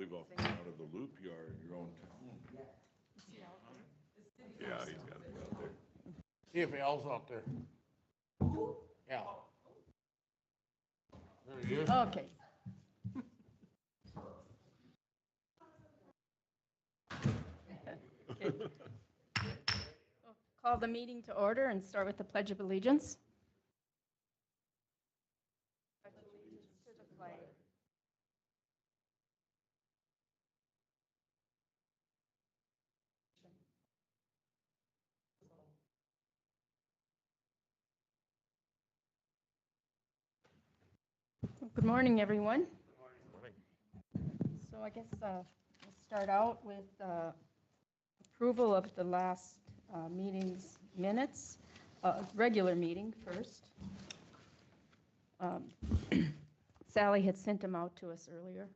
believe off out of the loop, you are in your own town. Yeah, he's got to be out there. See if Al's out there. Yeah. There he is. Okay. Okay. Call the meeting to order and start with the Pledge of Allegiance. Pledge allegiance to the flag. Good morning, everyone. So I guess we'll start out with approval of the last meeting's minutes, regular meeting first. Sally had sent them out to us earlier.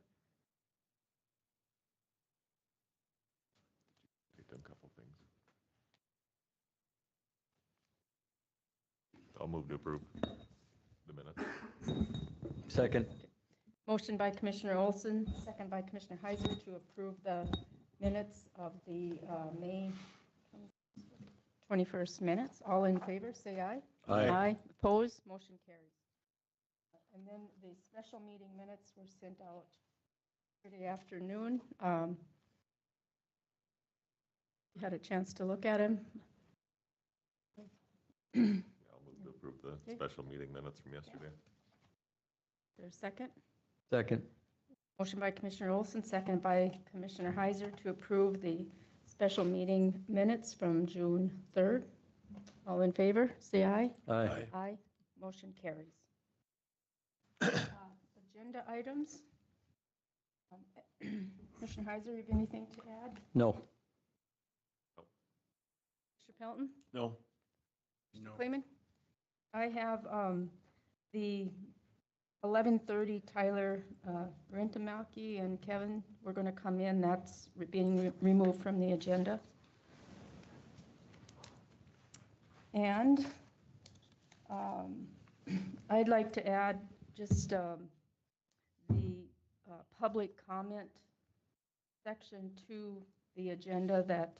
We've done a couple things. I'll move to approve the minutes. Second. Motion by Commissioner Olson, second by Commissioner Heiser to approve the minutes of the May 21st minutes. All in favor, say aye. Aye. Opposed, motion carries. And then the special meeting minutes were sent out Friday afternoon. You had a chance to look at them. Yeah, I'll move to approve the Okay. special meeting minutes from yesterday. There's a second. Second. Motion by Commissioner Olson, second by Commissioner Heiser to approve the special meeting minutes from June 3rd. All in favor, say aye. Aye. Aye. Motion carries. Agenda items. Commissioner Heiser, you have anything to add? No. Mr. Pelton? No. Mr. Kleeman? I have the 11:30 Tyler Rentamaki and Kevin, we're going to come in. That's being removed from the agenda. And I'd like to add just the public comment section to the agenda that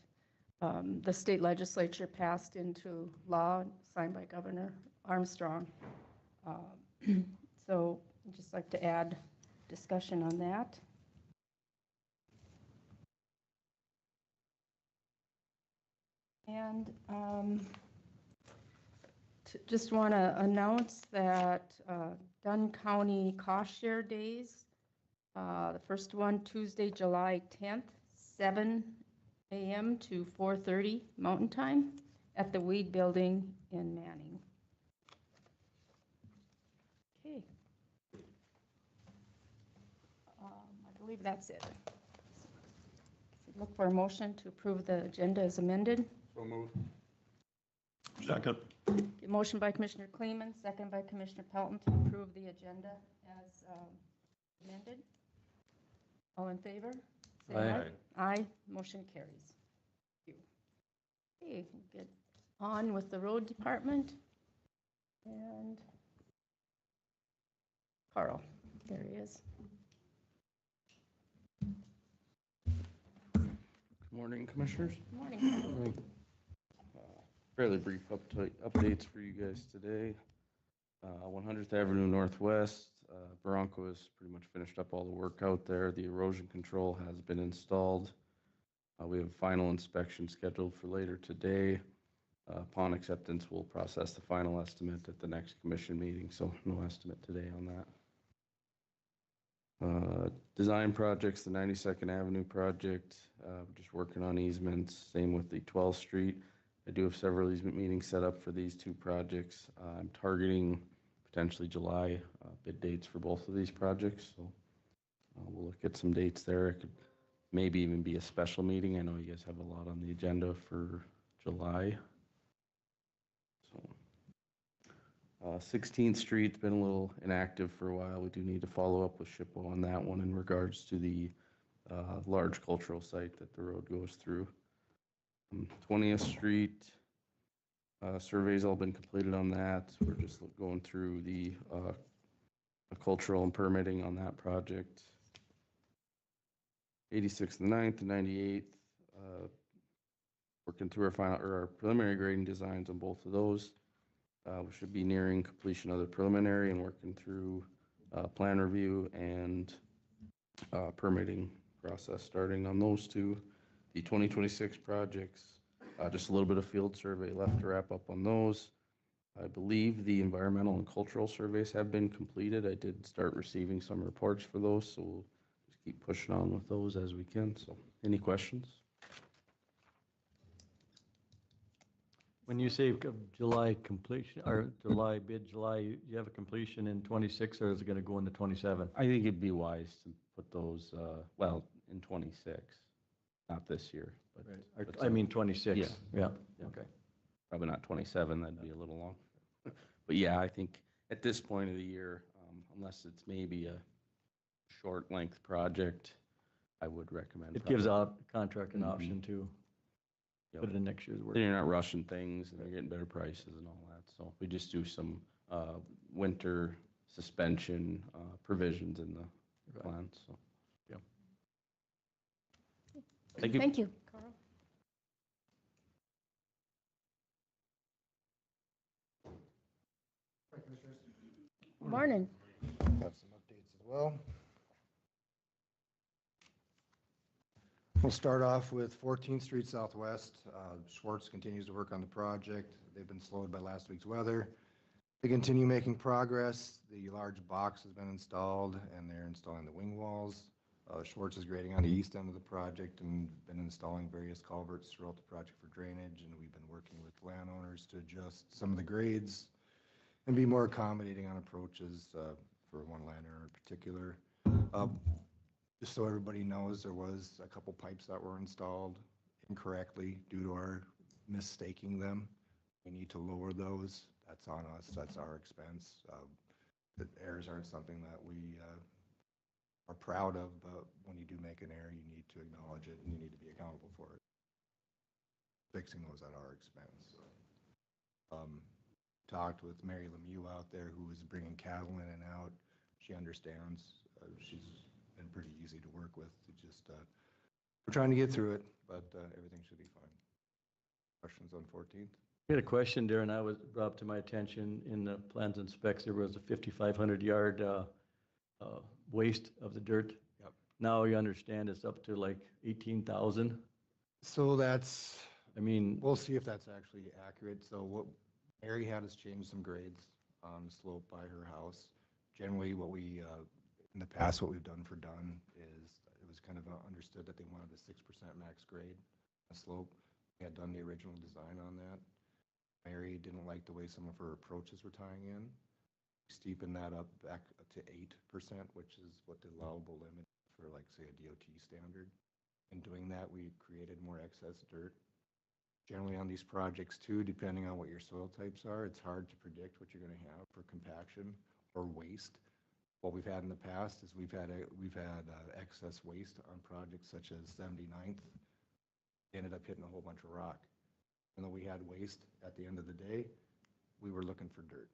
the state legislature passed into law, signed by Governor Armstrong. So I'd just like to add discussion on that. And just want to announce that Dunn County Cost Share Days, the first one Tuesday, July 10th, 7 a.m. to 4:30 Mountain Time at the Weed Building in Manning. Okay. I believe that's it. Look for a motion to approve the agenda as amended. So moved. Second. Motion by Commissioner Kleeman, second by Commissioner Pelton to approve the agenda as amended. All in favor? Say Aye. Aye. Motion carries. Thank you. Okay, we'll get on with the road department. And Carl, there he is. Good morning, Commissioners. Good morning. Fairly brief updates for you guys today. 100th Avenue Northwest, Bronco has pretty much finished up all the work out there. The erosion control has been installed. We have final inspection scheduled for later today. Upon acceptance, we'll process the final estimate at the next commission meeting, so no estimate today on that. Design projects, the 92nd Avenue project, just working on easements. Same with the 12th Street. I do have several easement meetings set up for these two projects. I'm targeting potentially July bid dates for both of these projects. So we'll look at some dates there. It could maybe even be a special meeting. I know you guys have a lot on the agenda for July. So 16th Street's been a little inactive for a while. We do need to follow up with SHPO on that one in regards to the large cultural site that the road goes through. 20th Street, survey's all been completed on that. We're just going through the cultural and permitting on that project. 86th and 9th and 98th. Working through our final, or our preliminary grading designs on both of those. We should be nearing completion of the preliminary and working through plan review and permitting process starting on those two. The 2026 projects, just a little bit of field survey left to wrap up on those. I believe the environmental and cultural surveys have been completed. I did start receiving some reports for those, so we'll just keep pushing on with those as we can. So any questions? When you say July completion, or July bid, July, you have a completion in 26, or is it going to go into 27? I think it'd be wise to put those, well, in 26, not this year, but but I mean 26. Yeah. Yeah, Yeah. okay. probably not 27, that'd be a little long. But yeah, I think at this point of the year, unless it's maybe a short length project, I would recommend. It gives probably- out contract an Mhm. option to Yep. put it in next year's work. Then you're not rushing things and you're getting better prices and all that. So we just do some winter suspension provisions in the Right. plan, so. Yeah. Thank you. Thank you, Carl. Morning. Got some updates as well. We'll start off with 14th Street Southwest. Schwartz continues to work on the project. They've been slowed by last week's weather. They continue making progress. The large box has been installed and they're installing the wing walls. Schwartz is grading on the east end of the project and been installing various culverts throughout the project for drainage. And we've been working with landowners to adjust some of the grades and be more accommodating on approaches for one landowner in particular. Just so everybody knows, there was a couple pipes that were installed incorrectly due to our mistaking them. We need to lower those. That's on us. That's our expense. The errors aren't something that we are proud of, but when you do make an error, you need to acknowledge it and you need to be accountable for it. Fixing those at our expense. Talked with Mary Lemieux out there who is bringing cattle in and out. She understands. She's been pretty easy to work with. It just we're trying to get through it, but everything should be fine. Questions on 14th? I had a question, Darren, I was brought up to my attention in the plans and specs, there was a 5,500 yard waste of the dirt. Yep. Now you understand it's up to like 18,000. So that's, I mean, we'll see if that's actually accurate. So what Mary had us change some grades on the slope by her house. Generally, what we, in the past, what we've done for Dunn is it was kind of understood that they wanted a 6% max grade, a slope. We had done the original design on that. Mary didn't like the way some of her approaches were tying in. Steepen that up back to 8%, which is what the allowable limit for, like, say, a DOT standard. In doing that, we created more excess dirt. Generally on these projects too, depending on what your soil types are, it's hard to predict what you're going to have for compaction or waste. What we've had in the past is we've had excess waste on projects such as 79th. Ended up hitting a whole bunch of rock. And though we had waste at the end of the day, we were looking for dirt.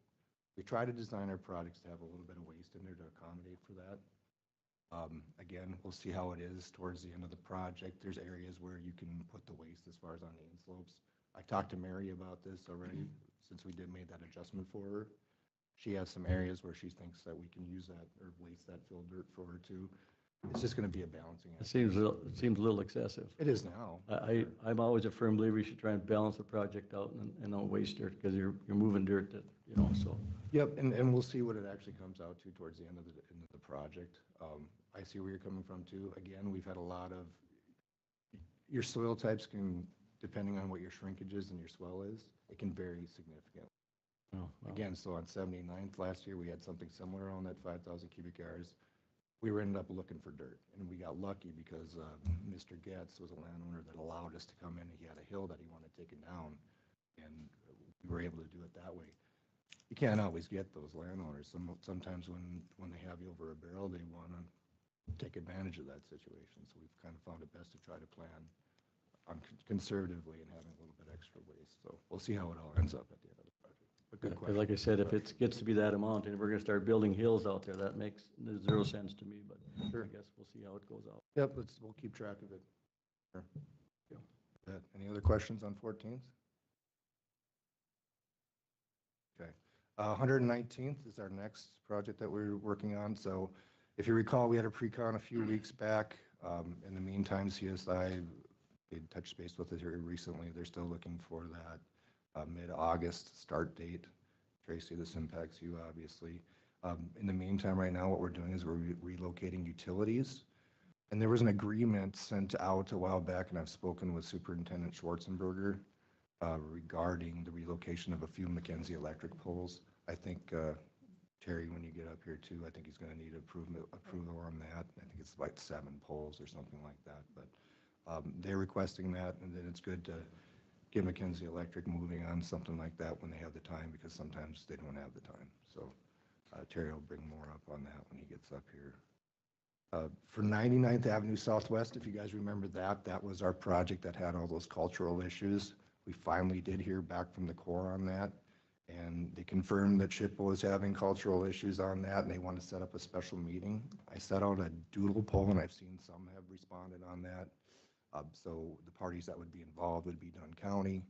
We try to design our projects to have a little bit of waste in there to accommodate for that. Again, we'll see how it is towards the end of the project. There's areas where you can put the waste as far as on the inslopes. I talked to Mary about this already since we made that adjustment for her. She has some areas where she thinks that we can use that or waste that filled dirt for her too. It's just going to be a balancing act. it seems a little excessive. It is now. I'm always a firm believer you should try and balance the project out and don't waste dirt because you're moving dirt that, so. Yep, and we'll see what it actually comes out to towards the end of the project. I see where you're coming from too. Again, we've had a lot of, your soil types can, depending on what your shrinkage is and your swell is, it can vary significantly. Oh, wow. Again, so on 79th last year, we had something similar on that 5,000 cubic yards. We ended up looking for dirt, and we got lucky because Mr. Getz was a landowner that allowed us to come in. He had a hill that he wanted taken down, and we were able to do it that way. You can't always get those landowners. Sometimes when they have you over a barrel, they want to take advantage of that situation. So we've kind of found it best to try to plan on conservatively and having a little bit extra waste. So we'll see how it all ends up at the end of the project. But good Because question. like I said, if it gets to be that amount and we're gonna start building hills out there, that makes zero sense to me, but Sure. I guess we'll see how it goes out. Yep, we'll keep track of it. Sure. Any other questions on 14th? Okay. 119th is our next project that we're working on. So if you recall, we had a pre-con a few weeks back. In the meantime, CSI, they touched base with us here recently. They're still looking for that mid-August start date. Tracy, this impacts you, obviously. In the meantime, right now, what we're doing is we're relocating utilities. And there was an agreement sent out a while back, and I've spoken with Superintendent Schwarzenberger regarding the relocation of a few McKenzie electric poles. I think, Terry, when you get up here too, I think he's going to need approval on that. I think it's like 7 poles or something like that. But they're requesting that, and then it's good to get McKenzie Electric moving on something like that when they have the time, because sometimes they don't have the time. So Terry will bring more up on that when he gets up here. For 99th Avenue Southwest, if you guys remember that, that was our project that had all those cultural issues. We finally did hear back from the Corps on that, and they confirmed that SHPO is having cultural issues on that, and they want to set up a special meeting. I set out a doodle poll, and I've seen some have responded on that. So the parties that would be involved would be Dunn County,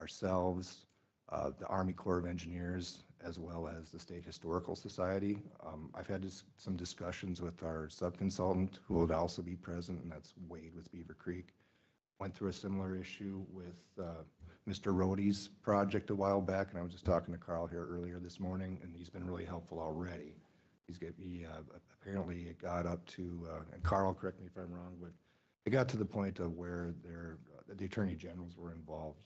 ourselves, the Army Corps of Engineers, as well as the State Historical Society. I've had some discussions with our sub-consultant who would also be present, and that's Wade with Beaver Creek. Went through a similar issue with Mr. Rohde's project a while back, and I was just talking to Carl here earlier this morning, and he's been really helpful already. Apparently it got up to, and Carl, correct me if I'm wrong, but it got to the point of where the Attorney Generals were involved.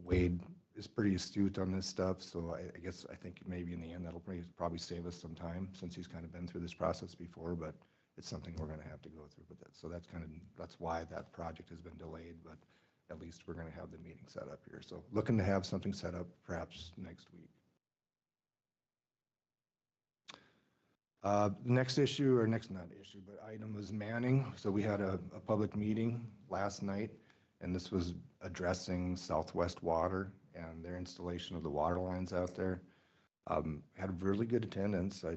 Wade is pretty astute on this stuff, so I think maybe in the end that'll probably save us some time, since he's kind of been through this process before, but it's something we're going to have to go through with it. So that's why that project has been delayed, but at least we're going to have the meeting set up here. So looking to have something set up perhaps next week. Next issue, or not issue, but item was manning. So we had a public meeting last night, and this was addressing Southwest Water and their installation of the water lines out there. Had a really good attendance. I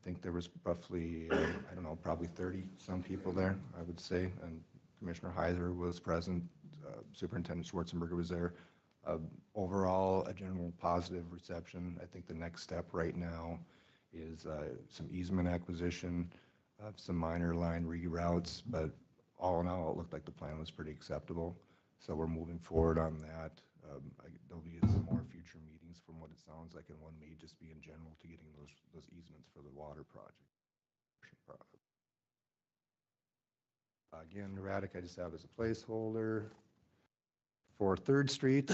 think there was roughly, I don't know, probably 30 some people there, I would say. And Commissioner Heiser was present. Superintendent Schwarzenberger was there. Overall, a general positive reception. I think the next step right now is some easement acquisition, some minor line reroutes, but all in all, it looked like the plan was pretty acceptable. So we're moving forward on that. There'll be some more future meetings from what it sounds like, and one may just be in general to getting those easements for the water project. Again, Neratic I just have as a placeholder. For 3rd Street,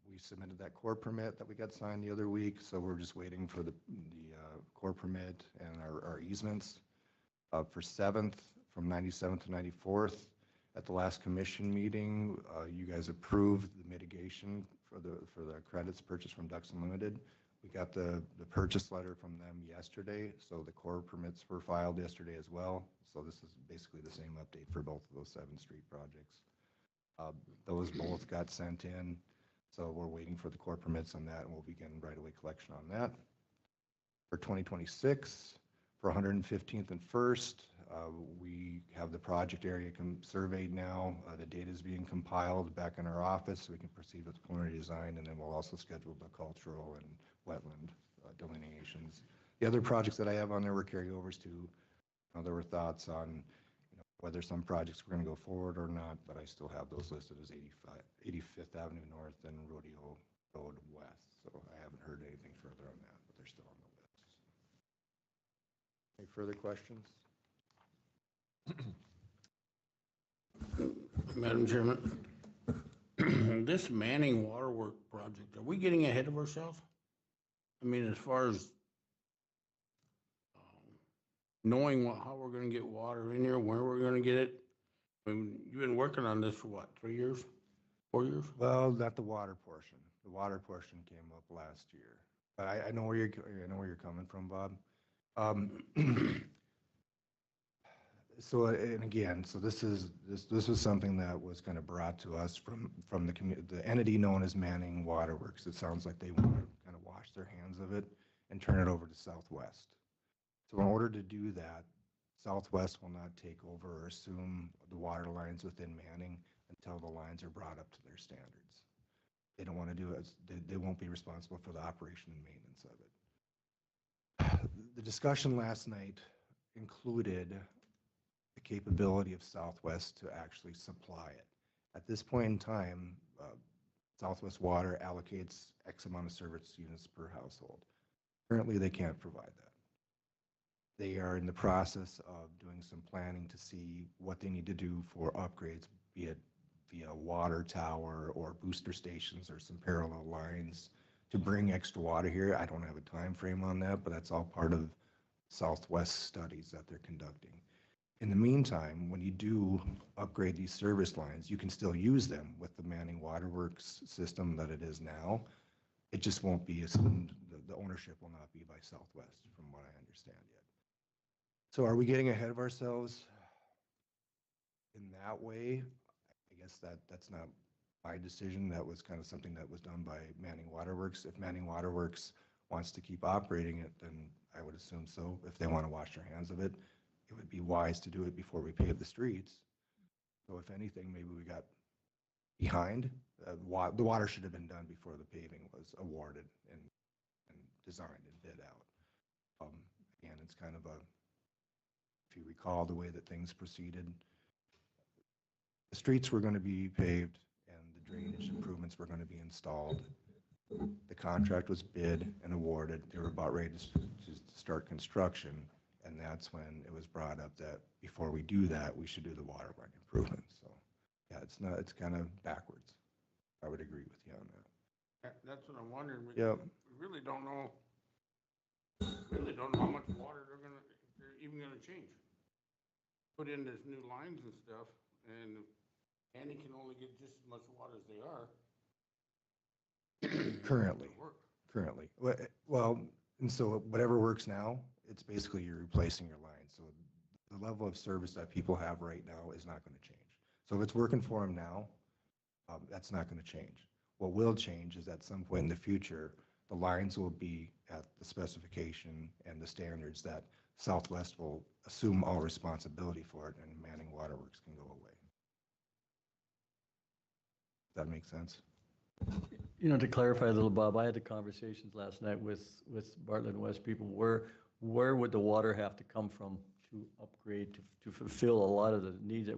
we submitted that core permit that we got signed the other week, so we're just waiting for the core permit and our easements. For 7th, from 97th to 94th, at the last commission meeting, you guys approved the mitigation for the credits purchased from Ducks Unlimited. We got the purchase letter from them yesterday, so the core permits were filed yesterday as well. So this is basically the same update for both of those 7th Street projects. Those both got sent in, so we're waiting for the core permits on that, and we'll begin right-of-way collection on that. For 2026, for 115th and 1st, we have the project area surveyed now. The data is being compiled back in our office, so we can proceed with preliminary design, and then we'll also schedule the cultural and wetland delineations. The other projects that I have on there were carryovers to, there were thoughts on whether some projects were going to go forward or not, but I still have those listed as 85th Avenue North and Rodeo Road West. So I haven't heard anything further on that, but they're still on the list. Any further questions? Madam Chairman, this Manning Waterwork project, are we getting ahead of ourselves? I mean, as far as knowing how we're gonna get water in here, where we're gonna get it? I mean, you've been working on this for what, 3 years, 4 years? Well, not the water portion. The water portion came up last year, but I know where you're coming from, Bob. So, and again, so this was something that was kind of brought to us from the entity known as Manning Waterworks. It sounds like they want to kind of wash their hands of it and turn it over to Southwest. So in order to do that, Southwest will not take over or assume the water lines within Manning until the lines are brought up to their standards. They don't want to do it. They won't be responsible for the operation and maintenance of it. The discussion last night included the capability of Southwest to actually supply it. At this point in time, Southwest Water allocates X amount of service units per household. Currently, they can't provide that. They are in the process of doing some planning to see what they need to do for upgrades, be it via water tower or booster stations or some parallel lines to bring extra water here. I don't have a time frame on that, but that's all part of Southwest studies that they're conducting. In the meantime, when you do upgrade these service lines, you can still use them with the Manning Waterworks system that it is now. It just won't be assumed, the ownership will not be by Southwest, from what I understand yet. So are we getting ahead of ourselves in that way? I guess that's not my decision. That was kind of something that was done by Manning Waterworks. If Manning Waterworks wants to keep operating it, then I would assume so. If they want to wash their hands of it, it would be wise to do it before we pave the streets. So if anything, maybe we got behind. The water should have been done before the paving was awarded and designed and bid out. Again, it's kind of a, if you recall the way that things proceeded, the streets were going to be paved and the drainage improvements were going to be installed. The contract was bid and awarded. They were about ready to start construction. And that's when it was brought up that before we do that, we should do the water line improvements. So yeah, it's kind of backwards. I would agree with you on that. That's what I'm wondering. Yep. We really don't know how much water they're even gonna change. Put in this new lines and stuff, and Annie can only get just as much water as they are. Currently. Well, and so whatever works now, it's basically you're replacing your line. So the level of service that people have right now is not going to change. So if it's working for them now, that's not going to change. What will change is at some point in the future, the lines will be at the specification and the standards that Southwest will assume all responsibility for it, and Manning Waterworks can go away. Does that make sense? You know, to clarify a little, Bob, I had the conversations last night with Bartlett and West people. Where would the water have to come from to upgrade, to fulfill a lot of the needs that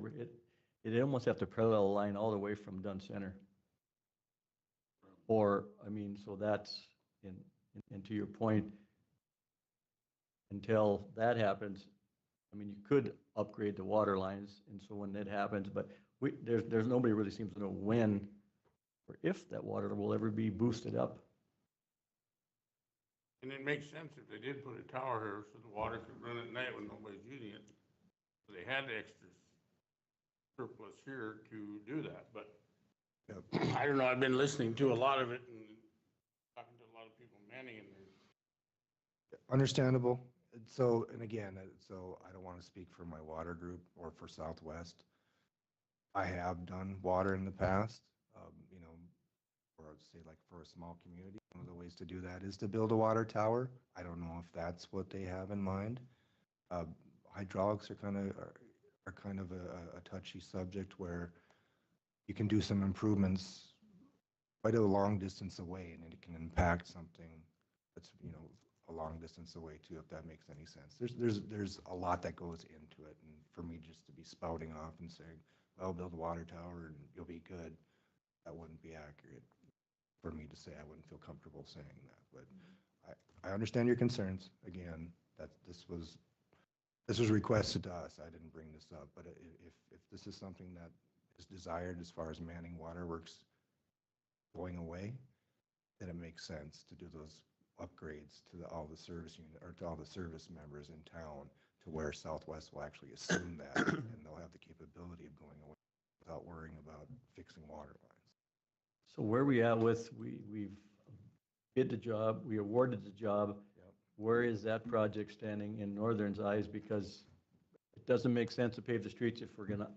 it almost have to parallel a line all the way from Dunn Center. Or, I mean, so that's, and to your point, until that happens, I mean, you could upgrade the water lines, and so when that happens, but there's nobody really seems to know when or if that water will ever be boosted up. And it makes sense if they did put a tower here so the water could run at night when nobody's using it. So they had the extra surplus here to do that, but Yep. I don't know, I've been listening to a lot of it and talking to a lot of people manning in there. Understandable. So, and again, so I don't want to speak for my water group or for Southwest. I have done water in the past, you know, or say like for a small community. One of the ways to do that is to build a water tower. I don't know if that's what they have in mind. Hydraulics are kind of a touchy subject where you can do some improvements quite a long distance away, and it can impact something that's, you know, a long distance away too, if that makes any sense. There's a lot that goes into it, and for me just to be spouting off and saying, well, build a water tower and you'll be good, that wouldn't be accurate for me to say. I wouldn't feel comfortable saying that, but I understand your concerns. Again, that this was requested to us. I didn't bring this up, but if this is something that is desired as far as Manning Waterworks going away, then it makes sense to do those upgrades to all the service unit or to all the service members in town, to where Southwest will actually assume that and they'll have the capability of going away without worrying about fixing water lines. So where we at with, we've bid the job, we awarded the job. Yep. Where is that project standing in Northern's eyes? Because it doesn't make sense to pave the streets if we're gonna,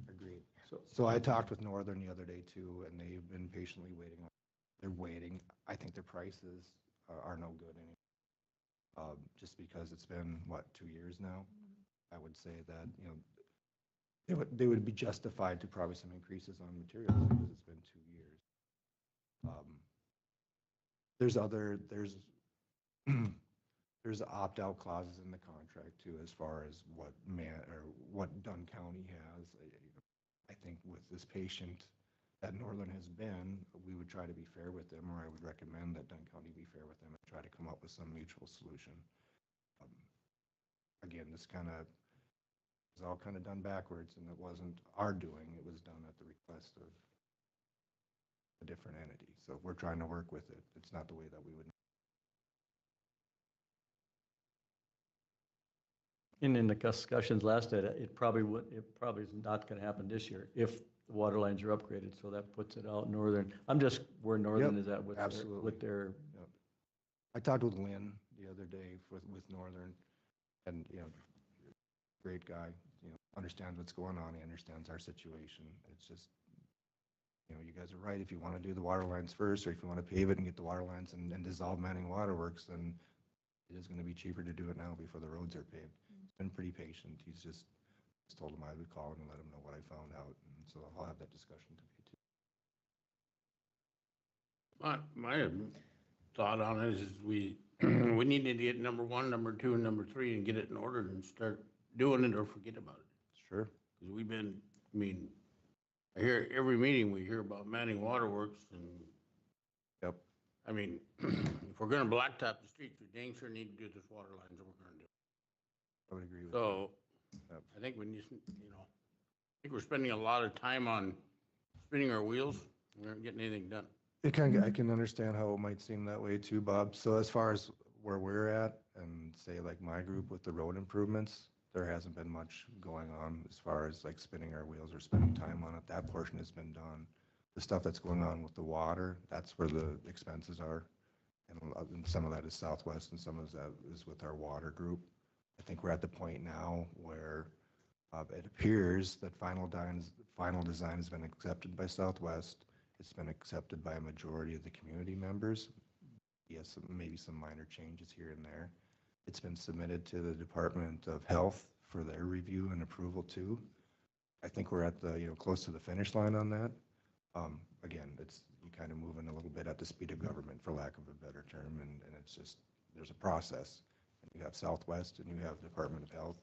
Agreed. so. So I talked with Northern the other day too, and they've been patiently waiting. They're waiting. I think their prices are no good anymore. Just because it's been, what, 2 years now? I would say that, you know, they would be justified to probably some increases on materials because it's been 2 years. There's opt-out clauses in the contract too, as far as what Dunn County has. I think with this patient that Northern has been, we would try to be fair with them, or I would recommend that Dunn County be fair with them and try to come up with some mutual solution. Again, this was all kind of done backwards, and it wasn't our doing. It was done at the request of a different entity. So we're trying to work with it. It's not the way that we would. And in the discussions last night, it probably is not gonna happen this year if the water lines are upgraded, so that puts it out Northern. I'm just where Northern Yep, is at with absolutely. with their, Yep. I talked with Lynn the other day with Northern, and, you know, great guy, you know, understands what's going on. He understands our situation. It's just, you know, you guys are right. If you want to do the water lines first, or if you want to pave it and get the water lines and dissolve Manning Waterworks, then it is going to be cheaper to do it now before the roads are paved. He's been pretty patient. He's just told him I would call him and let him know what I found out. And so I'll have that discussion today too. My thought on it is we need to get number 1, number 2, and number 3 and get it in order and start doing it or forget about it. Sure. Because we've been, I mean, I hear every meeting we hear about Manning Waterworks, and Yep. I mean, if we're gonna blacktop the streets, we dang sure need to do this water lines that we're gonna do. I would agree with So, Yep. I think we just, you know, I think we're spending a lot of time on spinning our wheels. We aren't getting anything done. I can understand how it might seem that way too, Bob. So as far as where we're at, and say like my group with the road improvements, there hasn't been much going on as far as like spinning our wheels or spending time on it. That portion has been done. The stuff that's going on with the water, that's where the expenses are. And some of that is Southwest and some of that is with our water group. I think we're at the point now where it appears that final design has been accepted by Southwest. It's been accepted by a majority of the community members. Yes, maybe some minor changes here and there. It's been submitted to the Department of Health for their review and approval too. I think we're at the, you know, close to the finish line on that. Again, you kind of moving a little bit at the speed of government, for lack of a better term, and it's just, there's a process. And you have Southwest and you have Department of Health.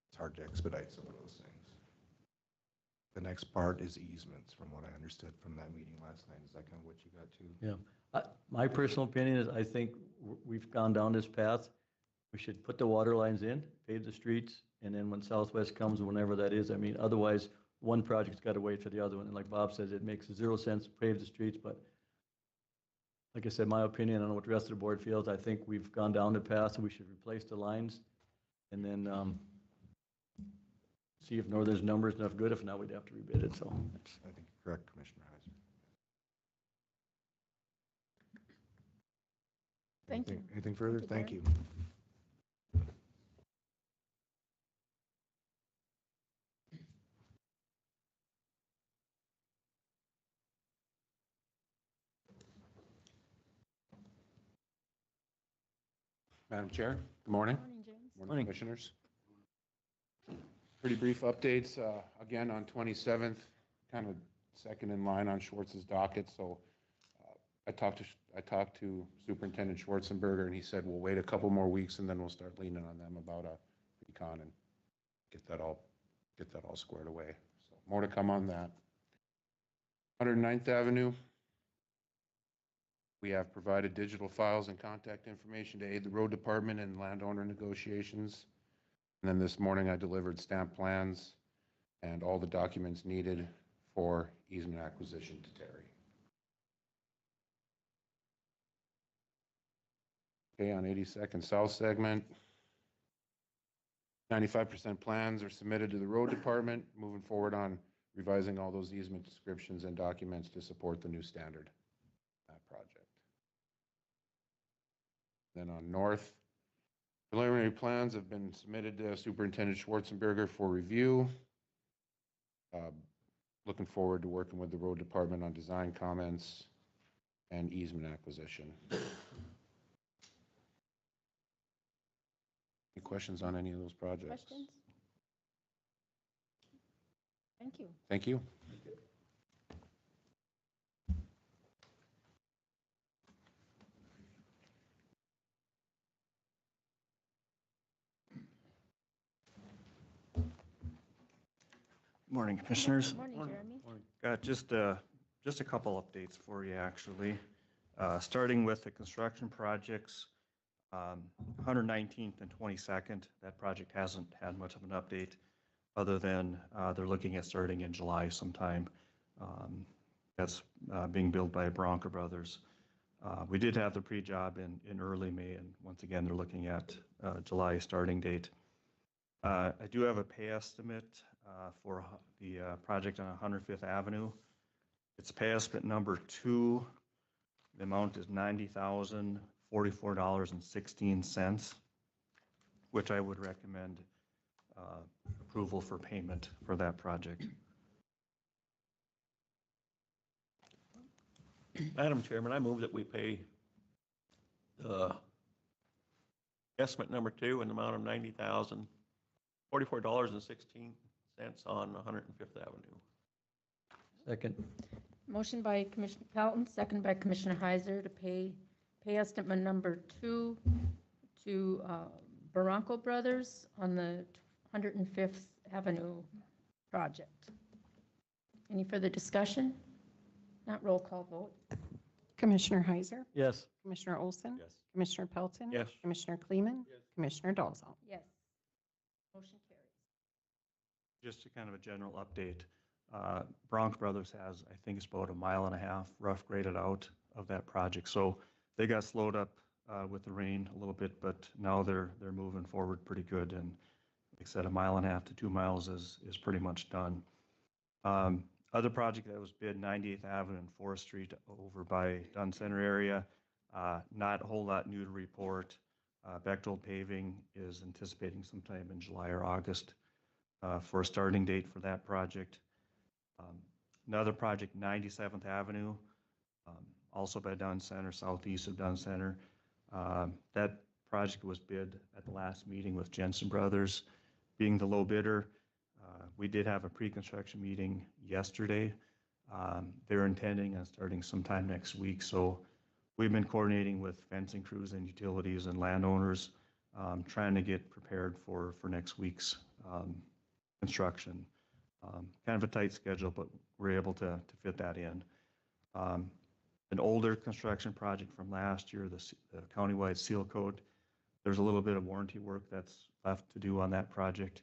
It's hard to expedite some of those things. The next part is easements, from what I understood from that meeting last night. Is that kind of what you got too? yeah. My personal opinion is I think we've gone down this path. We should put the water lines in, pave the streets, and then when Southwest comes, whenever that is, I mean, otherwise, one project's got to wait for the other one. And like Bob says, it makes 0 sense to pave the streets, but like I said, my opinion, I don't know what the rest of the board feels. I think we've gone down the path, and we should replace the lines, and then see if Northern's numbers enough good. If not, we'd have to rebid it, so. I think you're correct, Commissioner Heiser. Thank you. Anything further? Thank Thank you, you. Madam Chair, good morning. Morning, James. Morning, Commissioners. Pretty brief updates, again, on 27th, kind of second in line on Schwartz's docket. So I talked to Superintendent Schwarzenberger, and he said, we'll wait a couple more weeks and then we'll start leaning on them about a recon and get that all squared away. So more to come on that. 109th Avenue. We have provided digital files and contact information to aid the road department in landowner negotiations. And then this morning I delivered stamp plans and all the documents needed for easement acquisition to Terry. Okay, on 82nd South segment, 95% plans are submitted to the road department, moving forward on revising all those easement descriptions and documents to support the new standard project. Then on North, Preliminary plans have been submitted to Superintendent Schwarzenberger for review. Looking forward to working with the road department on design comments and easement acquisition. Any questions on any of those projects? Questions? Thank you. Thank you. Morning, Commissioners. Morning, Jeremy. Got just a couple updates for you, actually. Starting with the construction projects, 119th and 22nd, that project hasn't had much of an update other than they're looking at starting in July sometime. That's being built by Bronco Brothers. We did have the pre-job in early May, and once again, they're looking at July starting date. I do have a pay estimate for the project on 105th Avenue. It's pay estimate number 2. The amount is $90,044.16, which I would recommend approval for payment for that project. Madam Chairman, I move that we pay estimate number 2 in the amount of $90,044.16 on 105th Avenue. Second. Motion by Commissioner Pelton, second by Commissioner Heiser to pay estimate number 2 to Bronco Brothers on the 105th Avenue project. Any further discussion? Not roll call vote. Commissioner Heiser, Yes. Commissioner Olson, Yes. Commissioner Pelton. Yes. Commissioner Kleeman, Commissioner Dolzall. Yes. Motion carries. Just a kind of a general update. Bronco Brothers has, I think it's about 1.5 miles rough graded out of that project. So they got slowed up with the rain a little bit, but now they're moving forward pretty good. And like I said, 1.5 miles to 2 miles is pretty much done. Other project that was bid, 98th Avenue and 4th Street over by Dunn Center area. Not a whole lot new to report. Bechtold Paving is anticipating sometime in July or August for a starting date for that project. Another project, 97th Avenue, also by Dunn Center, southeast of Dunn Center. That project was bid at the last meeting with Jensen Brothers being the low bidder. We did have a pre-construction meeting yesterday. They're intending on starting sometime next week. So we've been coordinating with fencing crews and utilities and landowners, trying to get prepared for next week's construction. Kind of a tight schedule, but we're able to fit that in. An older construction project from last year, the countywide seal coat, there's a little bit of warranty work that's left to do on that project.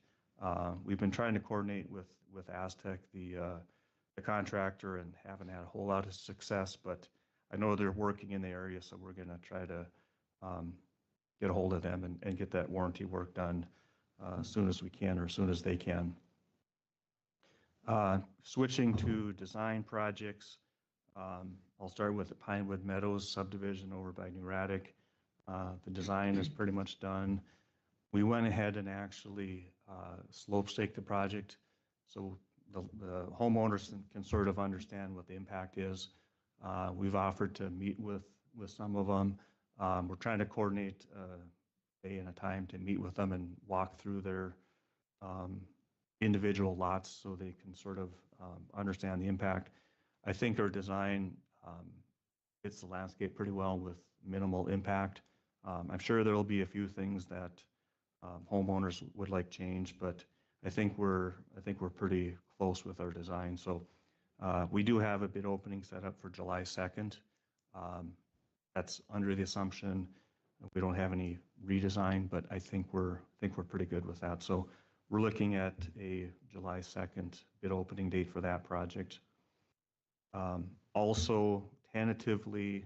We've been trying to coordinate with Aztec, the contractor, and haven't had a whole lot of success, but I know they're working in the area, so we're going to try to get a hold of them and get that warranty work done as soon as we can or as soon as they can. Switching to design projects, I'll start with the Pinewood Meadows subdivision over by New Raddick. The design is pretty much done. We went ahead and actually slope staked the project so the homeowners can sort of understand what the impact is. We've offered to meet with some of them. We're trying to coordinate a day and a time to meet with them and walk through their individual lots so they can sort of understand the impact. I think our design fits the landscape pretty well with minimal impact. I'm sure there'll be a few things that homeowners would like change, but I think we're pretty close with our design. So we do have a bid opening set up for July 2nd. That's under the assumption we don't have any redesign, but I think we're pretty good with that. So we're looking at a July 2nd bid opening date for that project. Also, tentatively,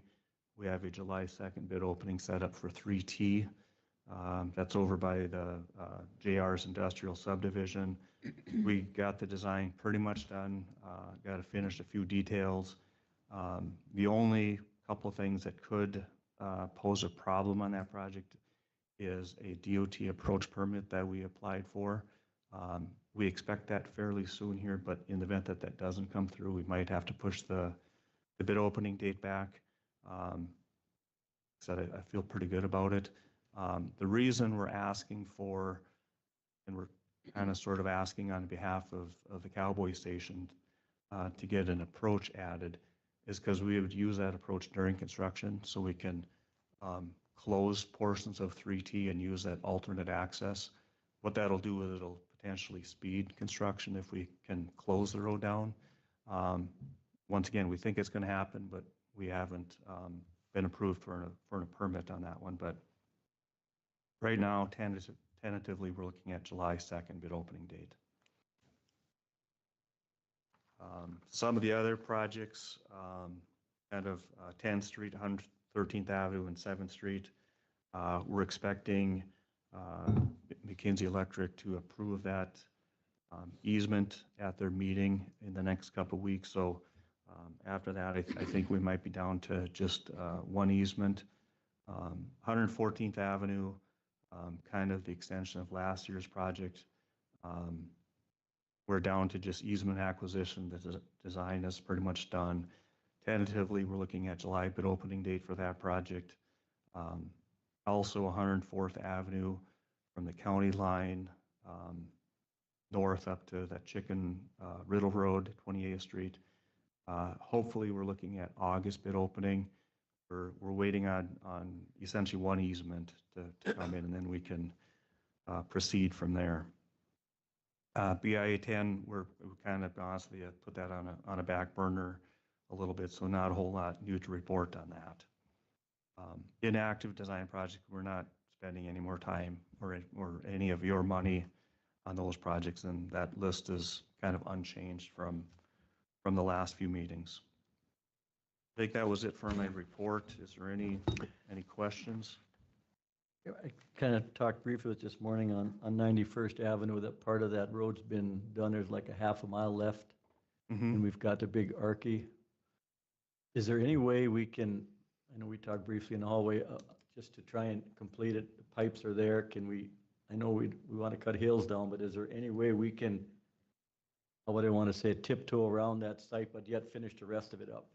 we have a July 2nd bid opening set up for 3T. That's over by the JR's industrial subdivision. We got the design pretty much done. Got to finish a few details. The only couple of things that could pose a problem on that project is a DOT approach permit that we applied for. We expect that fairly soon here, but in the event that that doesn't come through, we might have to push the bid opening date back. So I feel pretty good about it. The reason we're asking for, and we're kind of sort of asking on behalf of the Cowboy Station to get an approach added, is because we would use that approach during construction, so we can close portions of 3T and use that alternate access. What that'll do is it'll potentially speed construction if we can close the road down. Once again, we think it's going to happen, but we haven't been approved for a permit on that one. But right now, tentatively, we're looking at July 2nd bid opening date. Some of the other projects, kind of 10th Street, 113th Avenue, and 7th Street, we're expecting McKinsey Electric to approve that easement at their meeting in the next couple of weeks. So after that, I think we might be down to just one easement. 114th Avenue, kind of the extension of last year's project. We're down to just easement acquisition. The design is pretty much done. Tentatively, we're looking at July bid opening date for that project. Also 104th Avenue from the county line north up to that Chicken Riddle Road, 28th Street. Hopefully, we're looking at August bid opening. We're waiting on essentially one easement to come in, and then we can proceed from there. BIA 10, we're kind of honestly put that on a back burner a little bit, so not a whole lot new to report on that. Inactive design project, we're not spending any more time or any of your money on those projects, and that list is kind of unchanged from the last few meetings. I think that was it for my report. Is there any questions? I kind of talked briefly this morning on 91st Avenue, that part of that road's been done. There's like a half a mile left, and we've got the big Archie. Is there any way we can, I know we talked briefly in the hallway, just to try and complete it, the pipes are there, can we, I know we want to cut hills down, but is there any way we can, what I want to say, tiptoe around that site, but yet finish the rest of it up?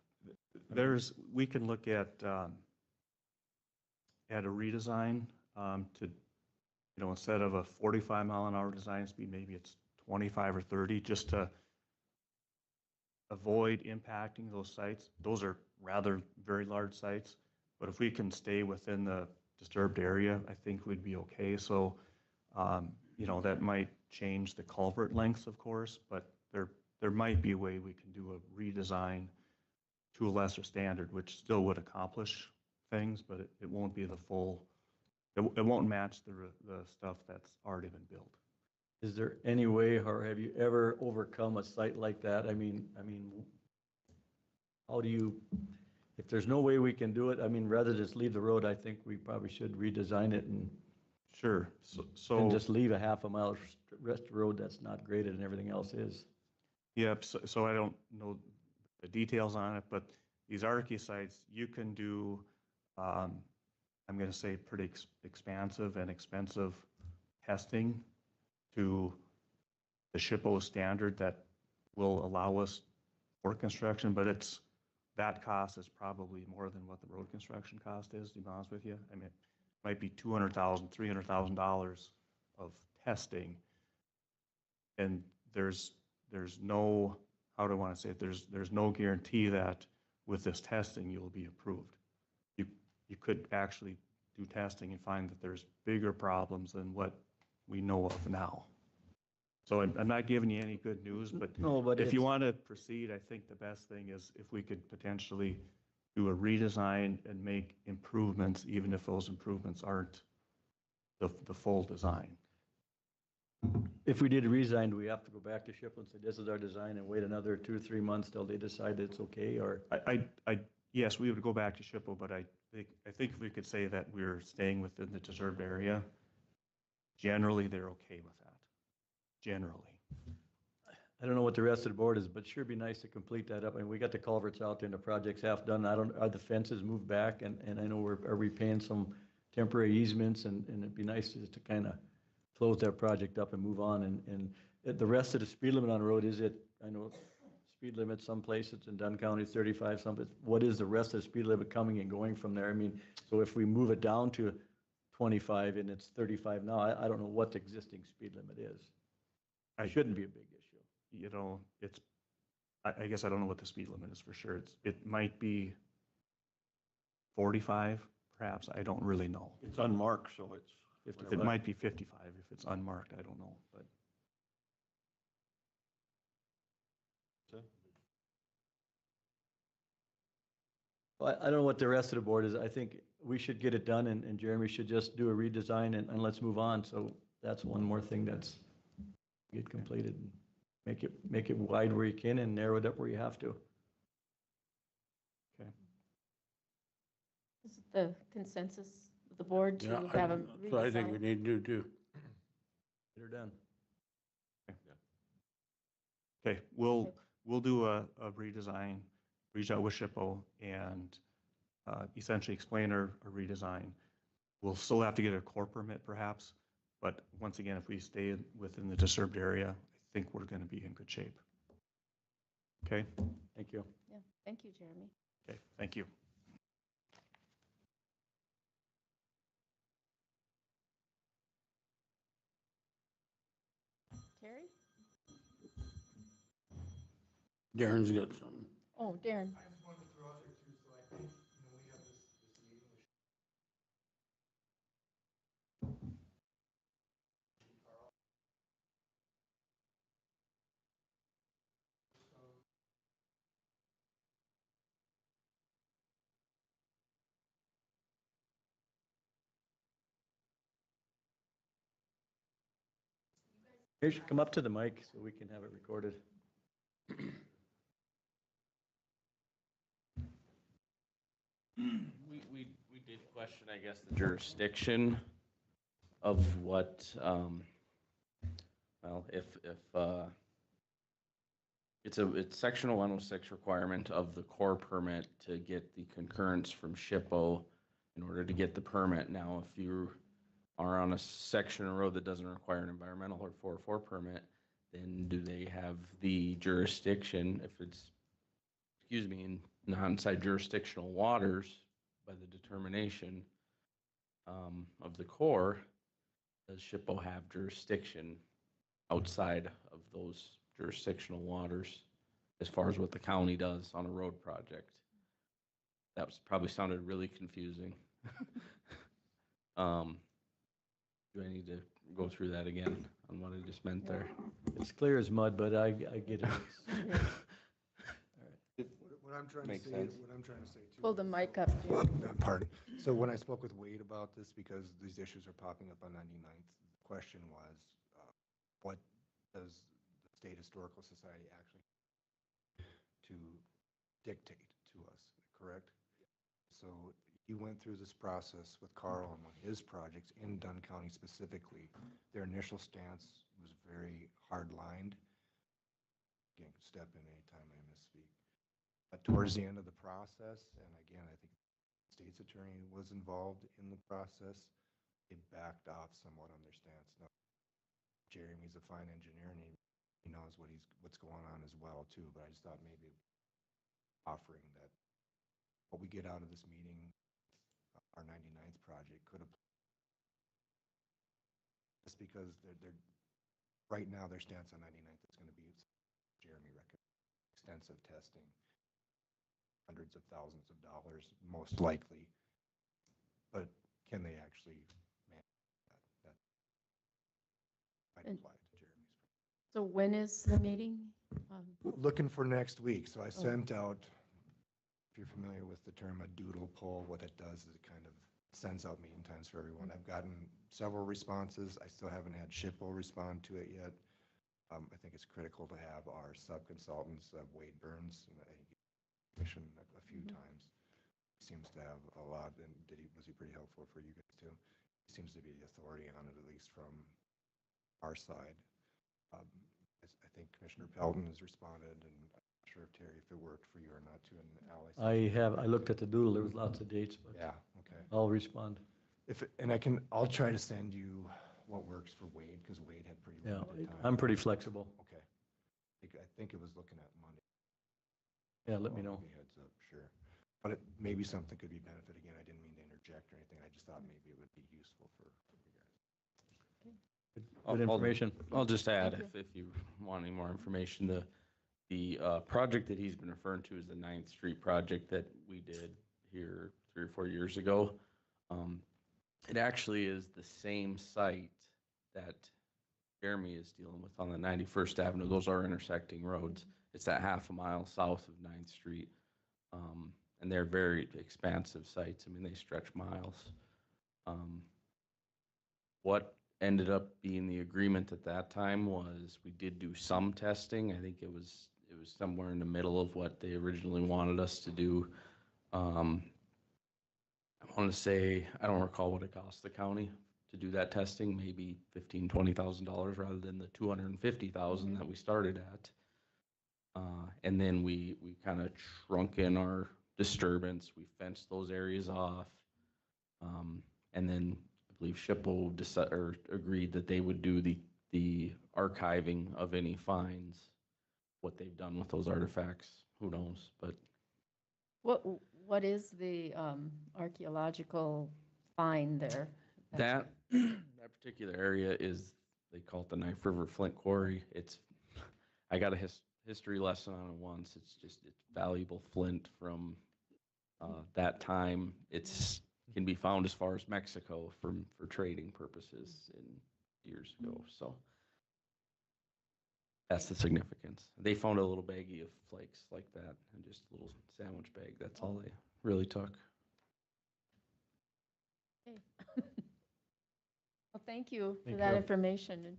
We can look at a redesign to, instead of a 45-mile-an-hour design speed, maybe it's 25 or 30, just to avoid impacting those sites. Those are rather very large sites, but if we can stay within the disturbed area, I think we'd be okay. So, that might change the culvert lengths, of course, but there might be a way we can do a redesign to a lesser standard, which still would accomplish things, but it won't be the full, it won't match the stuff that's already been built. Is there any way, or have you ever overcome a site like that? I mean, how do you, if there's no way we can do it, rather than just leave the road, I think we probably should redesign it and Sure. and just leave a half a mile rest of the road that's not graded and everything else is. Yep. So I don't know the details on it, but these Archie sites, you can do, I'm going to say pretty expansive and expensive testing to the SHPO standard that will allow us for construction, but that cost is probably more than what the road construction cost is, to be honest with you. It might be $200,000, $300,000 of testing, and there's no, how do I want to say it? There's no guarantee that with this testing you'll be approved. You could actually do testing and find that there's bigger problems than what we know of now. So I'm not giving you any good news, but No, but if you want to proceed, I think the best thing is if we could potentially do a redesign and make improvements, even if those improvements aren't the full design. If we did a redesign, do we have to go back to SHPO and say, this is our design, and wait another 2 or 3 months till they decide it's okay, or? Yes, we would go back to SHPO, but I think if we could say that we're staying within the deserved area, generally they're okay with that. Generally. I don't know what the rest of the board is, but sure be nice to complete that up. We got the culverts out there and the project's half done. Are the fences moved back? And I know are we paying some temporary easements, and it'd be nice just to kind of close that project up and move on, and the rest of the speed limit on the road, is it, I know speed limit some places in Dunn County is 35, some, but what is the rest of the speed limit coming and going from there? I mean, so if we move it down to 25 and it's 35 now, I don't know what the existing speed limit is. It shouldn't be a big issue. You know, it's, I guess I don't know what the speed limit is for sure. It might be 45, perhaps. I don't really know. It's unmarked, so it's. It might be 55 if it's unmarked. I don't know, but. Well, I don't know what the rest of the board is. I think we should get it done, and Jeremy should just do a redesign, and let's move on. So that's one more thing that's get completed. And make it wide where you can and narrow it up where you have to. Okay. Is it the consensus of the board to Yeah, have a that's what I think we redesign? need to do too. Get her done. Okay, we'll do a redesign, reach out with SHPO and essentially explain our redesign. We'll still have to get a core permit perhaps, but once again, if we stay within the disturbed area, I think we're going to be in good shape. Okay, Thank you. Yeah, thank you, Jeremy. okay, thank you. Terry? Darren's got something. Oh, Darren. Here, you should come up to the mic so we can have it recorded. We did question, I guess, the jurisdiction of what, well, if it's section 106 requirement of the core permit to get the concurrence from SHPO in order to get the permit. Now, if you are on a section of road that doesn't require an environmental or 404 permit, then do they have the jurisdiction, if it's, excuse me, in non-side jurisdictional waters by the determination of the core, does SHPO have jurisdiction outside of those jurisdictional waters as far as what the county does on a road project? That was probably sounded really confusing. Do I need to go through that again on what I just meant there? It's clear as mud, but I get it. What I'm trying to Makes say, sense. what I'm trying to say too. Pull the mic up, Jeremy. Pardon. So when I spoke with Wade about this, because these issues are popping up on 99th, the question was, what does the State Historical Society actually to dictate to us, correct? So he went through this process with Carl on one of his projects in Dunn County specifically. Their initial stance was very hard-lined. Again, step in anytime I misspeak. But towards the end of the process, and again, I think the state's attorney was involved in the process, they backed off somewhat on their stance. Now, Jeremy's a fine engineer and he knows what's going on as well too, but I just thought maybe offering that what we get out of this meeting, our 99th project could have, just because they're right now their stance on 99th is going to be Jeremy recommended extensive testing, hundreds of thousands of dollars most likely, but can they actually manage that might And- apply to Jeremy's. So when is the meeting? Looking for next week, so I sent out, if you're familiar with the term a doodle poll, what it does is it kind of sends out meeting times for everyone. I've gotten several responses. I still haven't had SHPO respond to it yet. I think it's critical to have our sub-consultants, Wade Burns, and I commissioned a few times. Seems to have a lot, and was he pretty helpful for you guys too? He seems to be the authority on it, at least from our side. I think Commissioner Pelton has responded, and I'm not sure if Terry, if it worked for you or not too, and Alice. I looked at the doodle, there was lots of dates, but Yeah, okay. I'll respond. I'll try to send you what works for Wade, because Wade had pretty Yeah, limited time. I'm pretty flexible. Okay. I think it was looking at Monday. Yeah, let me know. I'll give you a heads up, sure. But it, maybe something could be benefit. Again, I didn't mean to interject or anything. I just thought maybe it would be useful for you guys. Good information. I'll just add, Thank if you want any more information, the project that he's been referring to is the 9th Street project that we did here 3 or 4 years ago. It actually is the same site that Jeremy is dealing with on the 91st Avenue. Those are intersecting roads. It's that half a mile south of 9th Street. And they're very expansive sites. I mean, they stretch miles. What ended up being the agreement at that time was we did do some testing. I think it was somewhere in the middle of what they originally wanted us to do. I want to say, I don't recall what it cost the county to do that testing, maybe $15,000-$20,000 rather than the $250,000 that we started at. And then we kind of shrunk in our disturbance. We fenced those areas off. And then I believe SHPO agreed that they would do the archiving of any finds. What they've done with those artifacts, who knows? But What is the archaeological find there? that particular area is, they call it the Knife River Flint Quarry. I got a history lesson on it once. It's valuable flint from that time. Can be found as far as Mexico for trading purposes in years ago. So that's the significance. They found a little baggie of flakes like that, and just a little sandwich bag. That's all they really took. Okay. Well, thank you for Thank that you. information.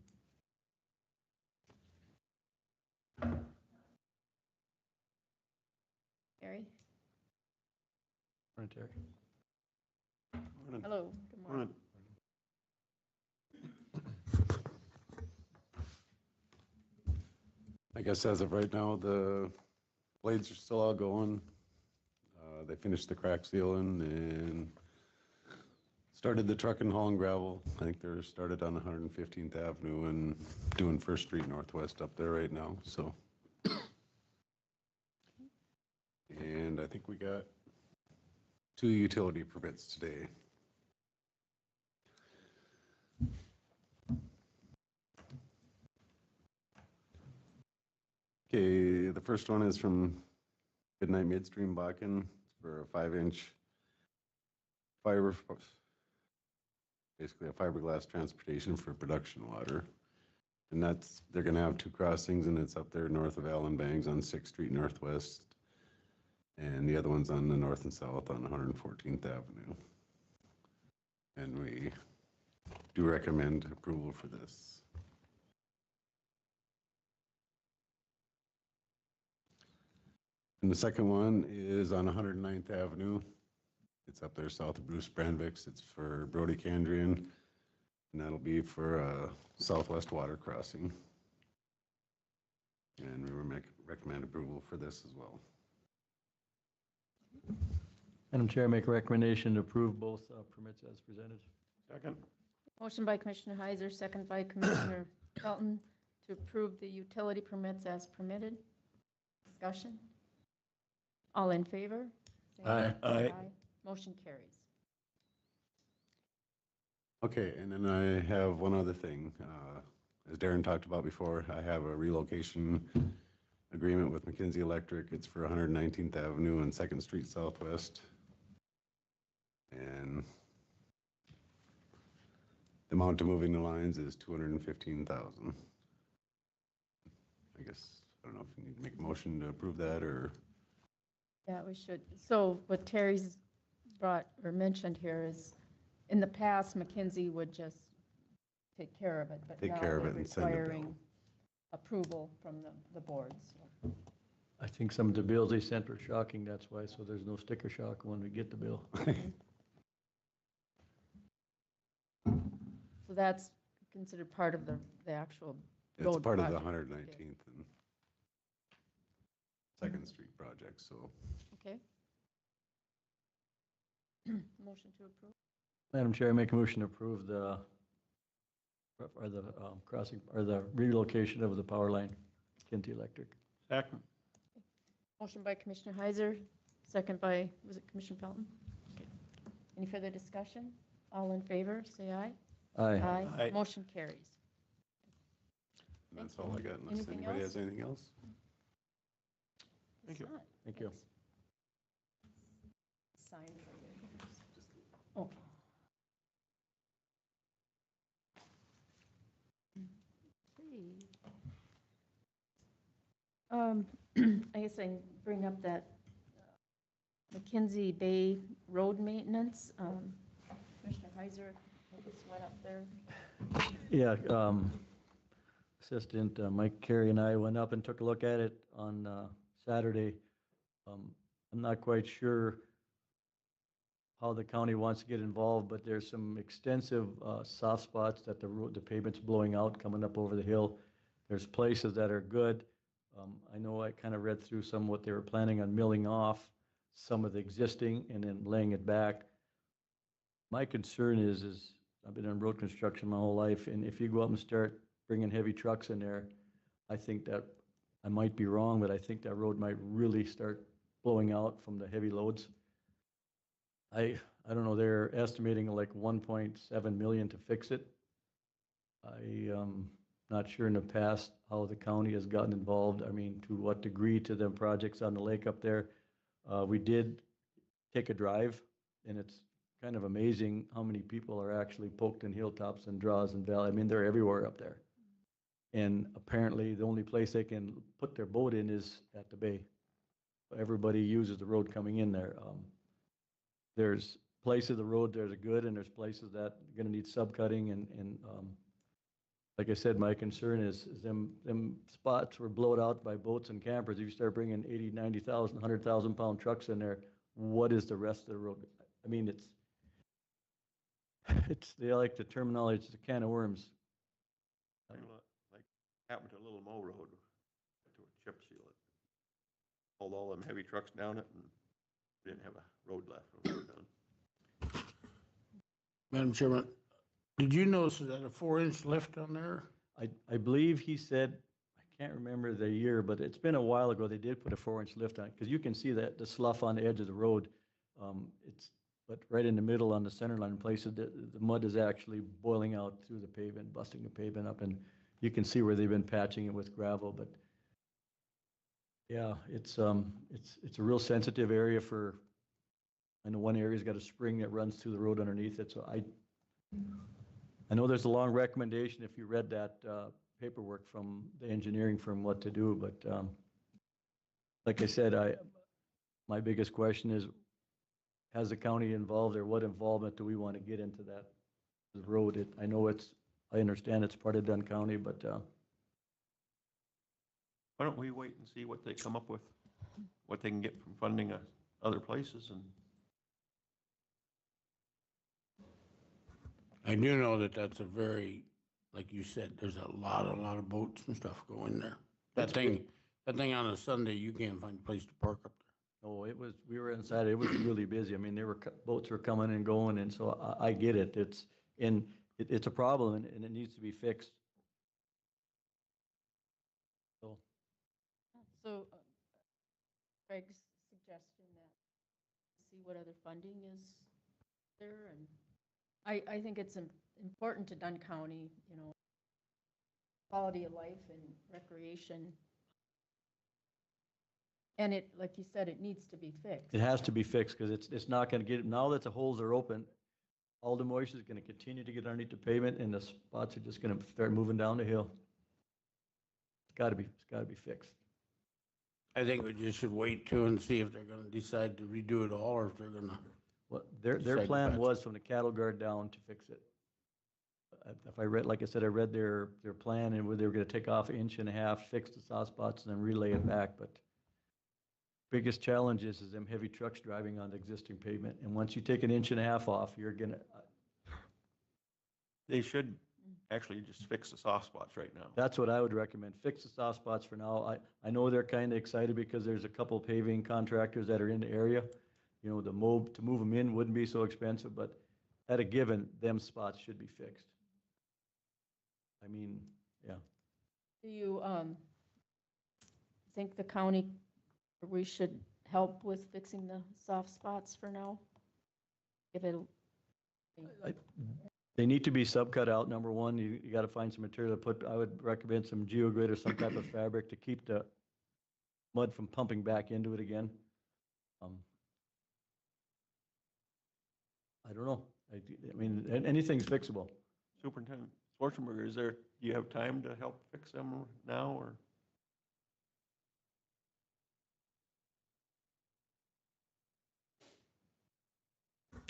Gary? Morning, Terry. Hello, good morning. I guess as of right now, the blades are still all going. They finished the crack sealing and started the truck and haul and gravel. I think they're started on 115th Avenue and doing First Street Northwest up there right now, so. And I think we got 2 utility permits today. Okay, the first one is from Goodnight Midstream Bakken for a 5-inch fiber, basically a fiberglass transportation for production water. And they're gonna have 2 crossings, and it's up there north of Allen Bangs on 6th Street Northwest. And the other one's on the north and south on 114th Avenue. And we do recommend approval for this. And the second one is on 109th Avenue. It's up there south of Bruce Brandvix. It's for Brody Candrian, and that'll be for a southwest water crossing. And we recommend approval for this as well. Madam Chair, make a recommendation to approve both permits as presented. Second? Motion by Commissioner Heiser, second by Commissioner Felton to approve the utility permits as permitted. Discussion? All in favor? Say Aye. Aye. Motion carries. Okay, and then I have one other thing. As Darren talked about before, I have a relocation agreement with McKinsey Electric. It's for 119th Avenue and 2nd Street Southwest. And the amount to moving the lines is $215,000. I guess, I don't know if you need to make a motion to approve that, or. Yeah, we should. So what Terry's brought or mentioned here is, in the past, McKinsey would just take care of it, but Take now care of they're it and send it requiring down. approval from the board. So. I think some of the bills they sent were shocking, that's why, so there's no sticker shock when we get the bill. So that's considered part of the actual It's road part of the project. 119th and 2nd Street project, so. Okay. Motion to approve. Madam Chair, I make a motion to approve the, or the crossing, or the relocation of the power line, Kinty Electric. Second. Motion by Commissioner Heiser, second by, was it Commissioner Pelton? Okay. Any further discussion? All in favor, say aye. Aye. Aye. Motion carries. And that's all I got, unless Anything anybody else? has anything else. Thank you. It's not. Thank you. Sign for you. Oh. I guess I can bring up that McKenzie Bay Road Maintenance. Commissioner Heiser, I just went up there. Yeah, Assistant Mike Carey and I went up and took a look at it on Saturday. I'm not quite sure how the county wants to get involved, but there's some extensive soft spots that the pavement's blowing out, coming up over the hill. There's places that are good. I know I kind of read through some of what they were planning on milling off, some of the existing and then laying it back. My concern is I've been in road construction my whole life, and if you go up and start bringing heavy trucks in there, I think that, I might be wrong, but I think that road might really start blowing out from the heavy loads. I don't know, they're estimating like 1.7 million to fix it. Not sure in the past how the county has gotten involved. I mean, to what degree to them projects on the lake up there. We did take a drive, and it's kind of amazing how many people are actually poked in hilltops and draws and valley. I mean, they're everywhere up there. And apparently the only place they can put their boat in is at the bay. Everybody uses the road coming in there. There's places of the road that are good, and there's places that are gonna need subcutting, and like I said, my concern is them spots were blown out by boats and campers. If you start bringing 80, 90,000, 100,000 pound trucks in there, what is the rest of the road? I mean, they like the terminology, it's a can of worms. Like happened to Little Mo Road, to chip seal it. Hauled all them heavy trucks down it and didn't have a road left when we were done. Madam Chairman, did you notice that a 4-inch lift on there? I believe he said, I can't remember the year, but it's been a while ago, they did put a 4-inch lift on it, because you can see that the slough on the edge of the road. But right in the middle on the center line places, the mud is actually boiling out through the pavement, busting the pavement up, and you can see where they've been patching it with gravel. But yeah, it's a real sensitive area for, I know one area's got a spring that runs through the road underneath it, so I know there's a long recommendation if you read that paperwork from the engineering firm what to do, but like I said, my biggest question is, has the county involved, or what involvement do we want to get into that road? I understand it's part of Dunn County, but Why don't we wait and see what they come up with, what they can get from funding other places, and I do know that that's a very, like you said, there's a lot of boats and stuff going there. That thing on a Sunday, you can't find a place to park up there. no, we were inside, it was really busy. I mean, boats were coming and going, and so I get it. It's a problem, and it needs to be fixed. So Craig's suggestion that see what other funding is there, and I think it's important to Dunn County, quality of life and recreation. And it, like you said, it needs to be fixed. It has to be fixed, because it's not going to get, now that the holes are open, all the moisture is going to continue to get underneath the pavement, and the spots are just going to start moving down the hill. It's got to be fixed. I think we just should wait too and see if they're gonna decide to redo it all, or if they're gonna. Well, their Second plan batch. was from the cattle guard down to fix it. If I read, like I said, I read their plan, and where they were going to take off 1.5 inches, fix the soft spots, and then relay it back. But biggest challenge is them heavy trucks driving on the existing pavement. And once you take 1.5 inches off, you're gonna. they should actually just fix the soft spots right now. That's what I would recommend. Fix the soft spots for now. I know they're kind of excited because there's a couple paving contractors that are in the area. To move them in wouldn't be so expensive, but at a given, them spots should be fixed. I mean, yeah. Do you think the county, we should help with fixing the soft spots for now? If it'll, I- They need to be subcut out, number one. You got to find some material to put, I would recommend some geogrid or some type of fabric to keep the mud from pumping back into it again. I don't know. I mean, anything's fixable. Superintendent Schwarzenberger, do you have time to help fix them now, or?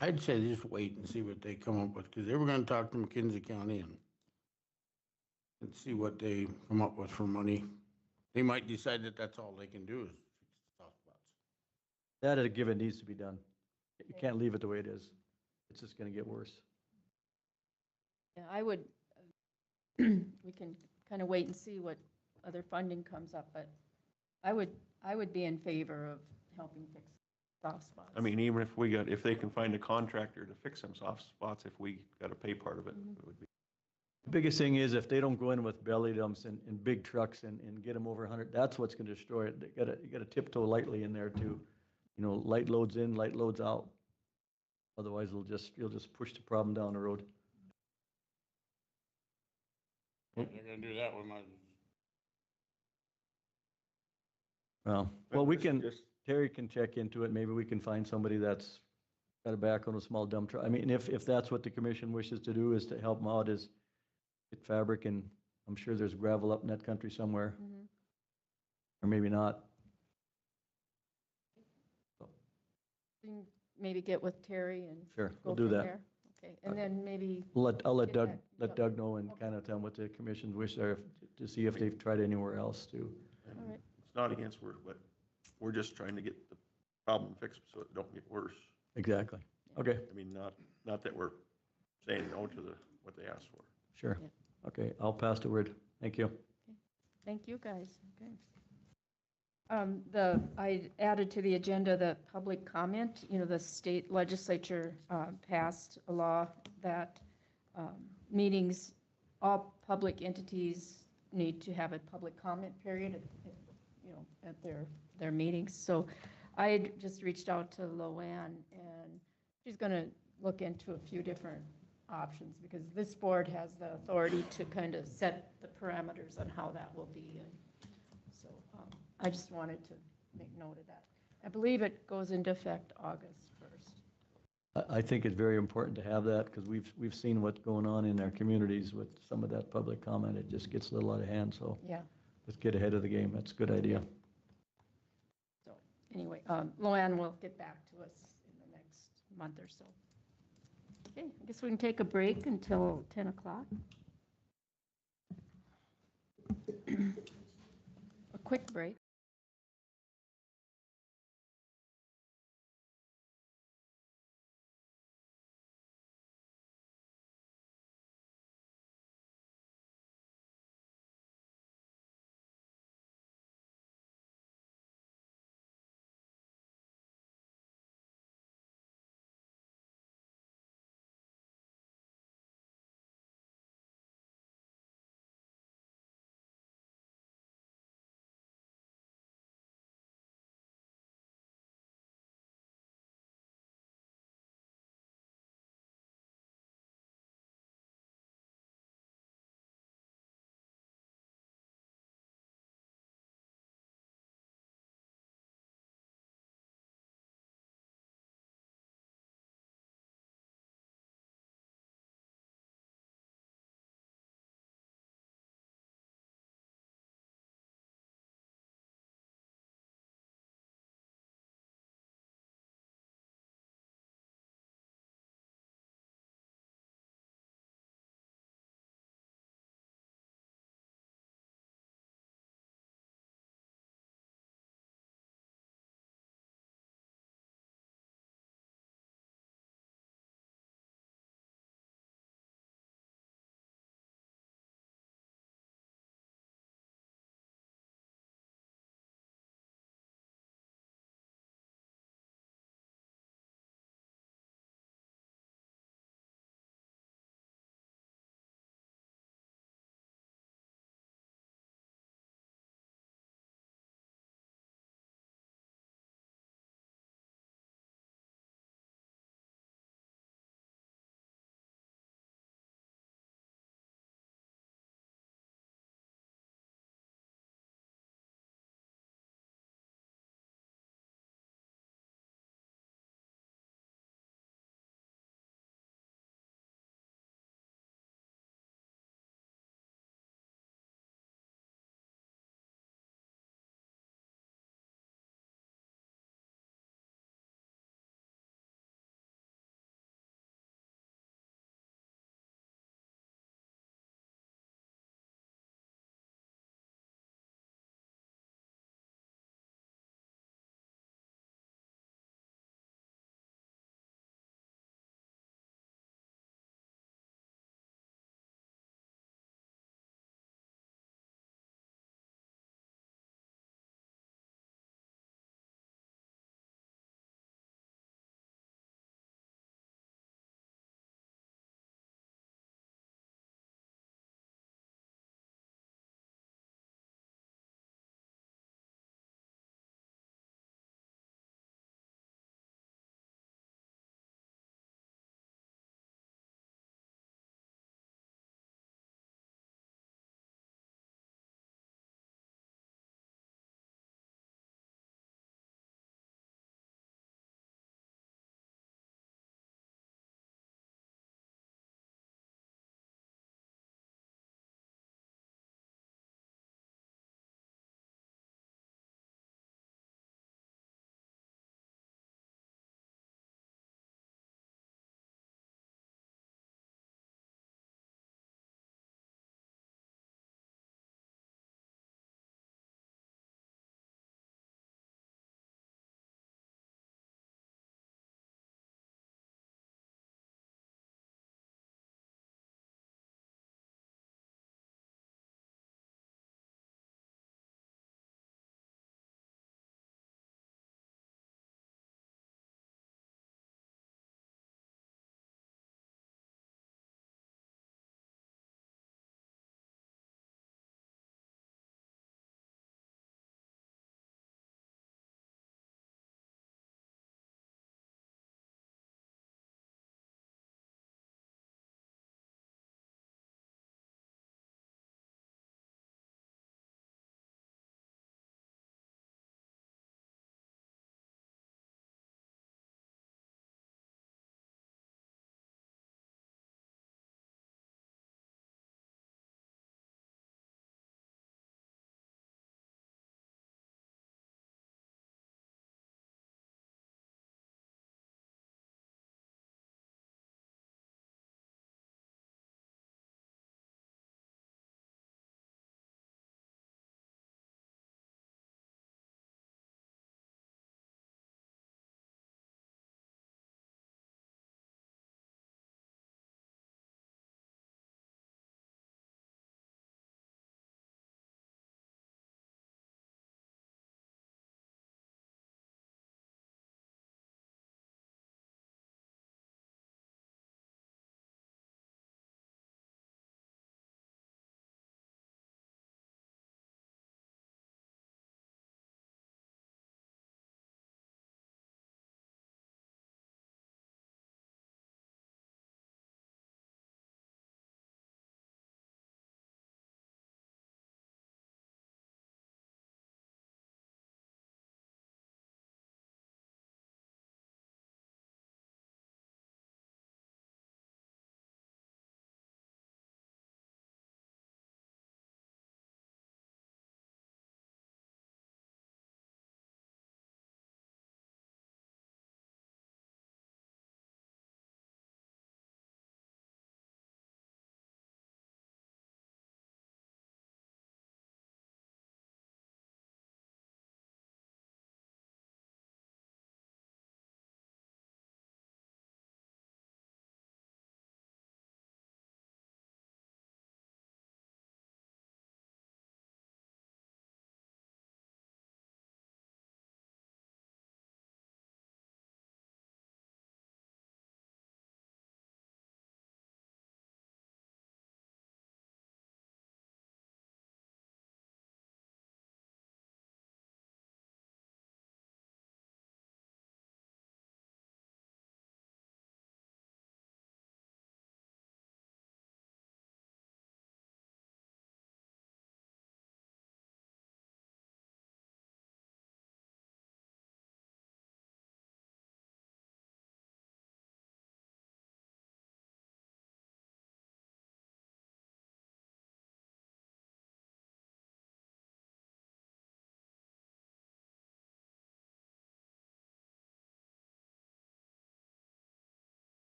I'd say just wait and see what they come up with, because they were gonna talk to McKinsey County and see what they come up with for money. They might decide that that's all they can do is fix the soft spots. That at a given needs to be done. You can't leave it the way it is. It's just going to get worse. yeah, I would, we can kind of wait and see what other funding comes up, but I would be in favor of helping fix soft spots. I mean, even if they can find a contractor to fix them soft spots, if we got to pay part of it, it would be. The biggest thing is if they don't go in with belly dumps and big trucks and get them over 100, that's what's going to destroy it. You got to tiptoe lightly in there too. You know, light loads in, light loads out. Otherwise, you'll just push the problem down the road. They're gonna do that with my, Well, we can, Terry can check into it. Maybe we can find somebody that's got a background with small dump truck. I mean, if that's what the commission wishes to do, is to help them out, is get fabric, and I'm sure there's gravel up in that country somewhere, Mhm. or maybe not. We can maybe get with Terry and Sure, go we'll do from that. there. Okay, and then maybe, I'll let Get Doug, back- let Doug know and kind of tell him what the commission's wish are, to see if they've tried anywhere else too. And All right. It's not against work, but we're just trying to get the problem fixed so it don't get worse. Exactly. Okay, I mean, not that we're saying no to what they asked for. sure. Yeah. Okay, I'll pass the word. Thank you. thank you, guys. Okay. I added to the agenda the public comment. You know, the state legislature passed a law that meetings, all public entities need to have a public comment period at their meetings. So I had just reached out to Loanne, and she's going to look into a few different options, because this board has the authority to kind of set the parameters on how that will be. And so I just wanted to make note of that. I believe it goes into effect August 1st. I think it's very important to have that, because we've seen what's going on in our communities with some of that public comment. It just gets a little out of hand, so Yeah. let's get ahead of the game. That's a good idea. So anyway, Loanne will get back to us in the next month or so. Okay, I guess we can take a break until 10 o'clock. A quick break.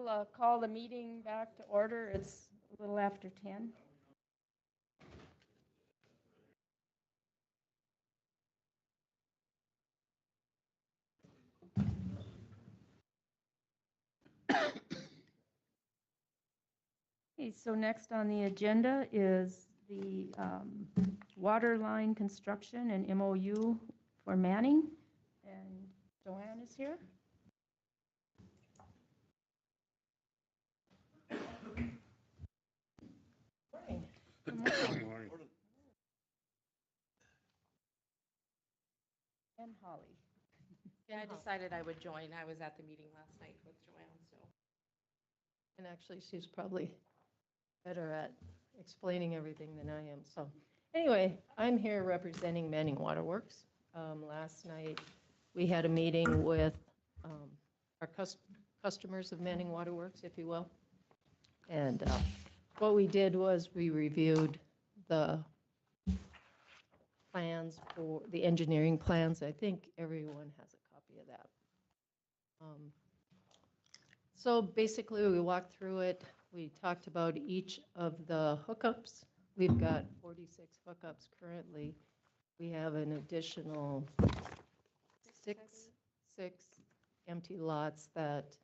We'll call the meeting back to order. It's a little after 10. Okay, so next on the agenda is the water line construction and MOU for Manning. And Joanne is here. Good morning. And Holly. Yeah, I decided I would join. I was at the meeting last night with Joanne, so. And actually, she's probably better at explaining everything than I am. So anyway, I'm here representing Manning Waterworks. Last night, we had a meeting with our customers of Manning Waterworks, if you will. And what we did was we reviewed the plans for the engineering plans. I think everyone has a copy of that. So basically, we walked through it. We talked about each of the hookups. We've got 46 hookups currently. We have an additional six empty lots that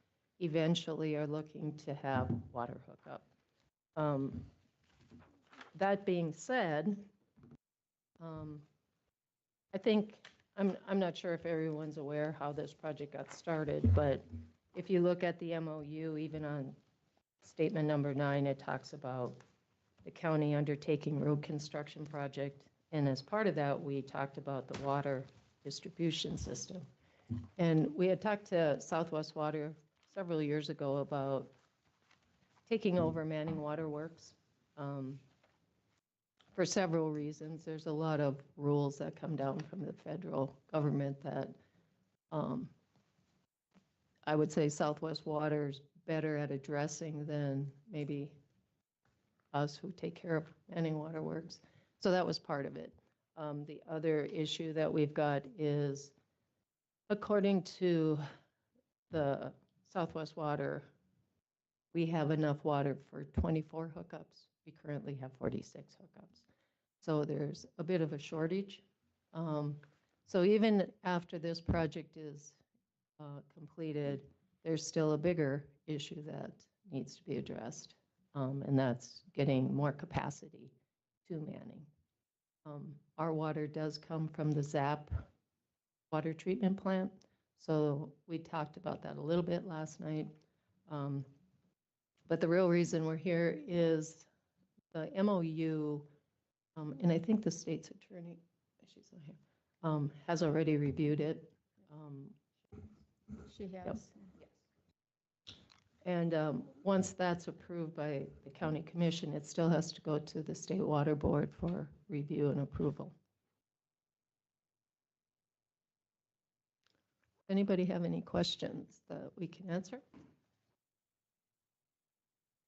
eventually are looking to have water hookup. That being said, I think, I'm not sure if everyone's aware how this project got started, but if you look at the MOU, even on statement number 9, it talks about the county undertaking road construction project. And as part of that, we talked about the water distribution system. And we had talked to Southwest Water several years ago about taking over Manning Waterworks for several reasons. There's a lot of rules that come down from the federal government that I would say Southwest Water's better at addressing than maybe us who take care of Manning Waterworks. So that was part of it. The other issue that we've got is, according to the Southwest Water, we have enough water for 24 hookups. We currently have 46 hookups. So there's a bit of a shortage. So even after this project is completed, there's still a bigger issue that needs to be addressed, and that's getting more capacity to Manning. Our water does come from the ZAP water treatment plant, so we talked about that a little bit last night. But the real reason we're here is the MOU, and I think the state's attorney, she's not here, has already reviewed it. She has. Yep. And once that's approved by the county commission, it still has to go to the state water board for review and approval. Anybody have any questions that we can answer?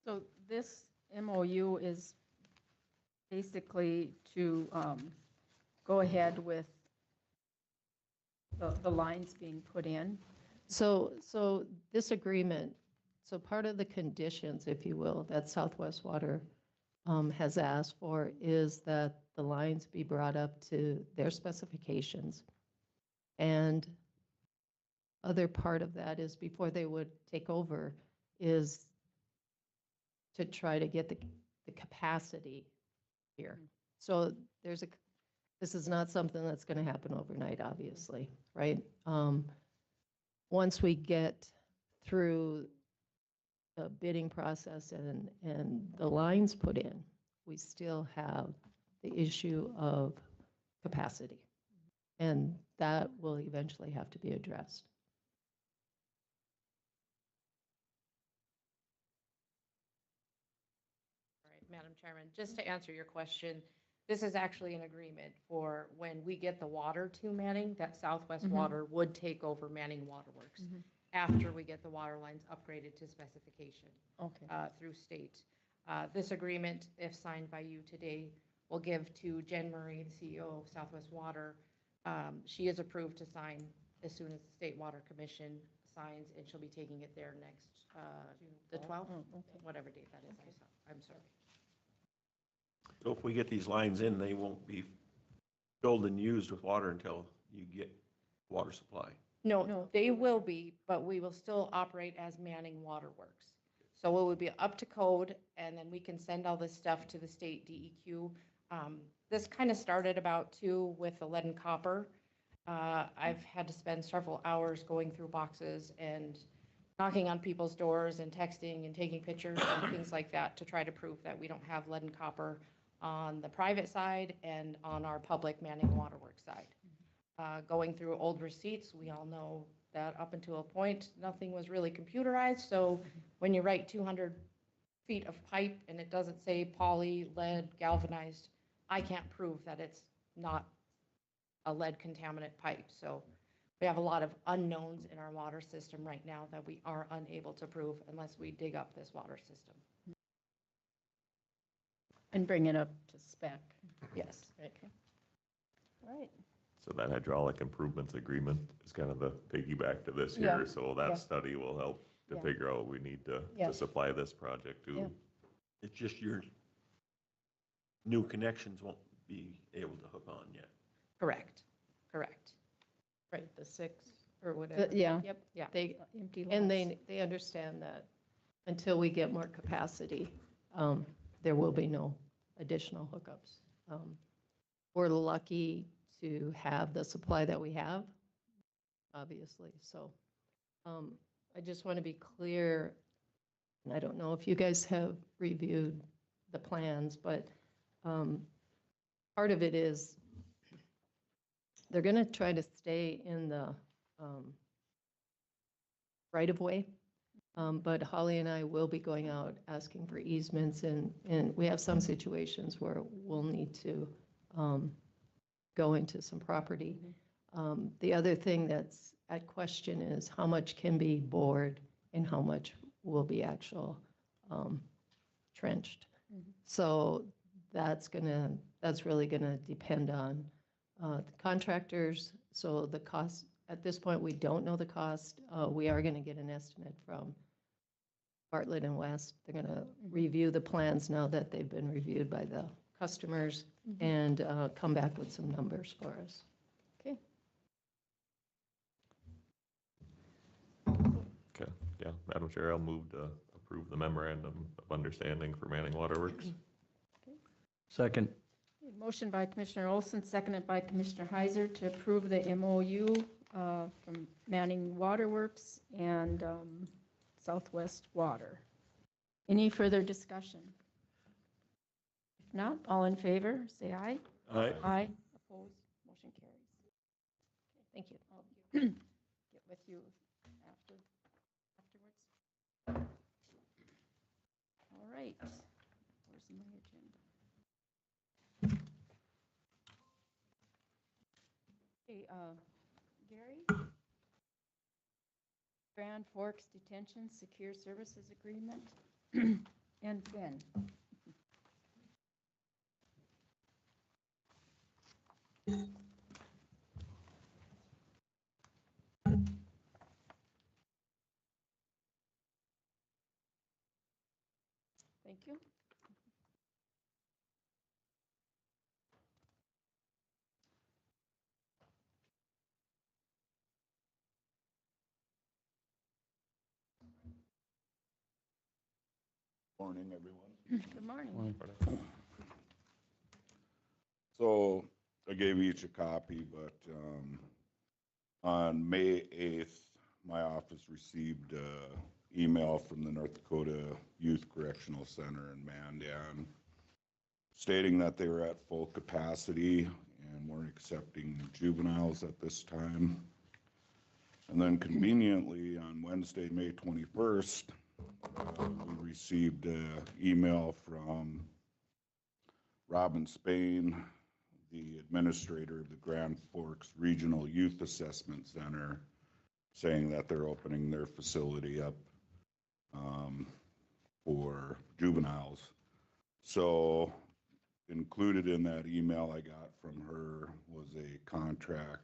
So this MOU is basically to go ahead with the lines being put in. So this agreement, so part of the conditions, if you will, that Southwest Water has asked for is that the lines be brought up to their specifications. And other part of that is, before they would take over, is to try to get the capacity here. So this is not something that's going to happen overnight, obviously, right? Once we get through the bidding process and the lines put in, we still have the issue of capacity. And that will eventually have to be addressed. All right, Madam Chairman, just to answer your question, this is actually an agreement for when we get the water to Manning, that Southwest Water would take over Manning Waterworks after we get the water lines upgraded to specification through state. This agreement, if signed by you today, will give to Jen Murray, the CEO of Southwest Water. She is approved to sign as soon as the State Water Commission signs, and she'll be taking it there next, the 12th, whatever date that is, I'm sorry. So if we get these lines in, they won't be filled and used with water until you get water supply. No, they will be, but we will still operate as Manning Waterworks. So it would be up to code, and then we can send all this stuff to the state DEQ. This kind of started about too with the lead and copper. I've had to spend several hours going through boxes and knocking on people's doors and texting and taking pictures and things like that to try to prove that we don't have lead and copper on the private side and on our public Manning Waterworks side. Going through old receipts, we all know that up until a point, nothing was really computerized. So when you write 200 feet of pipe and it doesn't say poly, lead, galvanized, I can't prove that it's not a lead contaminant pipe. So we have a lot of unknowns in our water system right now that we are unable to prove unless we dig up this water system. And bring it up to spec. Yes. Okay. All right. So that hydraulic improvements agreement is kind of the piggyback to this Yeah. here, so that Yeah. study will help to Yeah. figure out what we need to Yeah. supply this project Yeah. to. It's just your new connections won't be able to hook on yet. Correct. Right, the 6 or whatever. Yeah. Yep, yeah. They, Empty and lots. they understand that until we get more capacity, there will be no additional hookups. We're lucky to have the supply that we have, obviously. So I just want to be clear, and I don't know if you guys have reviewed the plans, but part of it is they're going to try to stay in the right-of-way. But Holly and I will be going out asking for easements, and we have some situations where we'll need to go into some property. The other thing that's at question is how much can be bored and how much will be actual trenched. So that's really gonna depend on the contractors. So the cost, at this point, we don't know the cost. We are gonna get an estimate from Bartlett and West. They're gonna review the plans now that they've been reviewed by the customers and come back with some numbers for us. Okay. Okay, yeah, Madam Chair, I'll move to approve the memorandum of understanding for Manning Waterworks. Second. Motion by Commissioner Olson, seconded by Commissioner Heiser to approve the MOU from Manning Waterworks and Southwest Water. Any further discussion? If not, all in favor, say aye. Aye. Aye. Opposed, motion carries. Okay, thank you. I'll get with you afterwards. All right. Where's my agenda? Okay, Gary? Grand Forks Detention Secure Services Agreement and Ben. Thank you. Morning, everyone. Good morning. So I gave each a copy, but on May 8th, my office received an email from the North Dakota Youth Correctional Center in Mandan stating that they were at full capacity and weren't accepting juveniles at this time. And then conveniently, on Wednesday, May 21st, we received an email from Robin Spain, the administrator of the Grand Forks Regional Youth Assessment Center, saying that they're opening their facility up for juveniles. So included in that email I got from her was a contract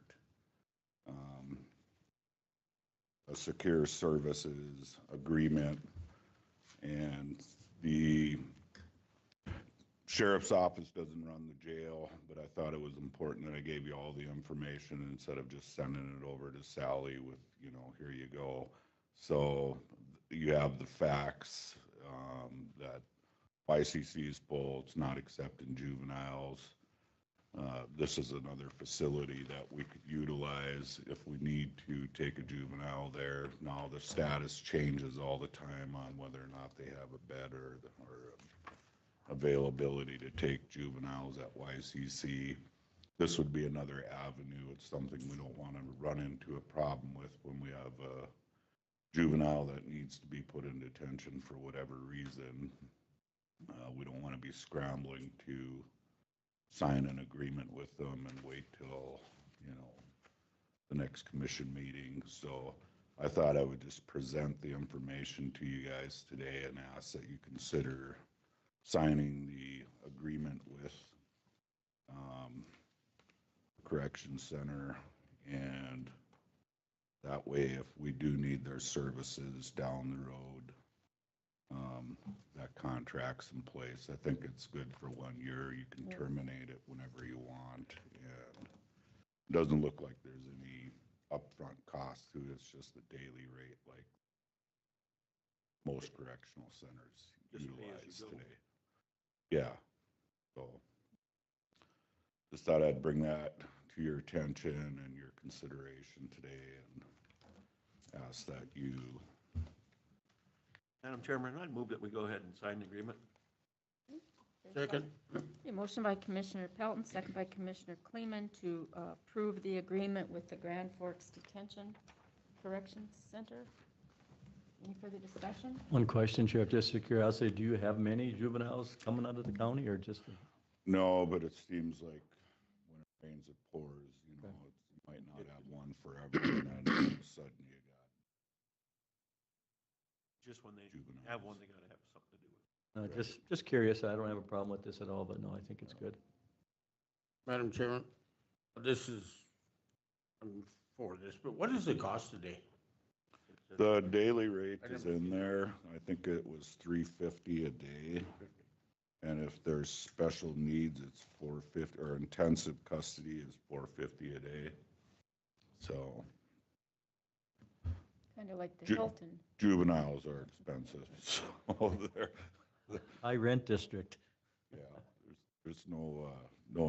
a secure services agreement. And the sheriff's office doesn't run the jail, but I thought it was important that I gave you all the information instead of just sending it over to Sally with, you know, here you go. So you have the facts, that YCC is full, it's not accepting juveniles. This is another facility that we could utilize if we need to take a juvenile there. Now the status changes all the time on whether or not they have a bed or availability to take juveniles at YCC. This would be another avenue. It's something we don't want to run into a problem with when we have a juvenile that needs to be put in detention for whatever reason. We don't want to be scrambling to sign an agreement with them and wait till, you know, the next commission meeting. So I thought I would just present the information to you guys today and ask that you consider signing the agreement with Correction Center, and that way if we do need their services down the road, that contract's in place. I think it's good for 1 year. You can terminate it whenever you want, and it doesn't look like there's any upfront cost to it. It's just the daily rate like most correctional centers Just pay as utilize you go. today. Yeah, so just thought I'd bring that to your attention and your consideration today and ask that you. Madam Chairman, I'd move that we go ahead and sign the agreement. Second. A motion by Commissioner Pelton, second by Commissioner Kleeman to approve the agreement with the Grand Forks Detention Corrections Center. Any further discussion? One question, Sheriff, just for curiosity, do you have many juveniles coming out of the county or just? No, but it seems like when it rains, it pours, you know, you might not have one forever, and then all of a sudden you got Just when they juveniles. have one, they gotta have something to do with it. Just curious. I don't have a problem with this at all, but no, I think it's good. Madam Chairman, this is, I'm for this, but what is the cost today? The daily rate is in there. I think it was $350 a day. And if there's special needs, it's $450, or intensive custody is $450 a day. So Kind of like the Ju- Hilton. juveniles are expensive, so they're, High rent district. yeah, there's no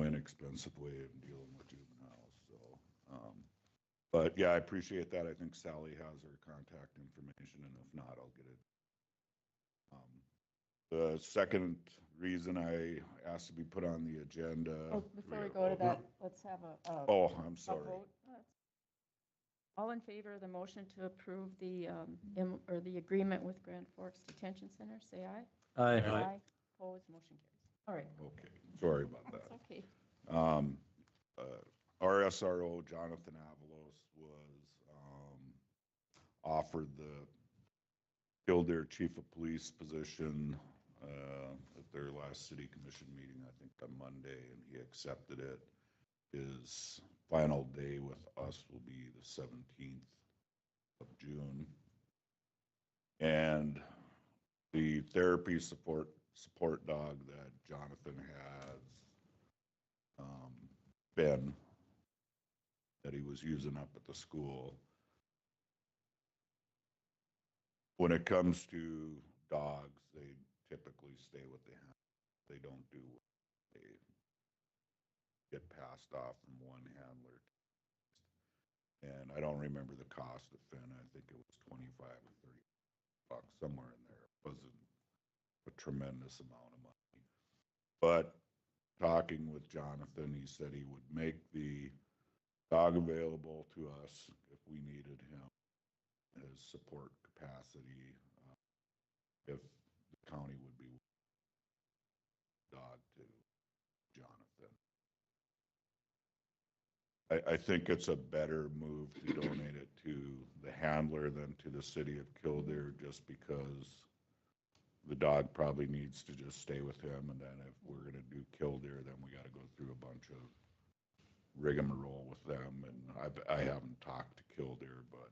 inexpensive way of dealing with juveniles, so. But yeah, I appreciate that. I think Sally has her contact information, and if not, I'll get it. The second reason I asked to be put on the agenda. Oh, before we go to that, let's have a. Oh, I'm a sorry. vote. All in favor of the motion to approve the, or the agreement with Grand Forks Detention Center, say aye. Aye. Opposed, motion carries. All right. Okay, sorry about that. That's okay. Our SRO, Jonathan Avalos, was offered the Kildare Chief of Police position at their last city commission meeting, I think on Monday, and he accepted it. His final day with us will be the 17th of June. And the therapy support dog that Jonathan has, Ben, that he was using up at the school. When it comes to dogs, they typically stay with the hand. They don't do, they get passed off from one handler. And I don't remember the cost of Finn. I think it was 25 or 30 bucks, somewhere in there. It wasn't a tremendous amount of money. But talking with Jonathan, he said he would make the dog available to us if we needed him, his support capacity, if the county would be dog to Jonathan. I think it's a better move to donate it to the handler than to the city of Kildare, just because the dog probably needs to just stay with him, and then if we're gonna do Kildare, then we gotta go through a bunch of rigmarole with them, and I haven't talked to Kildare, but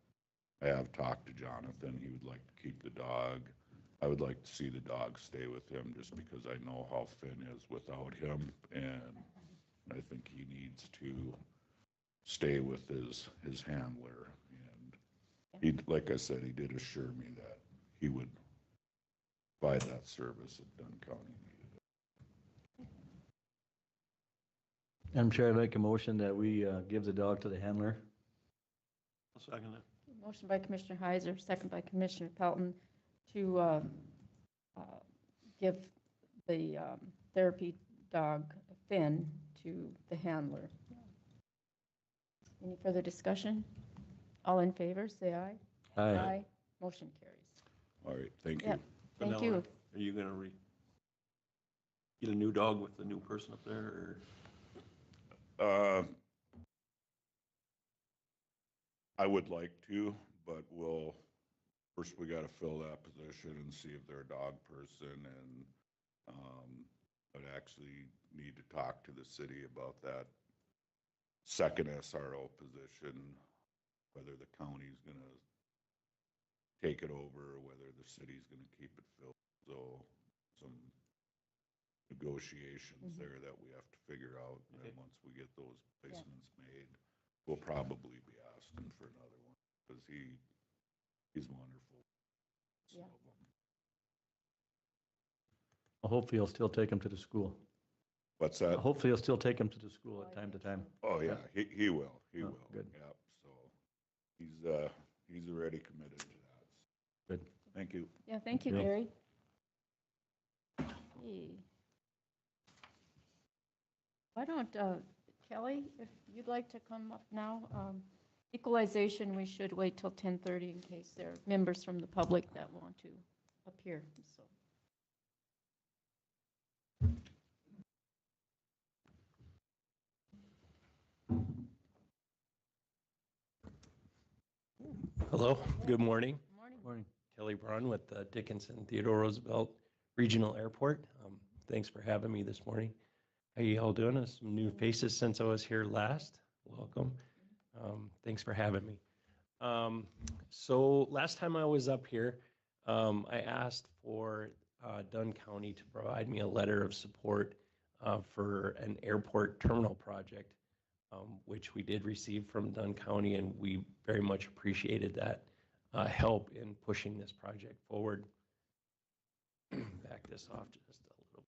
I have talked to Jonathan. He would like to keep the dog. I would like to see the dog stay with him just because I know how Finn is without him. And I think he needs to stay with his handler. And he, like I said, he did assure me that he would provide that service if Dunn County needed it. Madam Chair, I'd make a motion that we give the dog to the handler. I'll second it. Motion by Commissioner Heiser, second by Commissioner Pelton to give the therapy dog Finn to the handler. Any further discussion? All in favor, say aye. Aye. Motion carries. All right, thank Yeah. you. Thank Vanilla, you. Are you gonna get a new dog with the new person up there, or? I would like to, but first we gotta fill that position and see if they're a dog person, and, I'd actually need to talk to the city about that second SRO position, whether the county's gonna take it over or whether the city's gonna keep it filled. So some negotiations there that we have to figure out. And then once we get those placements made, we'll probably be asking for another one because he's wonderful. Yeah. Hopefully he'll still take him to the school. What's that? Hopefully he'll still take him to the school at time to time. Oh, yeah, he will, he Oh, will. good. Yep, so he's already committed to that. Good. Thank you. Yeah, thank you, Yeah. Gary. Okay. Why don't, Kelly, if you'd like to come up now, equalization, we should wait till 10:30 in case there are members from the public that want to appear, so. Hello, good morning. Morning. Morning. Kelly Braun with the Dickinson Theodore Roosevelt Regional Airport. Thanks for having me this morning. How you all doing? There's some new faces since I was here last. Welcome. Thanks for having me. So last time I was up here, I asked for Dunn County to provide me a letter of support for an airport terminal project, which we did receive from Dunn County, and we very much appreciated that help in pushing this project forward. Back this off just a little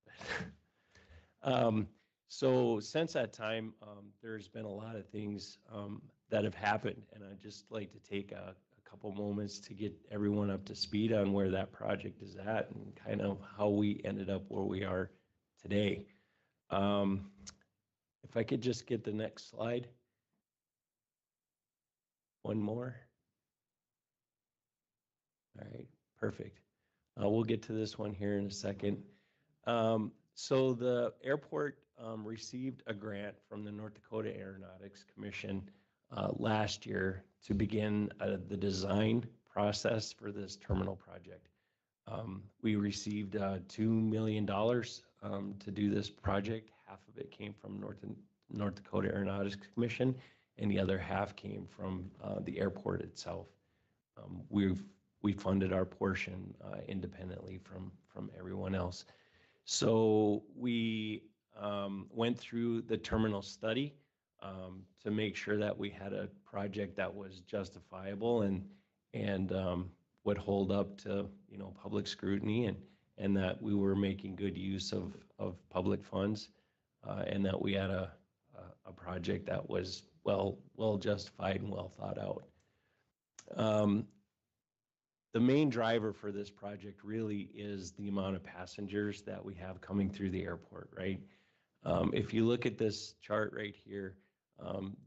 bit. So since that time, there's been a lot of things that have happened, and I'd just like to take a couple moments to get everyone up to speed on where that project is at and kind of how we ended up where we are today. If I could just get the next slide. One more. All right, perfect. We'll get to this one here in a second. So the airport received a grant from the North Dakota Aeronautics Commission last year to begin the design process for this terminal project. We received $2 million to do this project. Half of it came from North Dakota Aeronautics Commission, and the other half came from the airport itself. We funded our portion independently from everyone else. So we went through the terminal study to make sure that we had a project that was justifiable and would hold up to public scrutiny, and that we were making good use of public funds, and that we had a project that was well justified and well thought out. The main driver for this project really is the amount of passengers that we have coming through the airport, right? If you look at this chart right here,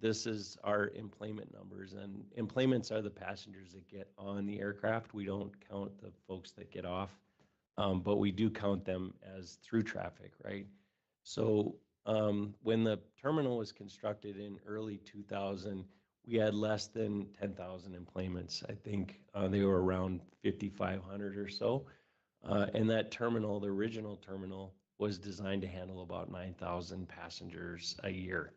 this is our employment numbers, and employments are the passengers that get on the aircraft. We don't count the folks that get off, but we do count them as through traffic, right? So when the terminal was constructed in early 2000, we had less than 10,000 employments. I think they were around 5,500 or so. And that terminal, the original terminal, was designed to handle about 9,000 passengers a year.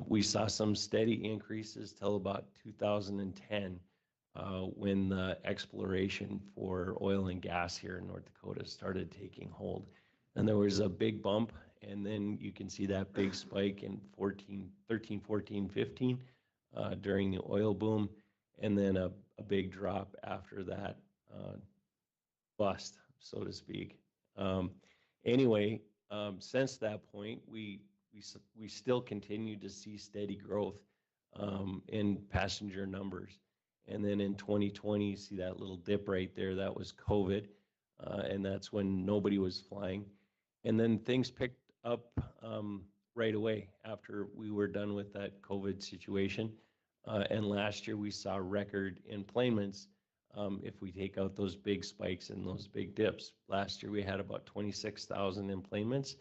We saw some steady increases till about 2010, when the exploration for oil and gas here in North Dakota started taking hold. And there was a big bump, and then you can see that big spike in 13, 14, 15 during the oil boom, and then a big drop after that bust, so to speak. Anyway, since that point, we still continue to see steady growth in passenger numbers. And then in 2020, you see that little dip right there. That was COVID, and that's when nobody was flying. And then things picked up right away after we were done with that COVID situation. And last year we saw record enplanements. If we take out those big spikes and those big dips, last year we had about 26,000 enplanements.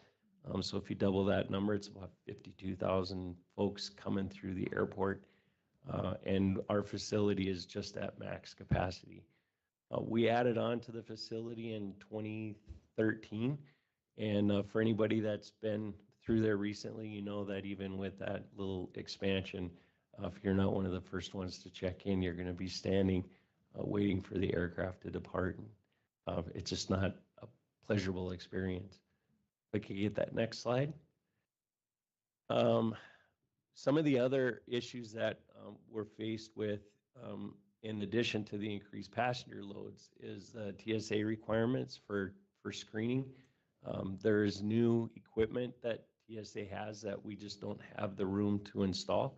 So if you double that number, it's about 52,000 folks coming through the airport. And our facility is just at max capacity. We added on to the facility in 2013. And for anybody that's been through there recently, you know that even with that little expansion, if you're not one of the first ones to check in, you're going to be standing waiting for the aircraft to depart. It's just not a pleasurable experience. If I could get that next slide. Some of the other issues that we're faced with, in addition to the increased passenger loads, is the TSA requirements for screening. There's new equipment that TSA has that we just don't have the room to install.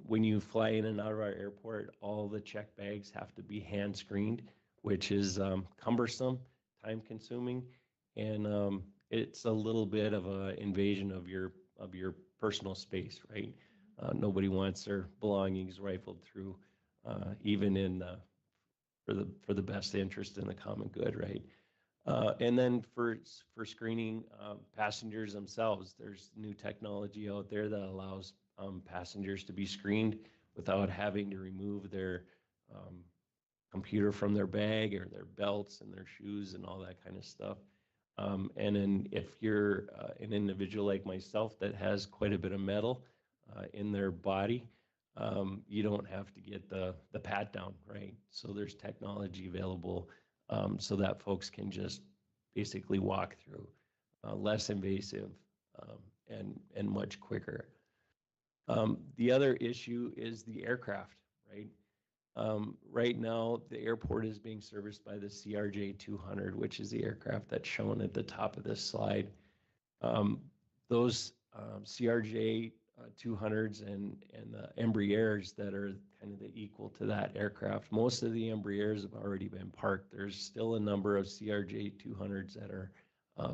When you fly in and out of our airport, all the check bags have to be hand screened, which is cumbersome, time consuming, and it's a little bit of an invasion of your personal space, right? Nobody wants their belongings rifled through, even in for the best interest in the common good, right? And then for screening passengers themselves, there's new technology out there that allows passengers to be screened without having to remove their computer from their bag or their belts and their shoes and all that kind of stuff. And then if you're an individual like myself that has quite a bit of metal in their body, you don't have to get the pat down, right? So there's technology available so that folks can just basically walk through, less invasive and much quicker. The other issue is the aircraft, right? Right now, the airport is being serviced by the CRJ-200, which is the aircraft that's shown at the top of this slide. Those CRJ-200s and the Embraers that are kind of the equal to that aircraft, most of the Embraers have already been parked. There's still a number of CRJ-200s that are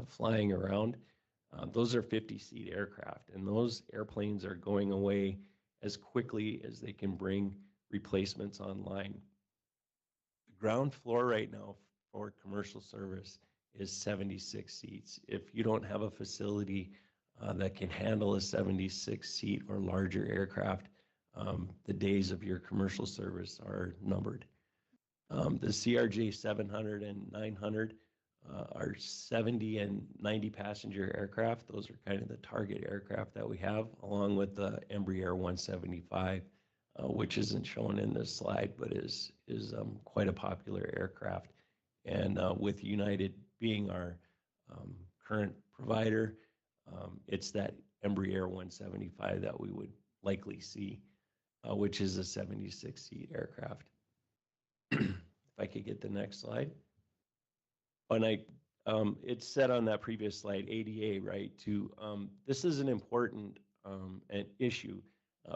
flying around. Those are 50-seat aircraft, and those airplanes are going away as quickly as they can bring replacements online. The ground floor right now for commercial service is 76 seats. If you don't have a facility that can handle a 76-seat or larger aircraft, the days of your commercial service are numbered. The CRJ 700 and 900 are 70 and 90 passenger aircraft. Those are kind of the target aircraft that we have, along with the Embraer 175, which isn't shown in this slide, but is quite a popular aircraft. And with United being our current provider, it's that Embraer 175 that we would likely see, which is a 76-seat aircraft. If I could get the next slide. And it's said on that previous slide, ADA, right? This is an important an issue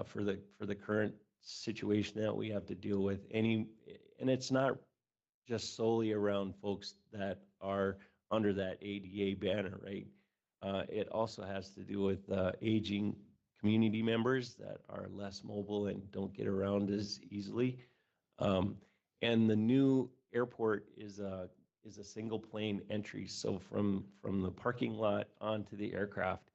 for the current situation that we have to deal with. And it's not just solely around folks that are under that ADA banner, right? It also has to do with aging community members that are less mobile and don't get around as easily. And the new airport is a single plane entry. So from the parking lot onto the aircraft,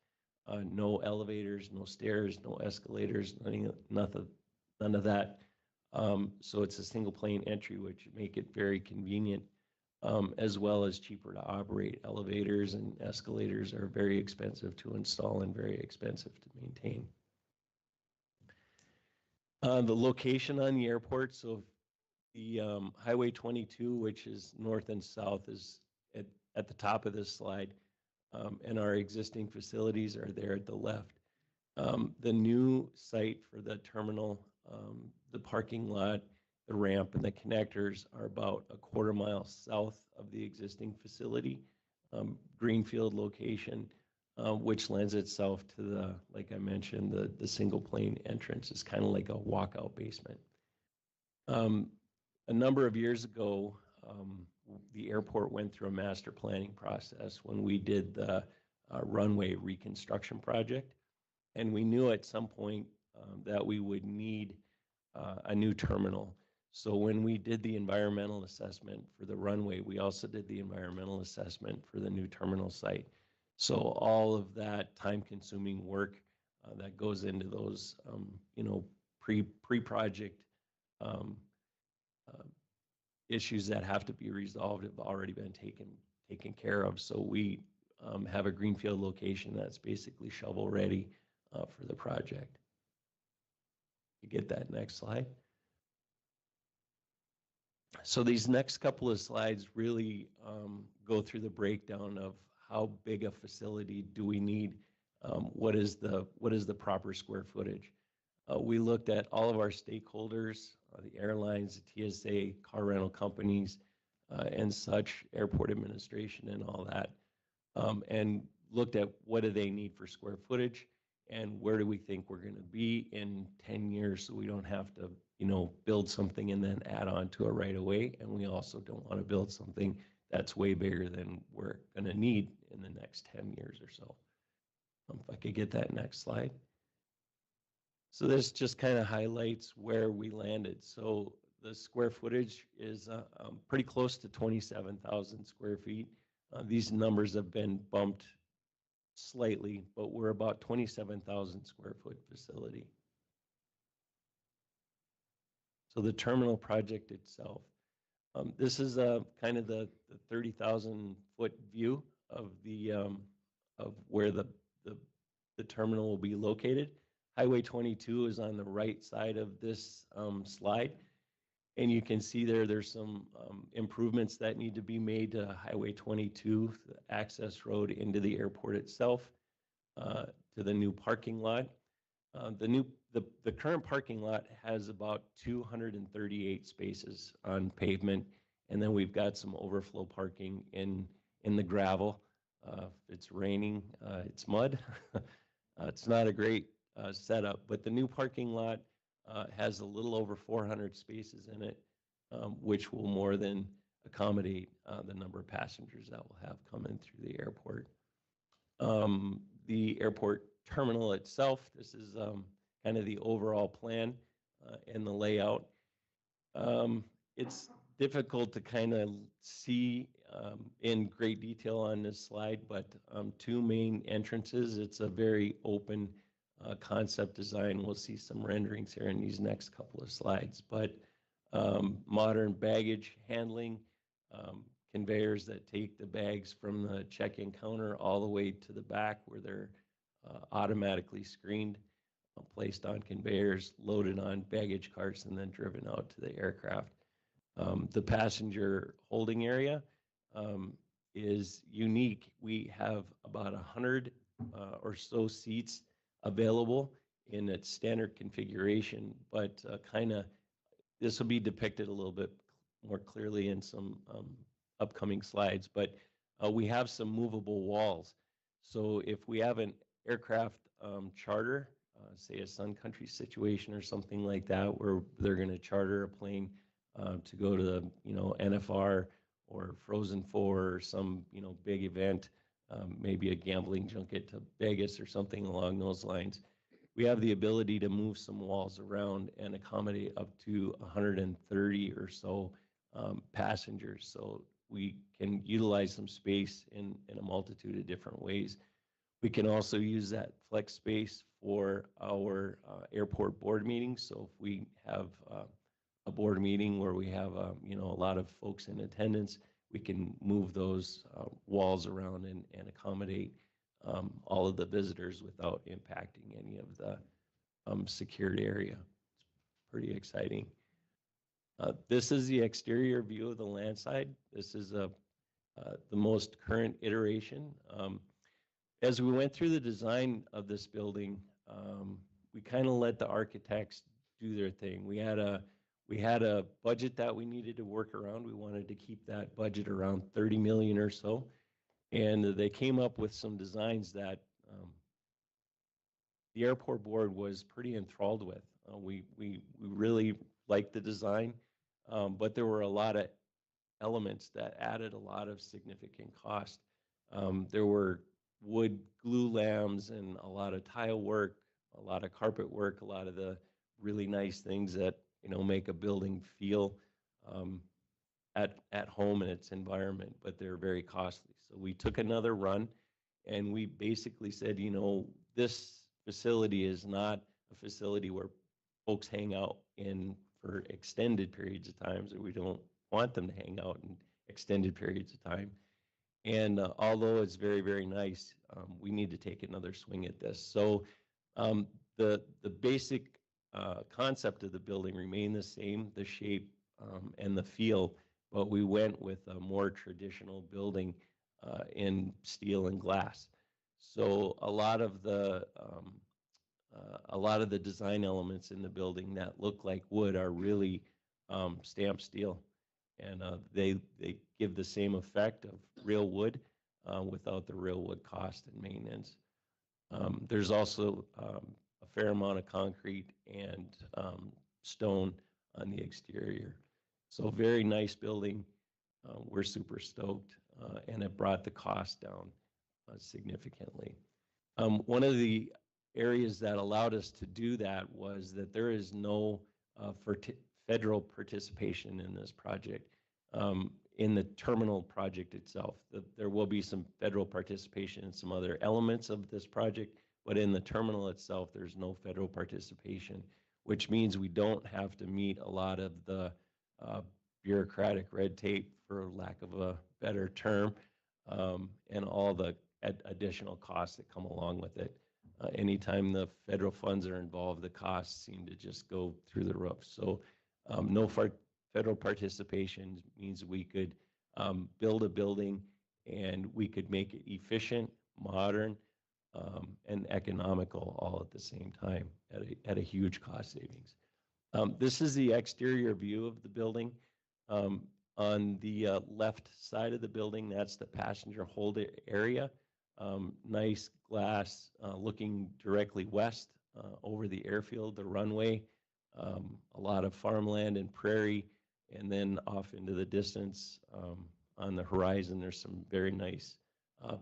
no elevators, no stairs, no escalators, none of that. So it's a single plane entry, which make it very convenient, as well as cheaper to operate. Elevators and escalators are very expensive to install and very expensive to maintain. The location on the airport, so The Highway 22, which is north and south, is at the top of this slide, and our existing facilities are there at the left. The new site for the terminal, the parking lot, the ramp, and the connectors are about a quarter mile south of the existing facility. Greenfield location, which lends itself to the, like I mentioned, the single plane entrance is kind of like a walkout basement. A number of years ago, the airport went through a master planning process when we did the runway reconstruction project. And we knew at some point that we would need a new terminal. So when we did the environmental assessment for the runway, we also did the environmental assessment for the new terminal site. So all of that time-consuming work that goes into those, pre-project issues that have to be resolved have already been taken care of. So we have a greenfield location that's basically shovel-ready for the project. You get that next slide. So these next couple of slides really go through the breakdown of how big a facility do we need, what is the proper square footage. We looked at all of our stakeholders, the airlines, the TSA, car rental companies, and such, airport administration and all that, and looked at what do they need for square footage and where do we think we're going to be in 10 years so we don't have to, build something and then add on to it right away. And we also don't want to build something that's way bigger than we're going to need in the next 10 years or so. If I could get that next slide. So this just kind of highlights where we landed. So the square footage is pretty close to 27,000 square feet. These numbers have been bumped slightly, but we're about 27,000 square foot facility. So the terminal project itself, this is kind of the 30,000 foot view of the of where the terminal will be located. Highway 22 is on the right side of this slide. And you can see there's some improvements that need to be made to Highway 22, the access road into the airport itself, to the new parking lot. The current parking lot has about 238 spaces on pavement, and then we've got some overflow parking in the gravel. If it's raining, it's mud. It's not a great setup, but the new parking lot has a little over 400 spaces in it, which will more than accommodate the number of passengers that will have coming through the airport. The airport terminal itself, this is kind of the overall plan and the layout. It's difficult to kind of see in great detail on this slide, but two main entrances. It's a very open concept design. We'll see some renderings here in these next couple of slides, but modern baggage handling, conveyors that take the bags from the check-in counter all the way to the back where they're automatically screened, placed on conveyors, loaded on baggage carts, and then driven out to the aircraft. The passenger holding area is unique. We have about 100 or so seats available in its standard configuration, but this will be depicted a little bit more clearly in some upcoming slides, but we have some movable walls. So if we have an aircraft charter, say a Sun Country situation or something like that, where they're going to charter a plane to go to the NFR or Frozen 4 or some big event, maybe a gambling junket to Vegas or something along those lines. We have the ability to move some walls around and accommodate up to 130 or so passengers. So we can utilize some space in a multitude of different ways. We can also use that flex space for our airport board meetings. So if we have a board meeting where we have a lot of folks in attendance, we can move those walls around and accommodate all of the visitors without impacting any of the secured area. It's pretty exciting. This is the exterior view of the land side. This is the most current iteration. As we went through the design of this building, we kind of let the architects do their thing. We had a budget that we needed to work around. We wanted to keep that budget around 30 million or so. And they came up with some designs that the airport board was pretty enthralled with. We really liked the design, but there were a lot of elements that added a lot of significant cost. There were wood glue lambs and a lot of tile work, a lot of carpet work, a lot of the really nice things that, you know, make a building feel at home in its environment, but they're very costly. So we took another run and we basically said, you know, this facility is not a facility where folks hang out in for extended periods of times, or we don't want them to hang out in extended periods of time. And although it's very, very nice, we need to take another swing at this. So the basic concept of the building remained the same, the shape and the feel, but we went with a more traditional building in steel and glass. So a lot of the design elements in the building that look like wood are really stamped steel, and they give the same effect of real wood without the real wood cost and maintenance. There's also a fair amount of concrete and stone on the exterior. So very nice building. We're super stoked, and it brought the cost down significantly. One of the areas that allowed us to do that was that there is no federal participation in this project. In the terminal project itself, there will be some federal participation in some other elements of this project, but in the terminal itself, there's no federal participation, which means we don't have to meet a lot of the bureaucratic red tape, for lack of a better term, and all the additional costs that come along with it. Anytime the federal funds are involved, the costs seem to just go through the roof. So no federal participation means we could build a building and we could make it efficient, modern, and economical all at the same time at a huge cost savings. This is the exterior view of the building. On the left side of the building, that's the passenger hold area. Nice glass looking directly west over the airfield, the runway, a lot of farmland and prairie, and then off into the distance on the horizon, there's some very nice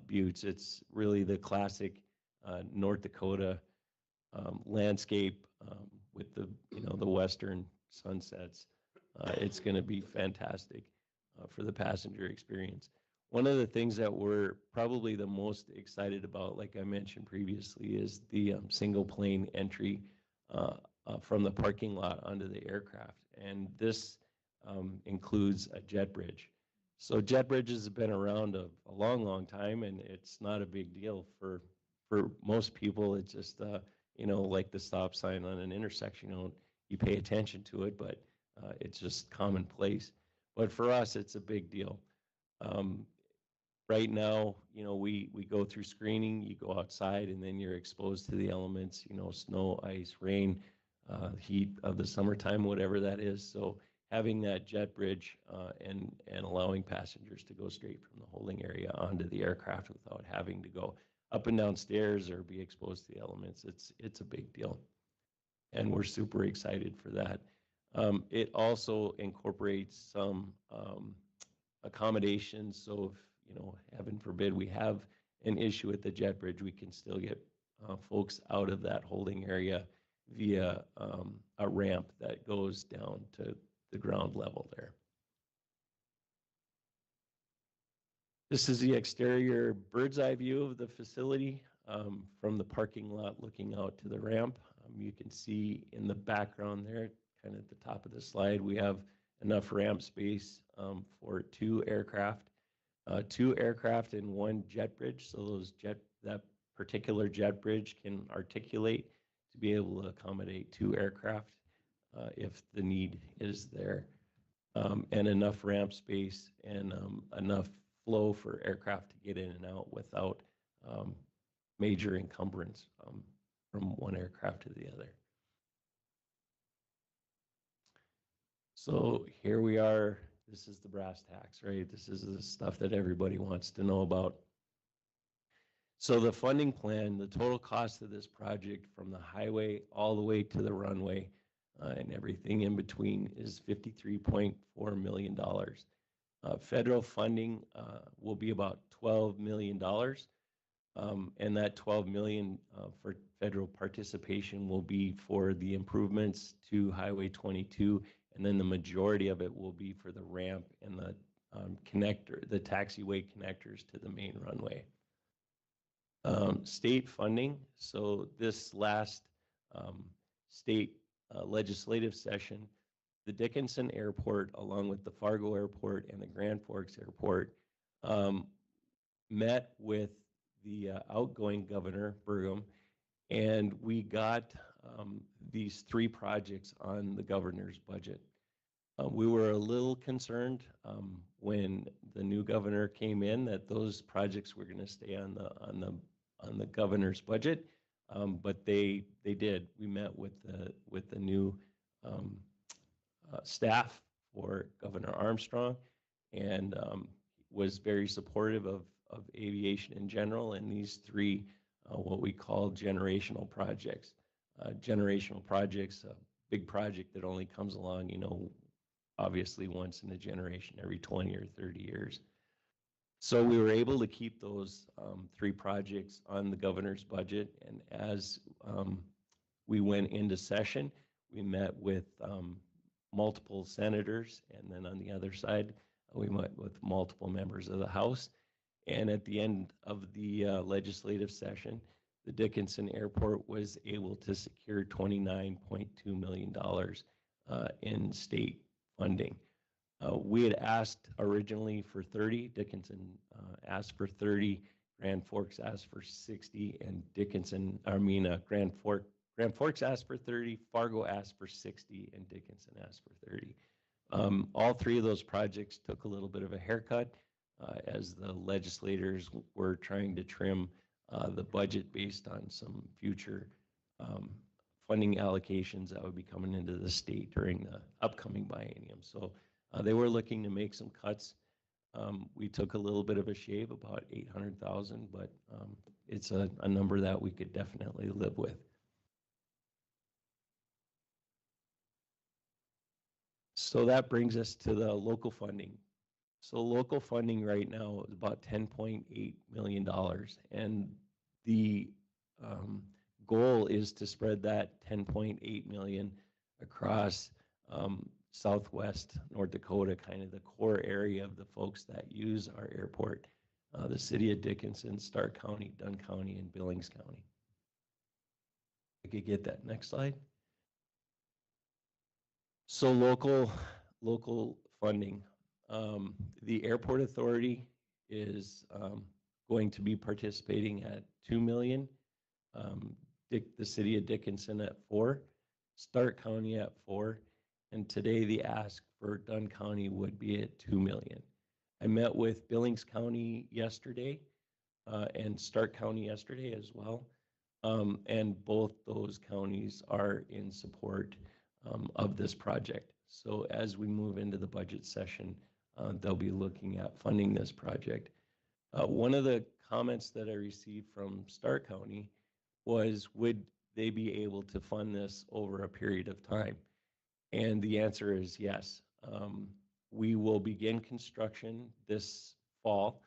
buttes. It's really the classic North Dakota landscape with the, you know, the western sunsets. It's going to be fantastic for the passenger experience. One of the things that we're probably the most excited about, like I mentioned previously, is the single plane entry from the parking lot onto the aircraft. And this includes a jet bridge. So jet bridges have been around a long, long time, and it's not a big deal for most people. It's just, you know, like the stop sign on an intersection. You pay attention to it, but it's just commonplace. But for us, it's a big deal. Right now, you know, we go through screening, you go outside, and then you're exposed to the elements, you know, snow, ice, rain, heat of the summertime, whatever that is. So having that jet bridge and allowing passengers to go straight from the holding area onto the aircraft without having to go up and down stairs or be exposed to the elements, it's a big deal. And we're super excited for that. It also incorporates some accommodations. So if, you know, heaven forbid we have an issue with the jet bridge, we can still get folks out of that holding area via a ramp that goes down to the ground level there. This is the exterior bird's eye view of the facility from the parking lot looking out to the ramp. You can see in the background there, kind of at the top of the slide, we have enough ramp space for two aircraft and one jet bridge. So that particular jet bridge can articulate to be able to accommodate two aircraft if the need is there. and enough ramp space and enough flow for aircraft to get in and out without major encumbrance from one aircraft to the other. So here we are. This is the brass tacks, right? This is the stuff that everybody wants to know about. So the funding plan, the total cost of this project from the highway all the way to the runway and everything in between is $53.4 million. Federal funding will be about $12 million. And that 12 million for federal participation will be for the improvements to Highway 22, and then the majority of it will be for the ramp and the connector, the taxiway connectors to the main runway. State funding. So this last state legislative session, the Dickinson Airport, along with the Fargo Airport and the Grand Forks Airport, met with the outgoing governor, Burgum, and we got these 3 projects on the governor's budget. We were a little concerned when the new governor came in that those projects were going to stay on the governor's budget, but they did. We met with the new staff for Governor Armstrong, and was very supportive of aviation in general, and these 3 what we call generational projects. Generational projects, a big project that only comes along, obviously once in a generation, every 20 or 30 years. So we were able to keep those 3 projects on the governor's budget, and as we went into session, we met with multiple senators, and then on the other side, we met with multiple members of the House. And at the end of the legislative session, the Dickinson Airport was able to secure $29.2 million in state funding. We had asked originally for 30, Dickinson asked for 30, Grand Forks asked for 60, and Grand Forks asked for 30, Fargo asked for 60, and Dickinson asked for 30. All 3 of those projects took a little bit of a haircut as the legislators were trying to trim the budget based on some future funding allocations that would be coming into the state during the upcoming biennium. So they were looking to make some cuts. We took a little bit of a shave, about 800,000, but it's a number that we could definitely live with. So that brings us to the local funding. So local funding right now is about $10.8 million, and the goal is to spread that $10.8 million across southwest North Dakota, kind of the core area of the folks that use our airport, the city of Dickinson, Stark County, Dunn County, and Billings County. I could get that next slide. So local funding. The airport authority is going to be participating at $2 million. The city of Dickinson at $4 million, Stark County at $4 million, and today the ask for Dunn County would be at $2 million. I met with Billings County yesterday and Stark County yesterday as well, and both those counties are in support of this project. So as we move into the budget session, they'll be looking at funding this project. One of the comments that I received from Stark County was, would they be able to fund this over a period of time? And the answer is yes. We will begin construction this fall.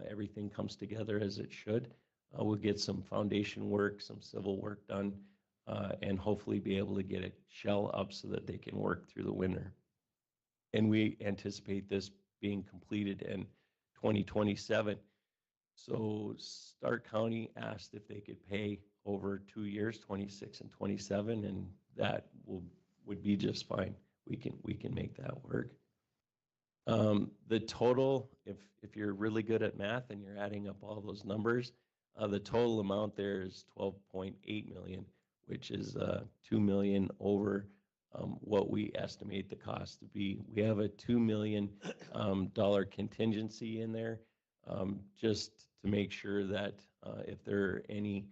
Everything comes together as it should. We'll get some foundation work, some civil work done, and hopefully be able to get a shell up so that they can work through the winter. And we anticipate this being completed in 2027. So Stark County asked if they could pay over 2 years, 26 and 27, and that would be just fine. We can make that work. The total, if you're really good at math and you're adding up all those numbers, the total amount there is $12.8 million, which is $2 million over what we estimate the cost to be. We have a $2 million dollar contingency in there, just to make sure that if there are any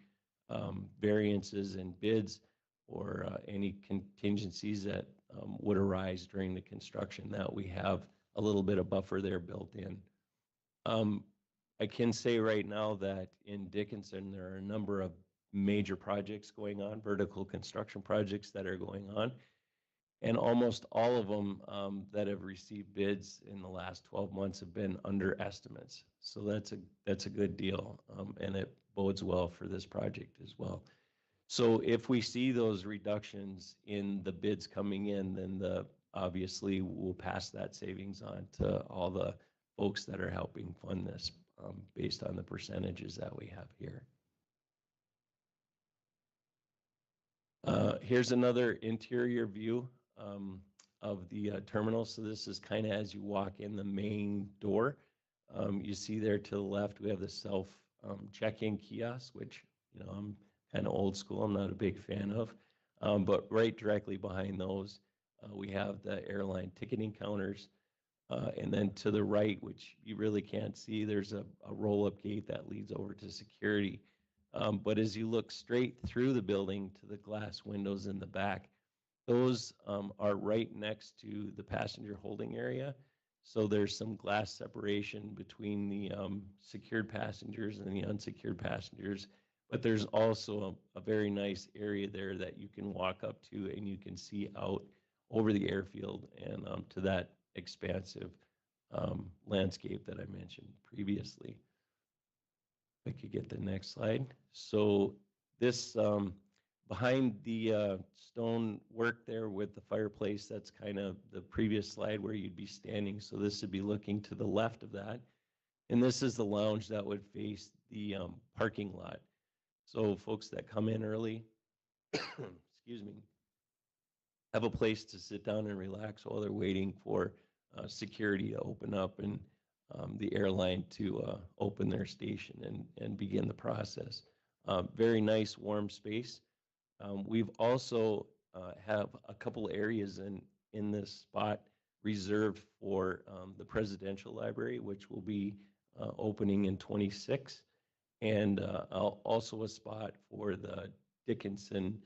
variances in bids or any contingencies that would arise during the construction, that we have a little bit of buffer there built in. I can say right now that in Dickinson, there are a number of major projects going on, vertical construction projects that are going on. And almost all of them that have received bids in the last 12 months have been under estimates. So that's a good deal, and it bodes well for this project as well. So if we see those reductions in the bids coming in, then obviously we'll pass that savings on to all the folks that are helping fund this based on the percentages that we have here. Here's another interior view of the terminal. So this is kind of as you walk in the main door. You see there to the left, we have the self check-in kiosk, which, I'm kind of old school. I'm not a big fan of. But right directly behind those, we have the airline ticketing counters. And then to the right, which you really can't see, there's a roll-up gate that leads over to security. But as you look straight through the building to the glass windows in the back, those are right next to the passenger holding area. So there's some glass separation between the secured passengers and the unsecured passengers. But there's also a very nice area there that you can walk up to and you can see out over the airfield and to that expansive landscape that I mentioned previously. If I could get the next slide. So this behind the stone work there with the fireplace, that's kind of the previous slide where you'd be standing. So this would be looking to the left of that. And this is the lounge that would face the parking lot. So folks that come in early, excuse me, have a place to sit down and relax while they're waiting for security to open up and the airline to open their station and begin the process. Very nice, warm space. We've also have a couple areas in this spot reserved for the Presidential Library, which will be opening in '26, and also a spot for the Dickinson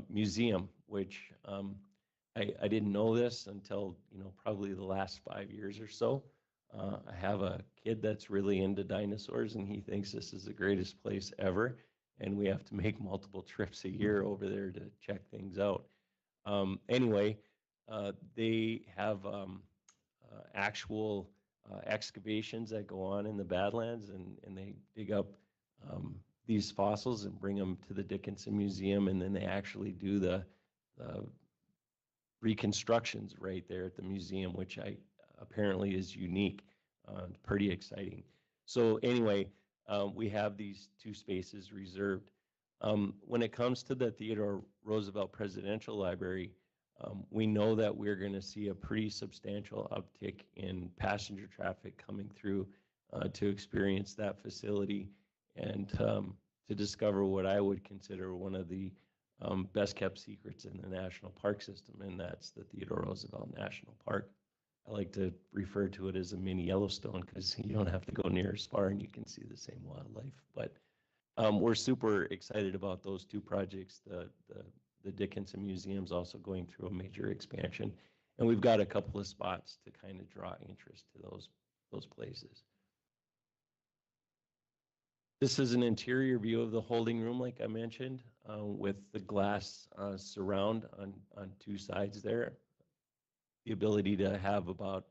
Museum, which I didn't know this until probably the last 5 years or so. I have a kid that's really into dinosaurs, and he thinks this is the greatest place ever. And we have to make multiple trips a year over there to check things out. Anyway, they have actual excavations that go on in the Badlands, and they dig up these fossils and bring them to the Dickinson Museum, and then they actually do the reconstructions right there at the museum, which apparently is unique, pretty exciting. So anyway, we have these two spaces reserved. When it comes to the Theodore Roosevelt Presidential Library, we know that we're going to see a pretty substantial uptick in passenger traffic coming through to experience that facility and to discover what I would consider one of the best kept secrets in the national park system, and that's the Theodore Roosevelt National Park. I like to refer to it as a mini Yellowstone because you don't have to go near as far and you can see the same wildlife. But we're super excited about those two projects. The Dickinson Museum's also going through a major expansion, and we've got a couple of spots to kind of draw interest to those places. This is an interior view of the holding room, like I mentioned, with the glass surround on two sides there. The ability to have about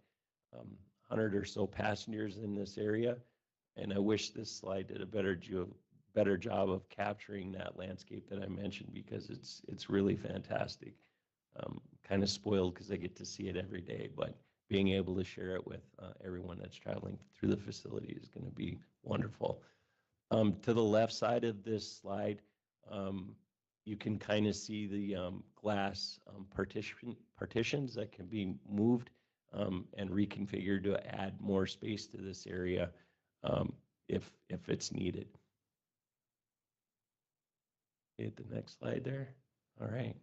100 or so passengers in this area. And I wish this slide did a better job of capturing that landscape that I mentioned, because it's really fantastic. Kind of spoiled because I get to see it every day, but being able to share it with everyone that's traveling through the facility is going to be wonderful. To the left side of this slide, you can kind of see the glass partitions that can be moved and reconfigured to add more space to this area if it's needed. Hit the next slide there. All right.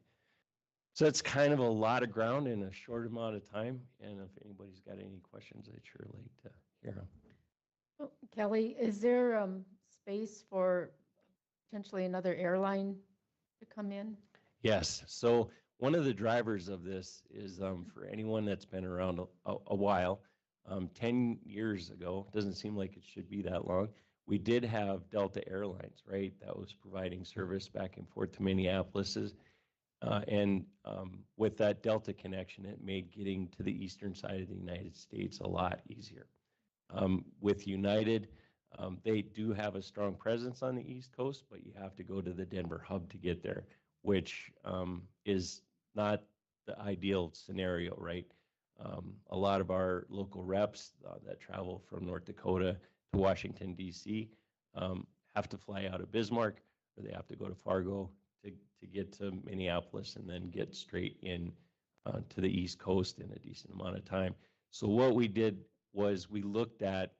So it's kind of a lot of ground in a short amount of time. And if anybody's got any questions, I'd sure like to hear them. Oh, Kelly, is there space for potentially another airline to come in? Yes. So one of the drivers of this is for anyone that's been around a while, 10 years ago, doesn't seem like it should be that long, we did have Delta Airlines, right? That was providing service back and forth to Minneapolis. And with that Delta connection, it made getting to the eastern side of the United States a lot easier. With United, they do have a strong presence on the East Coast, but you have to go to the Denver hub to get there, which is not the ideal scenario, right? A lot of our local reps that travel from North Dakota to Washington, D.C. Have to fly out of Bismarck, or they have to go to Fargo to get to Minneapolis and then get straight in to the East Coast in a decent amount of time. So what we did was we looked at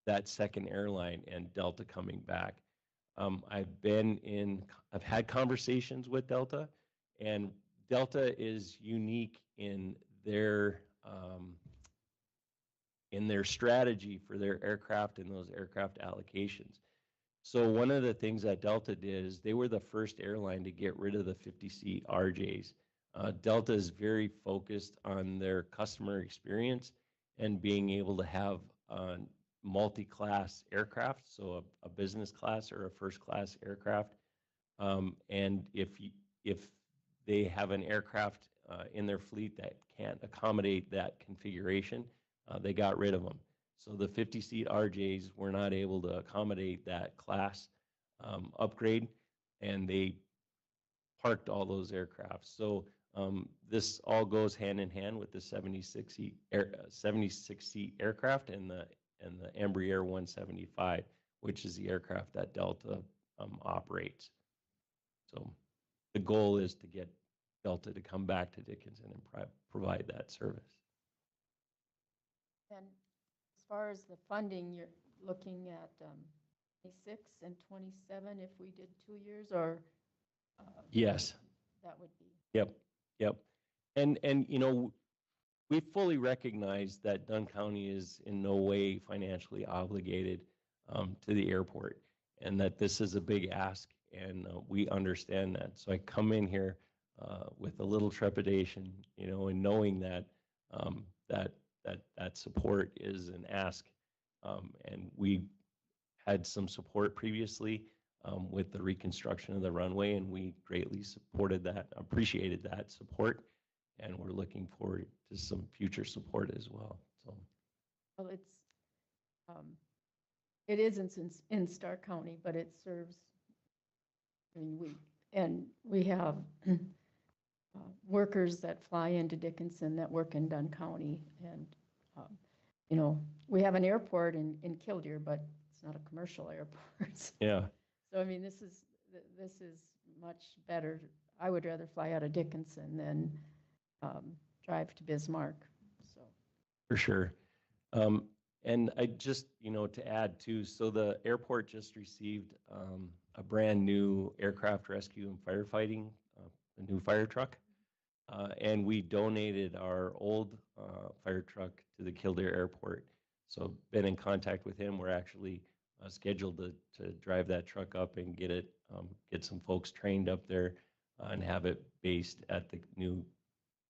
that second airline and Delta coming back. I've had conversations with Delta, and Delta is unique in their strategy for their aircraft and those aircraft allocations. So one of the things that Delta did is they were the first airline to get rid of the 50-seat RJs. Delta is very focused on their customer experience and being able to have multi-class aircraft, so a business class or a first class aircraft. And if they have an aircraft in their fleet that can't accommodate that configuration, they got rid of them. So the 50-seat RJs were not able to accommodate that class upgrade, and they parked all those aircraft. So this all goes hand in hand with the 76-seat aircraft and the Embraer 175, which is the aircraft that Delta operates. So the goal is to get Delta to come back to Dickinson and provide that service. And as far as the funding, you're looking at 26 and 27 if we did 2 years, or? Yes. That would be. Yep. And you know, we fully recognize that Dunn County is in no way financially obligated to the airport, and that this is a big ask, and we understand that. So I come in here with a little trepidation, you know, and knowing that that support is an ask, and we had some support previously with the reconstruction of the runway, and we greatly appreciated that support, and we're looking forward to some future support as well. So, well, it isn't in Stark County, but it serves. I mean, we have workers that fly into Dickinson that work in Dunn County, and you know, we have an airport in Killdeer, but it's not a commercial airport. yeah. So I mean, this is much better. I would rather fly out of Dickinson than drive to Bismarck. So For sure. And I just, you know, to add too, so the airport just received a brand new aircraft rescue and firefighting, a new fire truck. And we donated our old fire truck to the Kildare Airport. So been in contact with him. We're actually scheduled to drive that truck up and get some folks trained up there and have it based at the new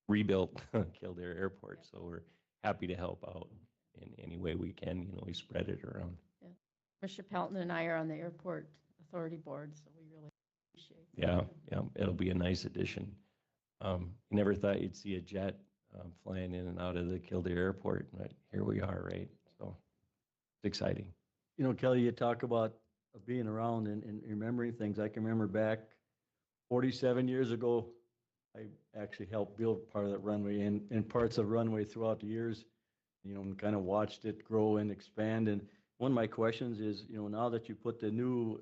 rebuilt Kildare Airport. So we're happy to help out in any way we can. You know, we spread it around. yeah. Commissioner Pelton and I are on the airport authority board, so we really appreciate Yeah, it'll be a nice addition. You never thought you'd see a jet flying in and out of the Kildare Airport, but here we are, right? So it's exciting. You know, Kelly, you talk about being around and remembering things. I can remember back 47 years ago, I actually helped build part of that runway and parts of runway throughout the years, you know, and kind of watched it grow and expand. And one of my questions is, you know, now that you put the new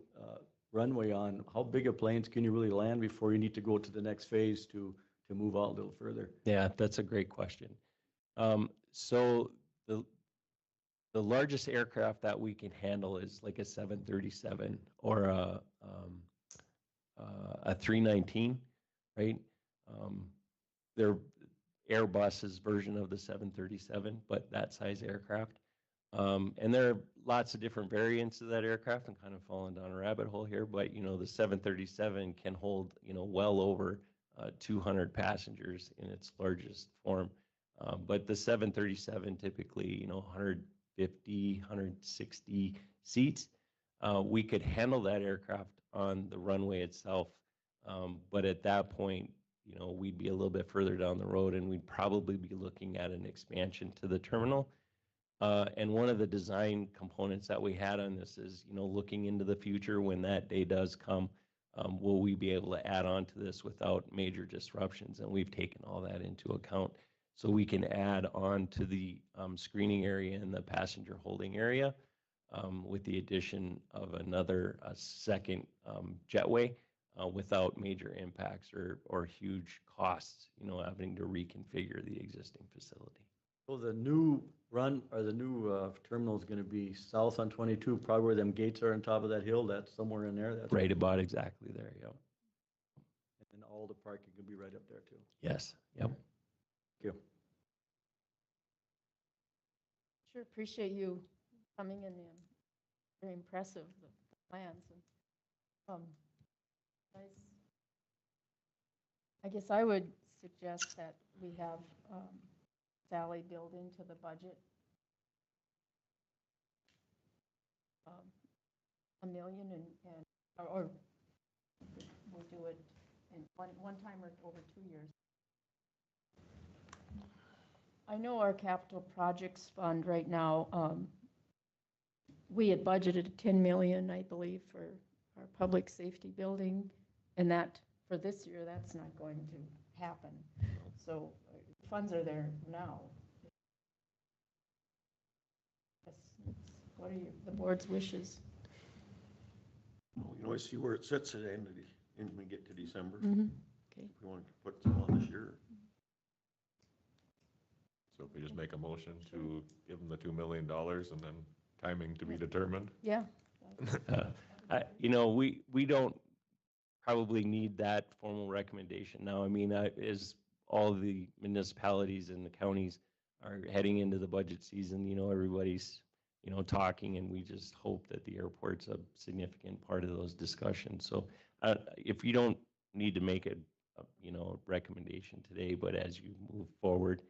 runway on, how big of planes can you really land before you need to go to the next phase to move out a little further? Yeah, that's a great question. So the largest aircraft that we can handle is like a 737 or a 319, right? They're Airbus's version of the 737, but that size aircraft. And there are lots of different variants of that aircraft. I'm kind of falling down a rabbit hole here, but the 737 can hold, well over 200 passengers in its largest form. But the 737 typically, 150, 160 seats. We could handle that aircraft on the runway itself. But at that point, we'd be a little bit further down the road and we'd probably be looking at an expansion to the terminal. And one of the design components that we had on this is, looking into the future when that day does come, will we be able to add on to this without major disruptions? And we've taken all that into account. So we can add on to the screening area and the passenger holding area with the addition of another second jetway without major impacts or huge costs, having to reconfigure the existing facility. So the new terminal is going to be south on 22, probably where them gates are on top of that hill. That's somewhere in there. That's Right about exactly there, yep. And all the parking can be right up there too. Yes, yep. Thank you. Sure appreciate you coming in. Very impressive, the plans. And, guys, I guess I would suggest that we have Sally build into the budget $1 million or we'll do it in one time or over 2 years. I know our capital projects fund right now, we had budgeted 10 million, I believe, for our public safety building, and that for this year, that's not going to happen. So funds are there now. What are the board's wishes? Well, we can always see where it sits at the end of when we get to December. Okay. If we want to put some on this year. So if we just make a motion to give them the $2 million and then timing to be determined? Yeah. We don't probably need that formal recommendation now. I mean, as all the municipalities and the counties are heading into the budget season, everybody's, talking, and we just hope that the airport's a significant part of those discussions. So if you don't need to make a recommendation today, but as you move forward,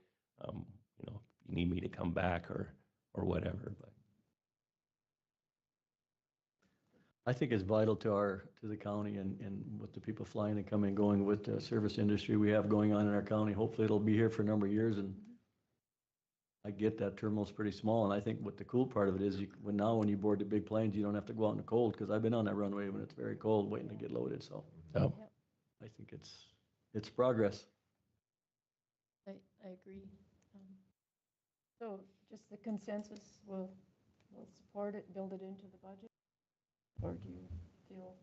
you need me to come back or whatever, but. I think it's vital to the county and with the people flying and coming and going with the service industry we have going on in our county. Hopefully it'll be here for a number of years, and I get that terminal's pretty small, and I think what the cool part of it is when you board the big planes, you don't have to go out in the cold, because I've been on that runway when it's very cold waiting to get loaded, so. Oh. I think it's progress. I agree. So just the consensus, we'll support it, build it into the budget? Or do you feel?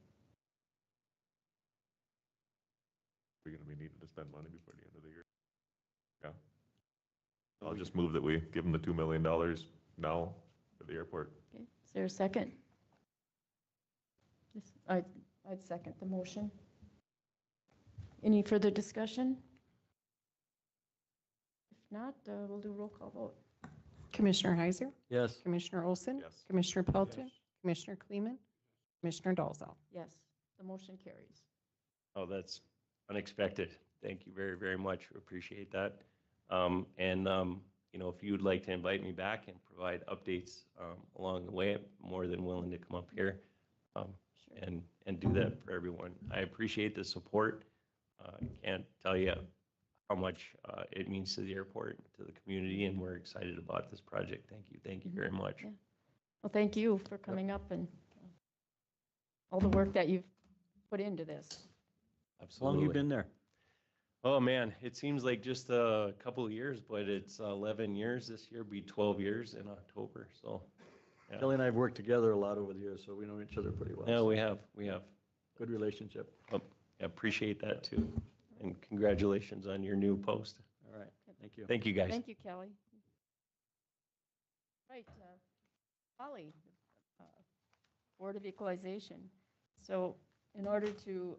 We're going to be needing to spend money before the end of the year. Yeah. I'll just move that we give them the $2 million now for the airport. Okay, is there a second? I'd second the motion. Any further discussion? If not, we'll do a roll call vote. Commissioner Heiser? Yes. Commissioner Olson? Yes. Commissioner Pelton? Yes. Commissioner Kleeman? Commissioner Dolzall? Yes, the motion carries. Oh, that's unexpected. Thank you very, very much. Appreciate that. If you'd like to invite me back and provide updates along the way, I'm more than willing to come up here and do that for everyone. I appreciate the support. I can't tell you how much it means to the airport, to the community, and we're excited about this project. Thank you. Thank you very much. Yeah. Well, thank you for coming up and all the work that you've put into this. Absolutely. How long have you been there? Oh, man, it seems like just a couple of years, but it's 11 years this year, be 12 years in October, so. Yeah. Kelly and I have worked together a lot over the years, so we know each other pretty well. Yeah, so we have. Good relationship. I appreciate that too. And congratulations on your new post. All right, thank you. Thank you, guys. Thank you, Kelly. Right, Holly, Board of Equalization. So in order to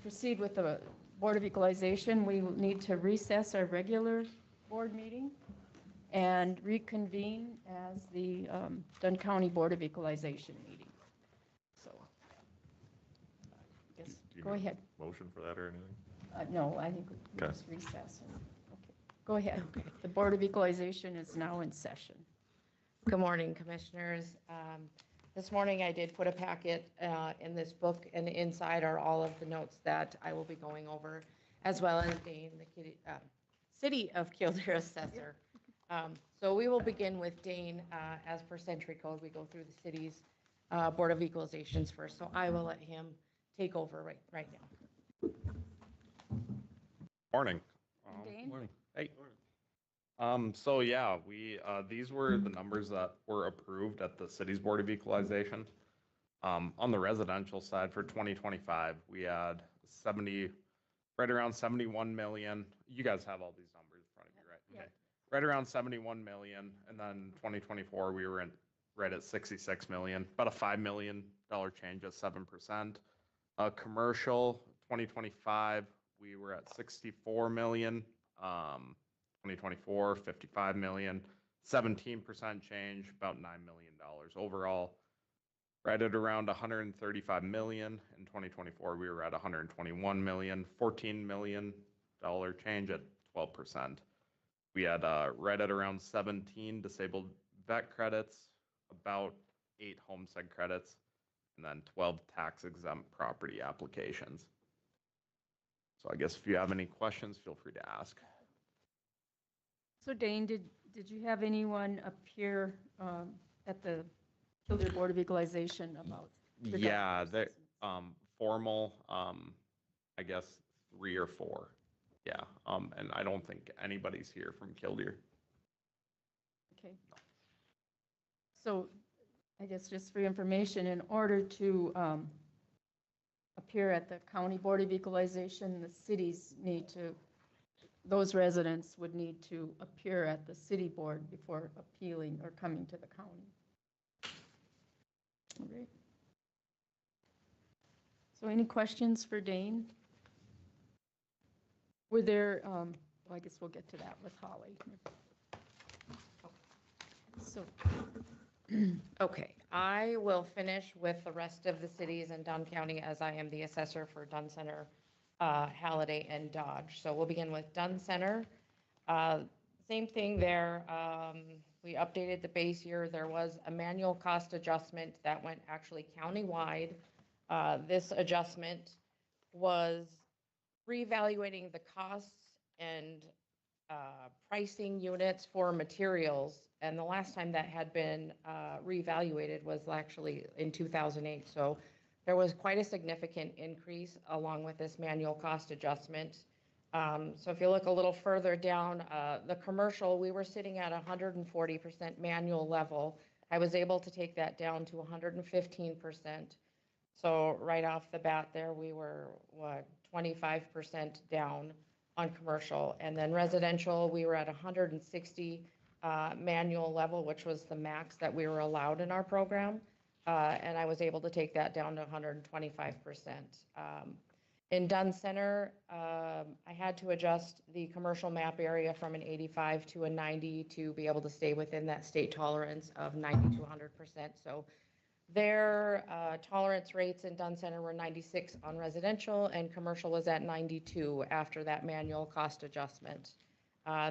proceed with the Board of Equalization, we will need to recess our regular board meeting and reconvene as the Dunn County Board of Equalization meeting. So, yes, Do you go need a ahead. Motion for that or anything? No, I think we Okay. just recess. Okay, go ahead. The Board of Equalization is now in session. Good morning, Commissioners. This morning I did put a packet in this book, and inside are all of the notes that I will be going over, as well as Dane, the City of Kildare Assessor. So we will begin with Dane. As per Century Code, we go through the city's Board of Equalizations first, so I will let him take over right now. Morning. Dane? Morning. Hey. So yeah, these were the numbers that were approved at the city's Board of Equalization. On the residential side for 2025, we had right around 71 million. You guys have all these numbers in front of you, right? Yeah. Okay. Right around 71 million, and then 2024, we were right at 66 million, about a $5 million change at 7%. Commercial, 2025, we were at 64 million. 2024, 55 million, 17% change, about $9 million overall. Right at around 135 million. In 2024, we were at 121 million, $14 million change at 12%. We had right at around 17 disabled vet credits, about 8 homestead credits, and then 12 tax exempt property applications. So I guess if you have any questions, feel free to ask. So Dane, did you have anyone appear at the Kildare Board of Equalization about? Yeah, they formal, I guess 3 or 4. Yeah, and I don't think anybody's here from Kildare. Okay. So I guess just for your information, in order to appear at the County Board of Equalization, the cities need to, those residents would need to appear at the city board before appealing or coming to the county. All right. So any questions for Dane? Were there, well, I guess we'll get to that with Holly. So, Okay, I will finish with the rest of the cities in Dunn County, as I am the assessor for Dunn Center, Halliday, and Dodge. So we'll begin with Dunn Center. Same thing there. We updated the base year. There was a manual cost adjustment that went actually countywide. This adjustment was reevaluating the costs and pricing units for materials. And the last time that had been reevaluated was actually in 2008. So there was quite a significant increase along with this manual cost adjustment. So if you look a little further down, the commercial, we were sitting at 140% manual level. I was able to take that down to 115%. So right off the bat there, we were, 25% down on commercial. And then residential, we were at 160 manual level, which was the max that we were allowed in our program. And I was able to take that down to 125%. In Dunn Center, I had to adjust the commercial map area from an 85 to a 90 to be able to stay within that state tolerance of 90 to 100%. So their tolerance rates in Dunn Center were 96 on residential, and commercial was at 92 after that manual cost adjustment.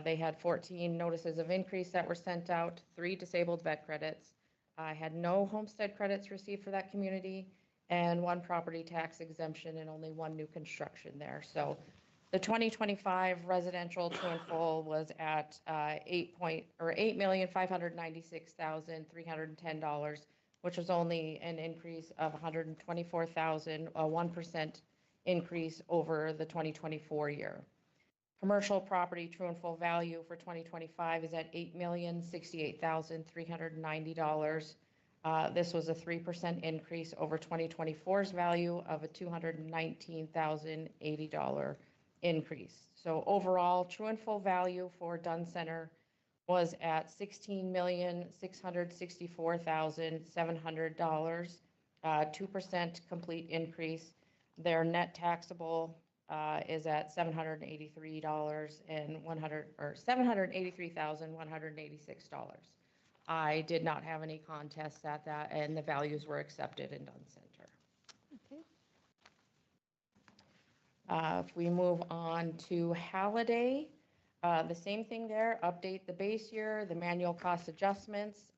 They had 14 notices of increase that were sent out, 3 disabled vet credits. I had no homestead credits received for that community, and 1 property tax exemption and only 1 new construction there. So the 2025 residential true and full was at $8,596,310, which was only an increase of $124,000, a 1% increase over the 2024 year. Commercial property true and full value for 2025 is at $8,068,390. This was a 3% increase over 2024's value of a $219,080 increase. So overall, true and full value for Dunn Center was at $16,664,700, 2% complete increase. Their net taxable is at $783 and $783,186. I did not have any contests at that, and the values were accepted in Dunn Center. Okay. If we move on to Halliday, the same thing there, update the base year, the manual cost adjustments.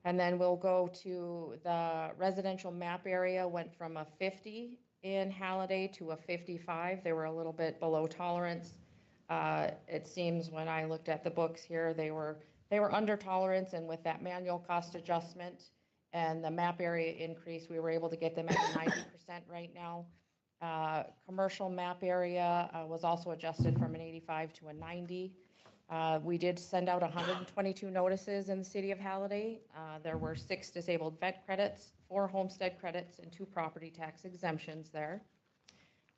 And then we'll go to the residential map area went from a 50 in Halliday to a 55. They were a little bit below tolerance. It seems when I looked at the books here, they were under tolerance, and with that manual cost adjustment and the map area increase, we were able to get them at 90% right now. Commercial map area was also adjusted from an 85 to a 90. We did send out 122 notices in the city of Halliday. There were 6 disabled vet credits, 4 homestead credits, and 2 property tax exemptions there.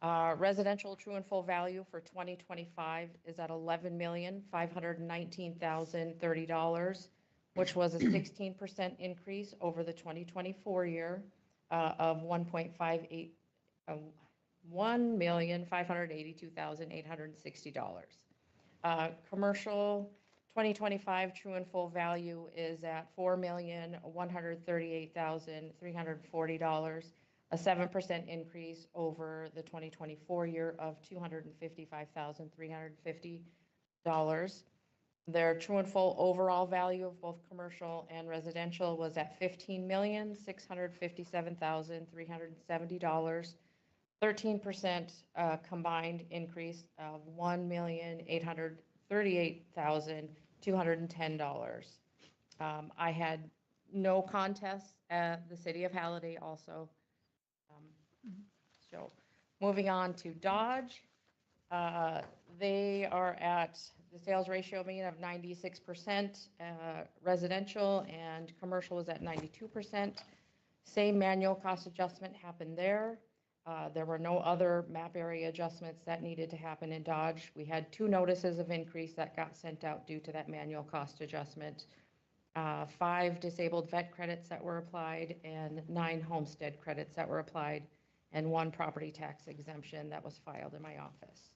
Residential true and full value for 2025 is at $11,519,030, which was a 16% increase over the 2024 year of $1,582,860. Commercial 2025 true and full value is at $4,138,340, a 7% increase over the 2024 year of $255,350. Their true and full overall value of both commercial and residential was at $15,657,370. 13% combined increase of $1,838,210. I had no contests at the city of Halliday also. So moving on to Dodge, they are at the sales ratio mean of 96%, residential and commercial was at 92%. Same manual cost adjustment happened there. There were no other map area adjustments that needed to happen in Dodge. We had 2 notices of increase that got sent out due to that manual cost adjustment. 5 disabled vet credits that were applied and 9 homestead credits that were applied and 1 property tax exemption that was filed in my office.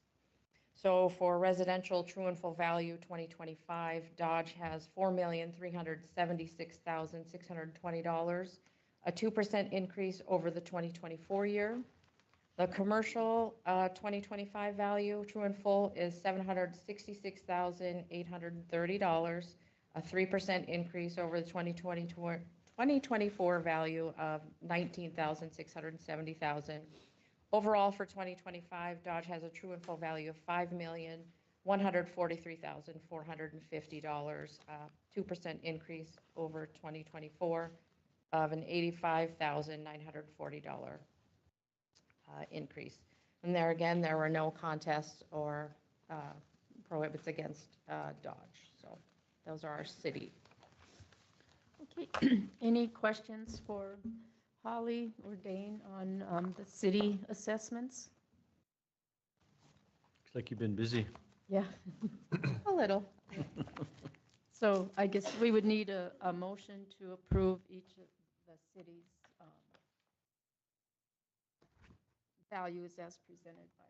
So for residential true and full value 2025, Dodge has $4,376,620, a 2% increase over the 2024 year. The commercial 2025 value, true and full, is $766,830, a 3% increase over the 2024 value of $19,670,000. Overall, for 2025, Dodge has a true and full value of $5,143,450, 2% increase over 2024 of an $85,940 increase. And there again, there were no contests or prohibits against Dodge. So those are our city. Okay, any questions for Holly or Dane on the city assessments? Looks like you've been busy. Yeah, a little. So I guess we would need a motion to approve each of the city's values as presented by.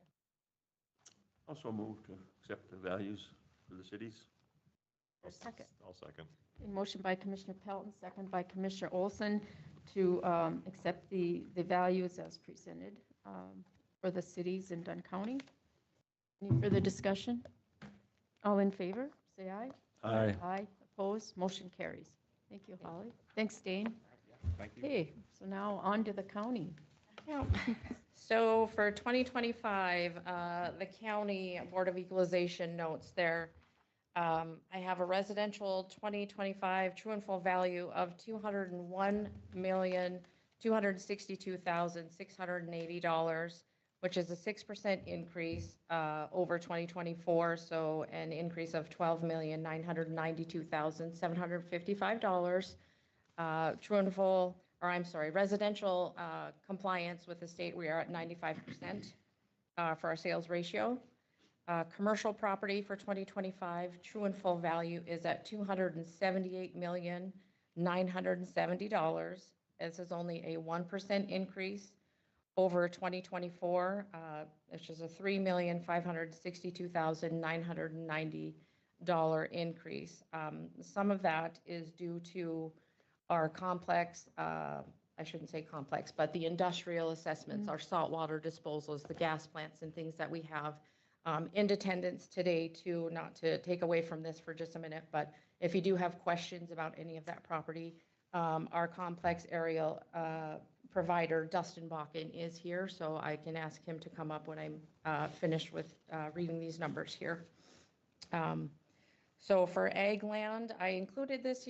Also move to accept the values for the cities. A second. I'll second. A motion by Commissioner Pelton, second by Commissioner Olson to accept the values as presented for the cities in Dunn County. Any further discussion? All in favor, say aye. Aye. Aye, opposed, motion carries. Thank you, Holly. Thanks, Dane. Thank you. Okay, so now on to the county. Yeah. So for 2025, the county Board of Equalization notes there, I have a residential 2025 true and full value of $201,262,680, which is a 6% increase over 2024, so an increase of $12,992,755. True and full, or I'm sorry, residential compliance with the state, we are at 95% for our sales ratio. Commercial property for 2025, true and full value is at $278,970. This is only a 1% increase over 2024, which is a $3,562,990 increase. Some of that is due to our complex, I shouldn't say complex, but the industrial assessments, our saltwater disposals, the gas plants and things that we have in attendance today too, not to take away from this for just a minute, but if you do have questions about any of that property, our complex aerial provider, Dustin Bakken, is here, so I can ask him to come up when I'm finished with reading these numbers here. So for ag land, I included this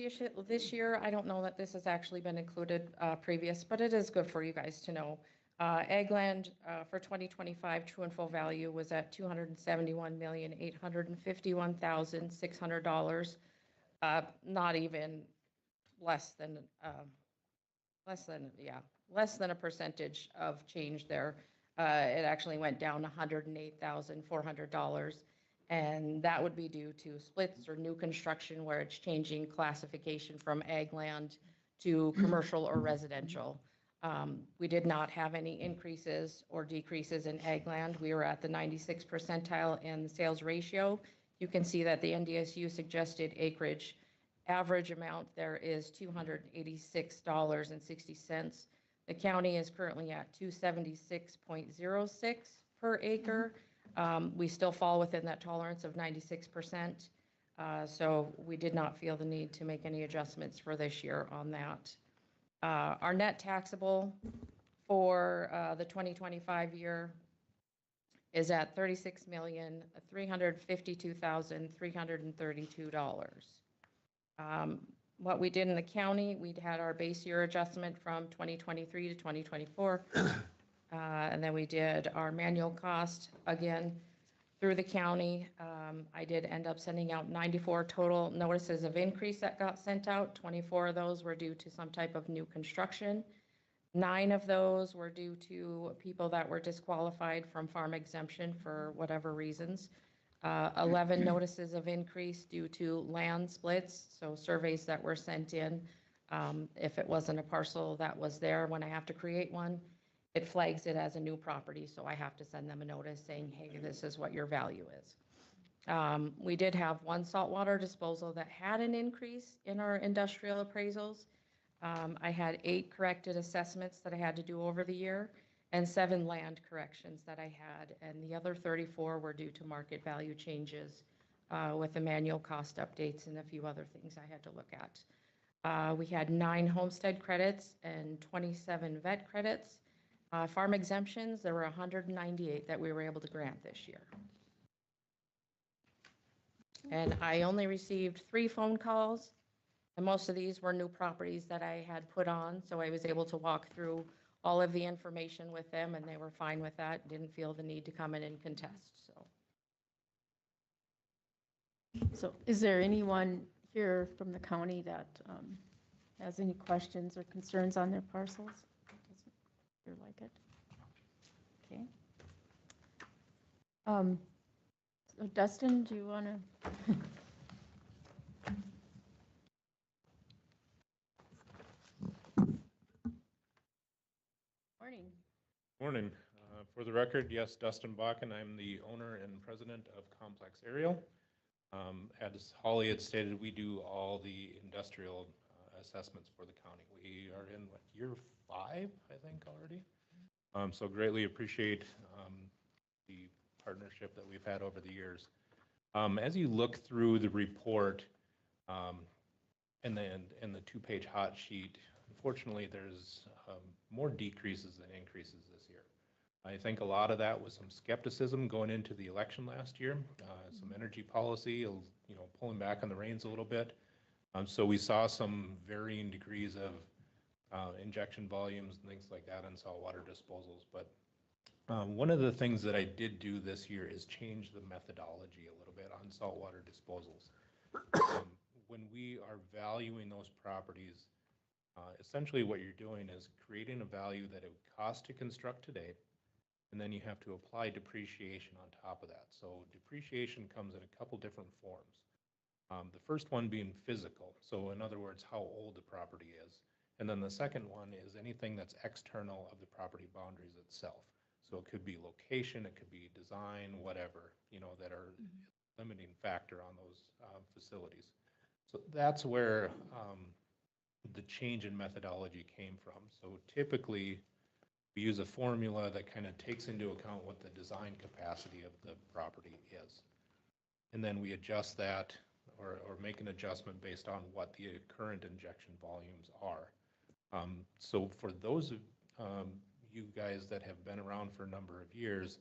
year. I don't know that this has actually been included previous, but it is good for you guys to know. Ag land for 2025 true and full value was at $271,851,600. Not even less than a percentage of change there. It actually went down $108,400, and that would be due to splits or new construction where it's changing classification from ag land to commercial or residential. We did not have any increases or decreases in ag land. We were at the 96th percentile in the sales ratio. You can see that the NDSU suggested acreage average amount there is $286.60. The county is currently at $276.06 per acre. We still fall within that tolerance of 96%. So we did not feel the need to make any adjustments for this year on that. Our net taxable for the 2025 year is at $36,352,332. What we did in the county, we'd had our base year adjustment from 2023 to 2024. And then we did our manual cost again through the county. I did end up sending out 94 total notices of increase that got sent out. 24 of those were due to some type of new construction. 9 of those were due to people that were disqualified from farm exemption for whatever reasons. 11 notices of increase due to land splits, so surveys that were sent in. If it wasn't a parcel that was there when I have to create one, it flags it as a new property, so I have to send them a notice saying, hey, this is what your value is. We did have 1 saltwater disposal that had an increase in our industrial appraisals. I had 8 corrected assessments that I had to do over the year and 7 land corrections that I had, and the other 34 were due to market value changes with the manual cost updates and a few other things I had to look at. We had 9 homestead credits and 27 vet credits. Farm exemptions, there were 198 that we were able to grant this year. And I only received 3 phone calls, and most of these were new properties that I had put on, so I was able to walk through all of the information with them, and they were fine with that, didn't feel the need to come in and contest, so. So is there anyone here from the county that has any questions or concerns on their parcels? Doesn't appear like it. Okay. So Dustin, do you want to? Morning. Morning. For the record, yes, Dustin Bakken. I'm the owner and president of Complex Aerial. As Holly had stated, we do all the industrial assessments for the county. We are in year 5, I think, already. So greatly appreciate the partnership that we've had over the years. As you look through the report and the 2-page hot sheet, unfortunately, there's more decreases than increases this year. I think a lot of that was some skepticism going into the election last year, some energy policy, pulling back on the reins a little bit. So we saw some varying degrees of injection volumes and things like that on saltwater disposals. But one of the things that I did do this year is change the methodology a little bit on saltwater disposals. When we are valuing those properties, essentially what you're doing is creating a value that it would cost to construct today, and then you have to apply depreciation on top of that. So depreciation comes in a couple different forms. The first one being physical. So in other words, how old the property is. And then the second one is anything that's external of the property boundaries itself. So it could be location, it could be design, whatever, that are limiting factor on those facilities. So that's where the change in methodology came from. So typically, we use a formula that kind of takes into account what the design capacity of the property is. And then we adjust that or make an adjustment based on what the current injection volumes are. So for those of you guys that have been around for a number of years,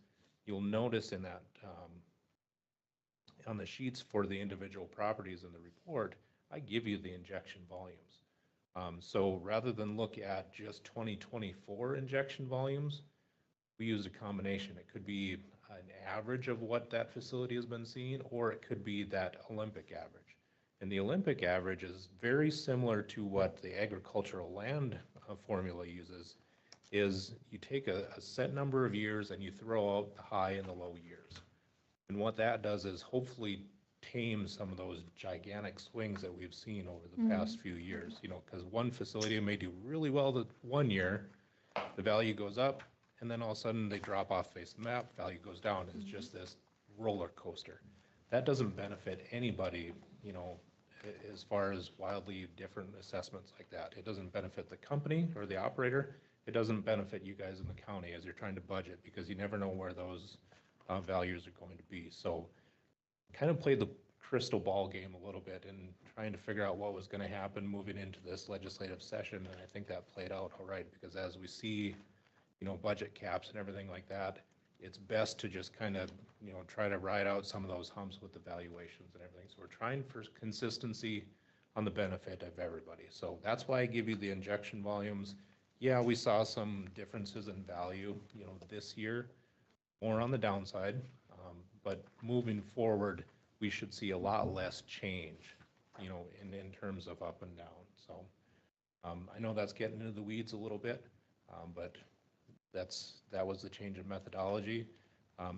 you'll notice in that on the sheets for the individual properties in the report, I give you the injection volumes. So rather than look at just 2024 injection volumes, we use a combination. It could be an average of what that facility has been seeing, or it could be that Olympic average. And the Olympic average is very similar to what the agricultural land formula uses, is you take a set number of years and you throw out the high and the low years. And what that does is hopefully tame some of those gigantic swings that we've seen over the past few years, because one facility may do really well the one year, the value goes up, and then all of a sudden they drop off face of the map, value goes down. It's just this roller coaster. That doesn't benefit anybody, as far as wildly different assessments like that. It doesn't benefit the company or the operator. It doesn't benefit you guys in the county as you're trying to budget, because you never know where those values are going to be. So kind of played the crystal ball game a little bit and trying to figure out what was going to happen moving into this legislative session. And I think that played out all right, because as we see, budget caps and everything like that, it's best to just kind of, try to ride out some of those humps with the valuations and everything. So we're trying for consistency on the benefit of everybody. So that's why I give you the injection volumes. Yeah, we saw some differences in value, this year, more on the downside, but moving forward, we should see a lot less change, in terms of up and down. So I know that's getting into the weeds a little bit, but that was the change in methodology.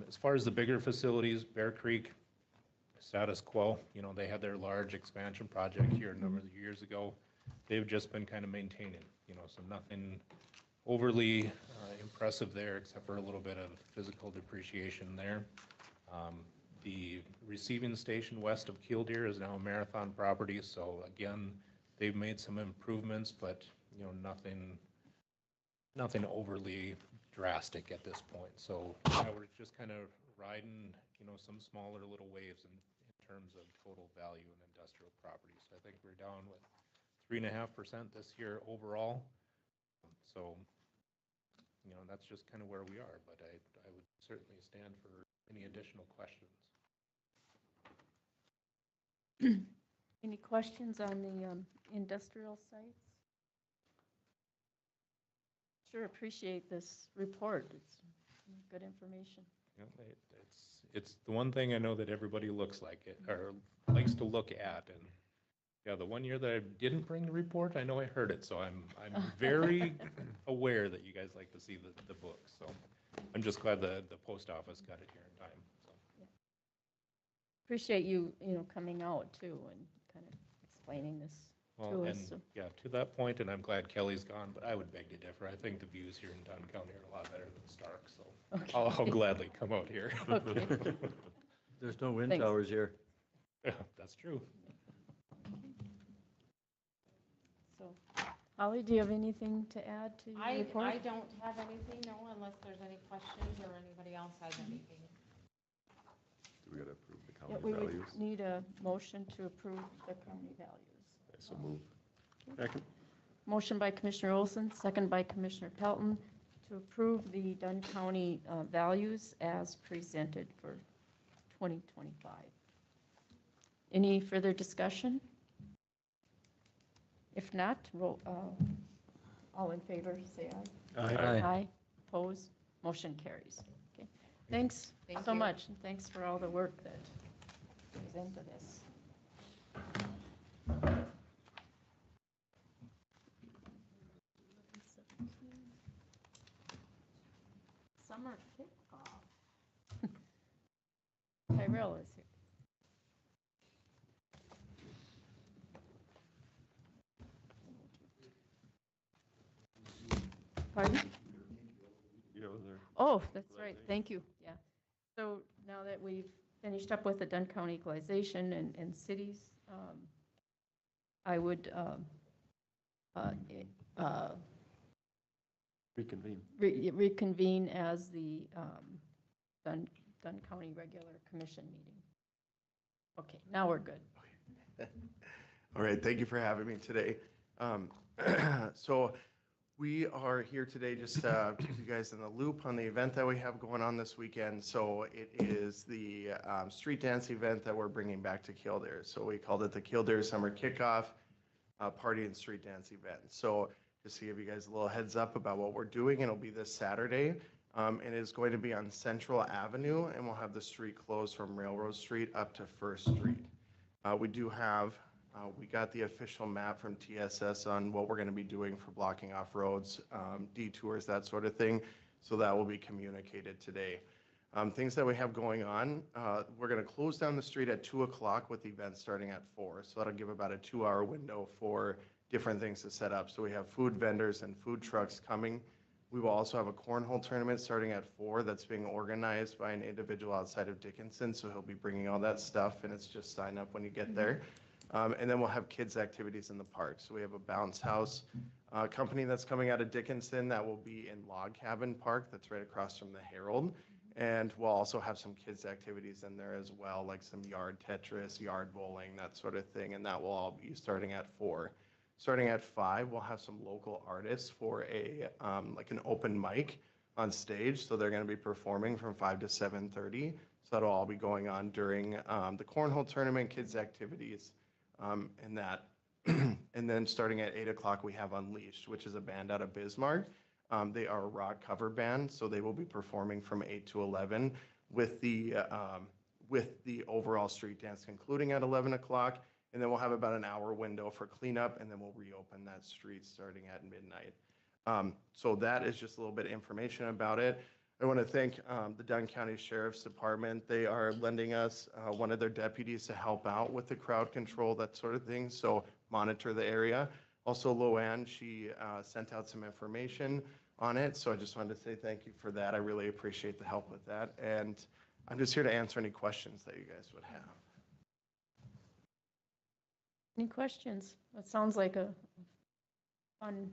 As far as the bigger facilities, Bear Creek, status quo, they had their large expansion project here a number of years ago. They've just been kind of maintaining, so nothing overly impressive there, except for a little bit of physical depreciation there. The receiving station west of Killdeer is now a Marathon property, so again, they've made some improvements, but nothing overly drastic at this point. So yeah, we're just kind of riding, some smaller little waves in terms of total value in industrial properties. I think we're down with 3.5% this year overall. So, that's just kind of where we are, but I would certainly stand for any additional questions. Any questions on the industrial sites? Sure, appreciate this report. It's good information. It's the one thing I know that everybody looks like it, or likes to look at. And yeah, the one year that I didn't bring the report, I know I heard it, so I'm very aware that you guys like to see the book. So I'm just glad the post office got it here in time. So. Yeah. Appreciate you, coming out too and kind of explaining this to us. So. Yeah, to that point, and I'm glad Kelly's gone, but I would beg to differ. I think the views here in Dunn County are a lot better than Stark, so okay. I'll gladly come out here. Okay. There's no wind Thanks. towers here. Yeah, that's true. So, Holly, do you have anything to add to your report? I don't have anything, no, unless there's any questions or anybody else has anything. Do we gotta approve the Yeah, county we values? would need a motion to approve the county values. So move. Second. Motion by Commissioner Olson, second by Commissioner Pelton, to approve the Dunn County values as presented for 2025. Any further discussion? If not, all in favor, say aye. Aye. Aye. Opposed? Motion carries. Okay. Thanks Thank so you. much, and thanks for all the work that goes into this. Summer kickoff. Tyrell is here. Pardon? Yeah, was there? Oh, that's right, thank you, yeah. So now that we've finished up with the Dunn County equalization and cities, I would Reconvene. reconvene as the Dunn County Regular Commission meeting. Okay, now we're good. All right, thank you for having me today. So we are here today just to keep you guys in the loop on the event that we have going on this weekend. So it is the street dance event that we're bringing back to Kildare. So we called it the Kildare Summer Kickoff Party and Street Dance Event. So just to give you guys a little heads up about what we're doing, it'll be this Saturday. It is going to be on Central Avenue, and we'll have the street closed from Railroad Street up to First Street. We do have we got the official map from TSS on what we're going to be doing for blocking off roads, detours, that sort of thing. So that will be communicated today. Things that we have going on, we're going to close down the street at 2 o'clock with the event starting at 4. So that'll give about a 2-hour window for different things to set up. So we have food vendors and food trucks coming. We will also have a cornhole tournament starting at 4 that's being organized by an individual outside of Dickinson. So he'll be bringing all that stuff, and it's just sign up when you get there. And then we'll have kids' activities in the park. So we have a bounce house company that's coming out of Dickinson that will be in Log Cabin Park that's right across from the Herald. And we'll also have some kids' activities in there as well, like some yard Tetris, yard bowling, that sort of thing. And that will all be starting at 4. Starting at 5, we'll have some local artists for a like an open mic on stage. So they're going to be performing from 5 to 7:30. So that'll all be going on during the cornhole tournament, kids' activities. And that, and then starting at 8 o'clock, we have Unleashed, which is a band out of Bismarck. They are a rock cover band, so they will be performing from 8 to 11 with the overall street dance concluding at 11 o'clock. And then we'll have about an hour window for cleanup, and then we'll reopen that street starting at midnight. So that is just a little bit of information about it. I want to thank the Dunn County Sheriff's Department. They are lending us one of their deputies to help out with the crowd control, that sort of thing, so monitor the area. Also, Loanne, she sent out some information on it, so I just wanted to say thank you for that. I really appreciate the help with that, and I'm just here to answer any questions that you guys would have. Any questions? That sounds like a fun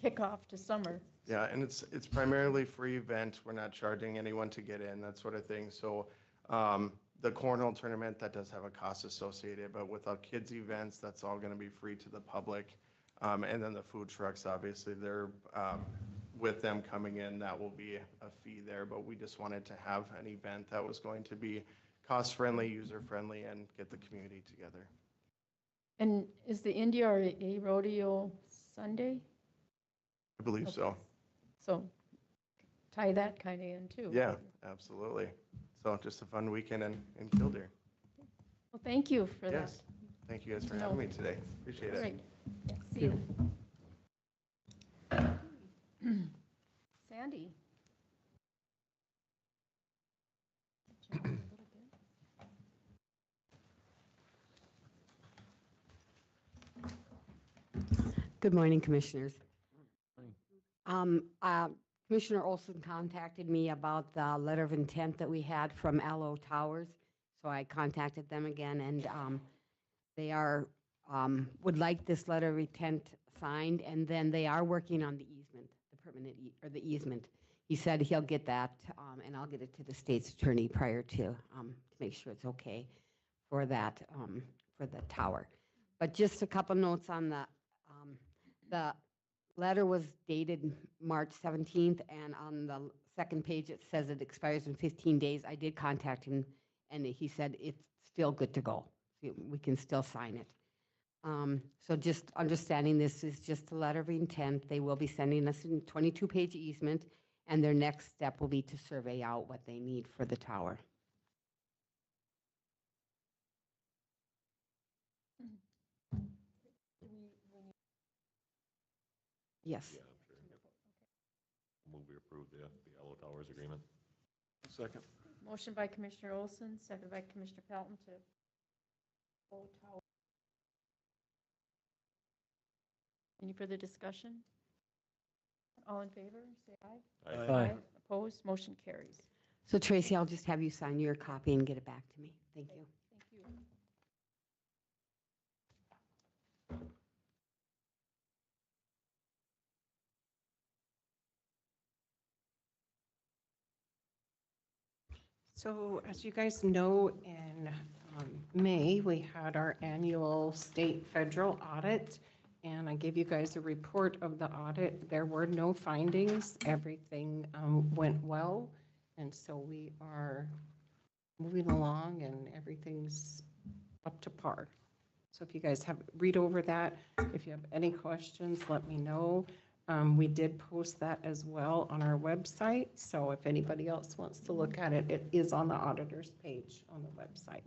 kickoff to summer. Yeah, and it's primarily free event. We're not charging anyone to get in, that sort of thing. So the cornhole tournament, that does have a cost associated, but with our kids' events, that's all going to be free to the public. And then the food trucks, obviously, they're with them coming in, that will be a fee there. But we just wanted to have an event that was going to be cost-friendly, user-friendly, and get the community together. And is the NDRA rodeo Sunday? I believe so. So tie that kind of in too. Yeah, absolutely. So just a fun weekend in Kildare. Well, thank you for that. Yes. Thank you guys for having me today. Appreciate it. Great. Yeah, see you. Sandy. Good morning, Commissioners. Commissioner Olson contacted me about the letter of intent that we had from LO Towers. So I contacted them again, and they would like this letter of intent signed, and then they are working on the easement, the permanent or the easement. He said he'll get that, and I'll get it to the state's attorney prior to make sure it's okay for that, for the tower. But just a couple notes on the letter was dated March 17th, and on the second page it says it expires in 15 days. I did contact him, and he said it's still good to go. We can still sign it. So just understanding this is just a letter of intent. They will be sending us a 22-page easement, and their next step will be to survey out what they need for the tower. Yes. Yeah, I'm sure. Yep. Move we approve the Yellow Towers agreement. Second. Motion by Commissioner Olson, seconded by Commissioner Pelton to vote. Any further discussion? All in favor, say aye. Aye. Aye. Opposed, motion carries. So Tracy, I'll just have you sign your copy and get it back to me. Thank you. Thank you. So as you guys know, in May, we had our annual state federal audit, and I gave you guys a report of the audit. There were no findings. Everything went well, and so we are moving along and everything's up to par. So if you guys read over that, if you have any questions, let me know. We did post that as well on our website, so if anybody else wants to look at it, it is on the auditor's page on the website.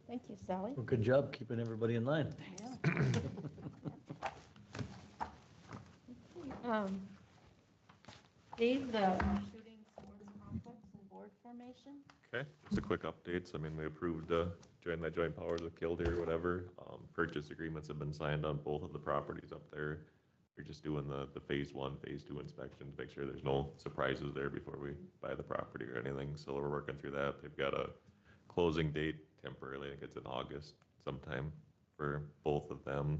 Thank you, Sally. Well, good job keeping everybody in line. Dave, the shooting sports complex and board formation? Okay, just a quick updates. I mean, we approved join that joint powers with Kildare or whatever. Purchase agreements have been signed on both of the properties up there. We're just doing the phase 1, phase 2 inspections, make sure there's no surprises there before we buy the property or anything. So we're working through that. They've got a closing date temporarily. I think it's in August sometime for both of them.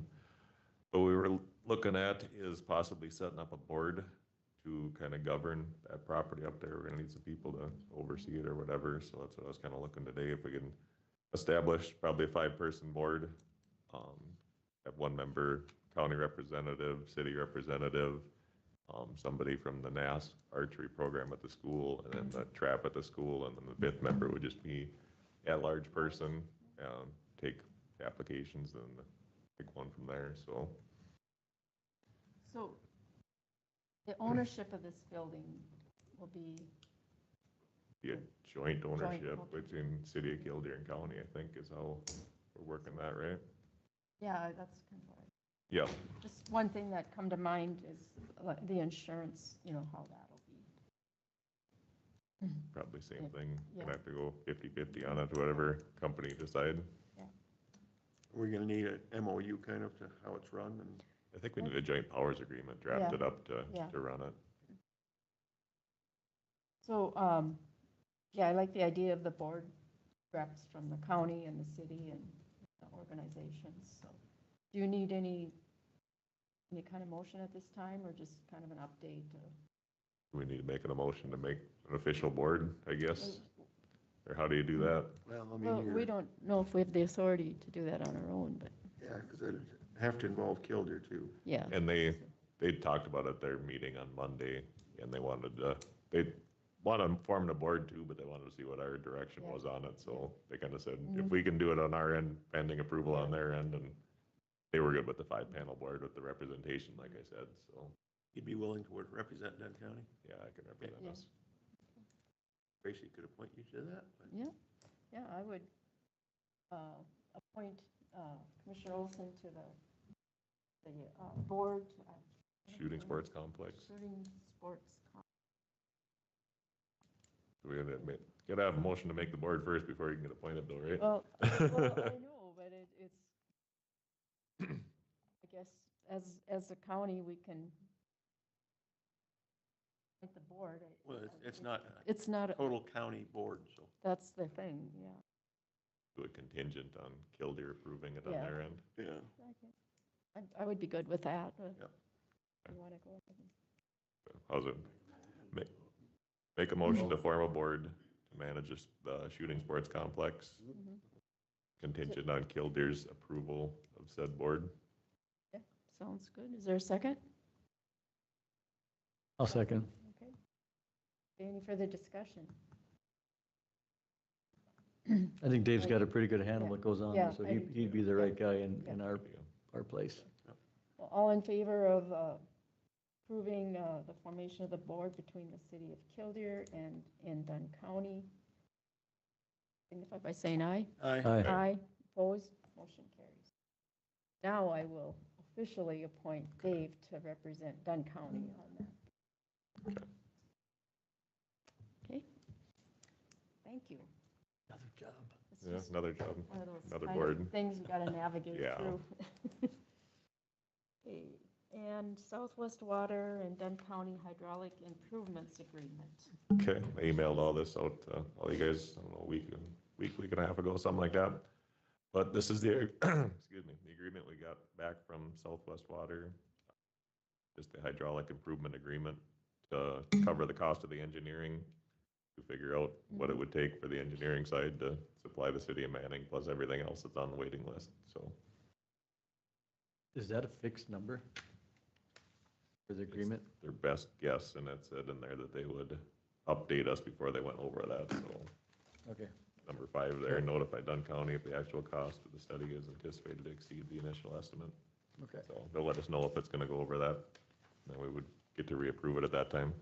What we were looking at is possibly setting up a board to kind of govern that property up there. We're gonna need some people to oversee it or whatever. So that's what I was kind of looking today, if we can establish probably a 5-person board. Have one member, county representative, city representative, somebody from the NAS archery program at the school, and then the trap at the school, and then the 5th member would just be at-large person, take applications and pick one from there, so. So the ownership of this building will be, Be a joint ownership okay. between city of Kildare and county, I think is how we're working that, right? yeah, that's kind of what Yeah, just one thing that come to mind is the insurance, you know, how that'll be. probably same thing. Yeah. Gonna have to go 50/50 on it, whatever company decide. We're gonna need a MOU kind of to how it's run and. I think we need a joint powers agreement drafted Yeah. up Yeah. to run it. So, yeah, I like the idea of the board reps from the county and the city and the organizations, so. Do you need any kind of motion at this time, or just kind of an update? We need to make an emotion to make an official board, I guess, or how do you do that? Well, I Well, mean, we don't know if we have the authority to do that on our own, but, yeah, because it'd have to involve Kildare too. yeah. And they talked about at their meeting on Monday, and they want to form the board too, but they wanted to see what our direction was on it, so they kind of said, if we can do it on our end, pending approval on their end, and they were good with the 5-panel board with the representation, like I said, so, You'd be willing to represent Dunn County? yeah, I can represent us. Tracy could appoint you to that. but- Yeah, I would appoint Commissioner Olson to the board. Shooting sports complex. Shooting sports complex. We gotta have a motion to make the board first before you can get appointed though, right? Well, I know, but it's, I guess, as a county, we can make the board. Well, it's not. It's not a- Total county board, so. That's the thing, yeah. Do it contingent on Kildare approving it on Yeah. their end. Yeah. I would be good with that. Yep. You want to go ahead and- How's it? Make a motion to form a board to manage the shooting sports complex, Mhm. contingent on Kildare's approval of said board. Yeah, sounds good. Is there a second? I'll second. Okay. Any further discussion? I think Dave's got a pretty good handle what goes on, Yeah, there, so I do he'd be the right guy in our place. Well, all in favor of approving the formation of the board between the city of Kildare and Dunn County? Signify by saying aye. Aye. Aye. Aye. Opposed? Motion carries. Now I will officially appoint Dave to represent Dunn County on that. Okay. Thank you. Another job. It's Yeah, just another job, one of those another kind of board. things we got to navigate Yeah. through. Okay. and Southwest Water and Dunn County Hydraulic Improvements Agreement. Okay, I emailed all this out to all you guys, I don't know, week and a half ago, something like that. But this is the, excuse me, the agreement we got back from Southwest Water, just the hydraulic improvement agreement to cover the cost of the engineering, to figure out what it would take for the engineering side to supply the city of Manning, plus everything else that's on the waiting list, so. Is that a fixed number for the agreement? Their best guess, and it said in there that they would update us before they went over that, so. Okay. Number 5 there, notify Dunn County if the actual cost of the study is anticipated to exceed the initial estimate. Okay. So they'll let us know if it's gonna go over that, then we would get to reapprove it at that time.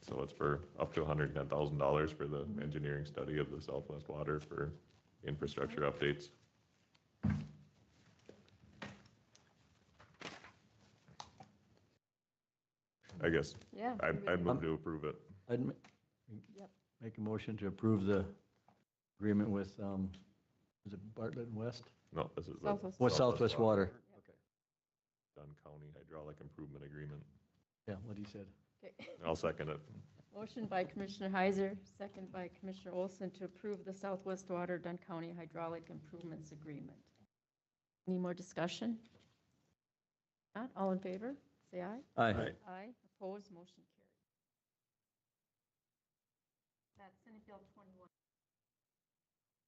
So it's for up to $110,000 for the engineering study of the Southwest Water for infrastructure updates. I guess, Yeah. I'd move to approve it. I'd Yep. make a motion to approve the agreement with, is it Bartlett and West? No, this is. Southwest. What, Southwest Water? Okay. Dunn County Hydraulic Improvement Agreement. Yeah, what he said. Okay. I'll second it. Motion by Commissioner Heiser, second by Commissioner Olson to approve the Southwest Water Dunn County Hydraulic Improvements Agreement. Any more discussion? Not, all in favor, say aye. Aye. Aye, opposed, motion carried. That's Senate Bill 21.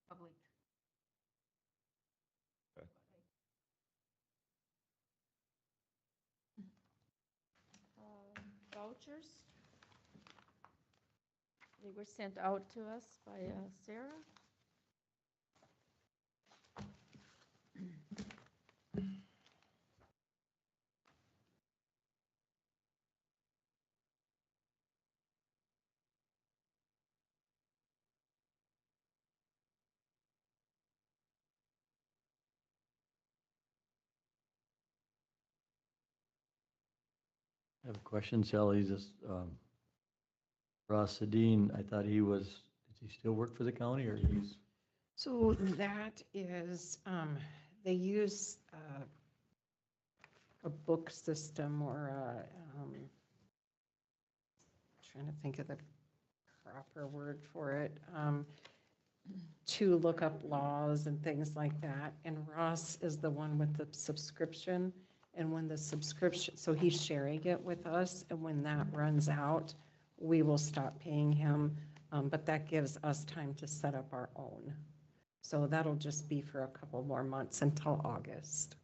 Public. Okay. Vouchers. They were sent out to us by Sarah. I have a question, Sally, this, Ross Sedin, I thought he was, does he still work for the county or he's? So that is, they use a book system or trying to think of the proper word for it, to look up laws and things like that. And Ross is the one with the subscription. And when the subscription, so he's sharing it with us, and when that runs out, we will stop paying him. But that gives us time to set up our own. So that'll just be for a couple more months until August.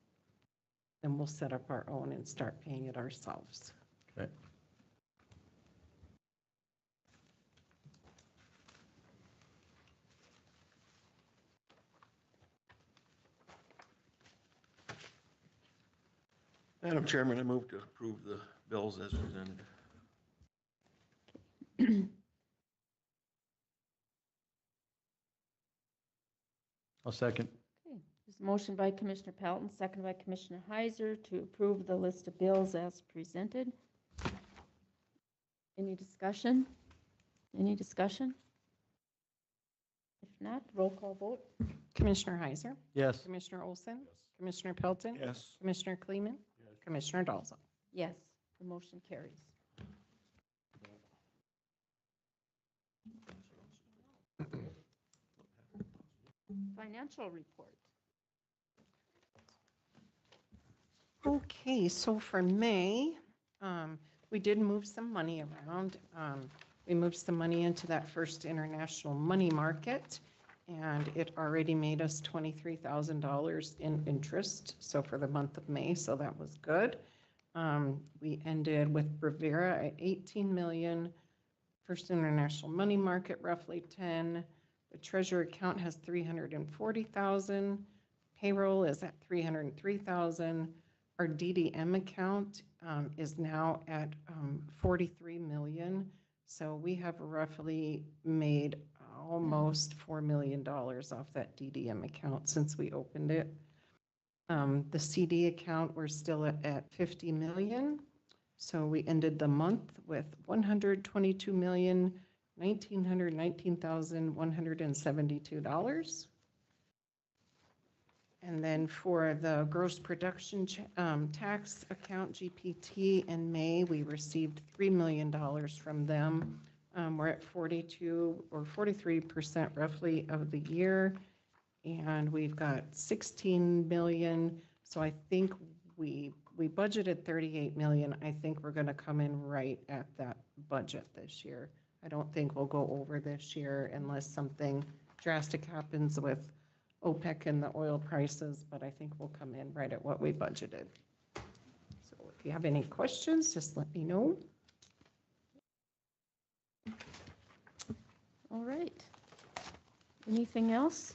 Then we'll set up our own and start paying it ourselves. Okay. Madam Chairman, I move to approve the bills as presented. I'll second. Okay, there's a motion by Commissioner Pelton, second by Commissioner Heiser to approve the list of bills as presented. Any discussion? Any discussion? If not, roll call vote. Commissioner Heiser? Yes. Commissioner Olson? Commissioner Pelton? Yes. Commissioner Kleeman? Commissioner Dalzell? Yes, the motion carries. Financial report. Okay, so for May, we did move some money around. We moved some money into that first international money market, and it already made us $23,000 in interest, so for the month of May, so that was good. We ended with Bravera at 18 million, First International Money Market roughly 10. The treasurer account has 340,000. Payroll is at 303,000. Our DDM account is now at 43 million. So we have roughly made almost $4 million off that DDM account since we opened it. The CD account, we're still at 50 million. So we ended the month with $122,119,172. And then for the gross production tax account, GPT, in May, we received $3 million from them. We're at 42 or 43% roughly of the year. And we've got 16 million. So I think we budgeted 38 million. I think we're going to come in right at that budget this year. I don't think we'll go over this year unless something drastic happens with OPEC and the oil prices, but I think we'll come in right at what we budgeted. So if you have any questions, just let me know. All right. Anything else?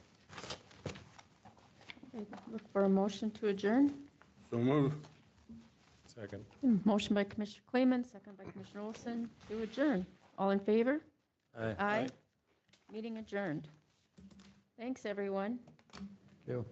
Look for a motion to adjourn. So move. Second. Motion by Commissioner Clayman, second by Commissioner Olson to adjourn. All in favor? Aye. Aye. Meeting adjourned. Thanks, everyone. Thank you.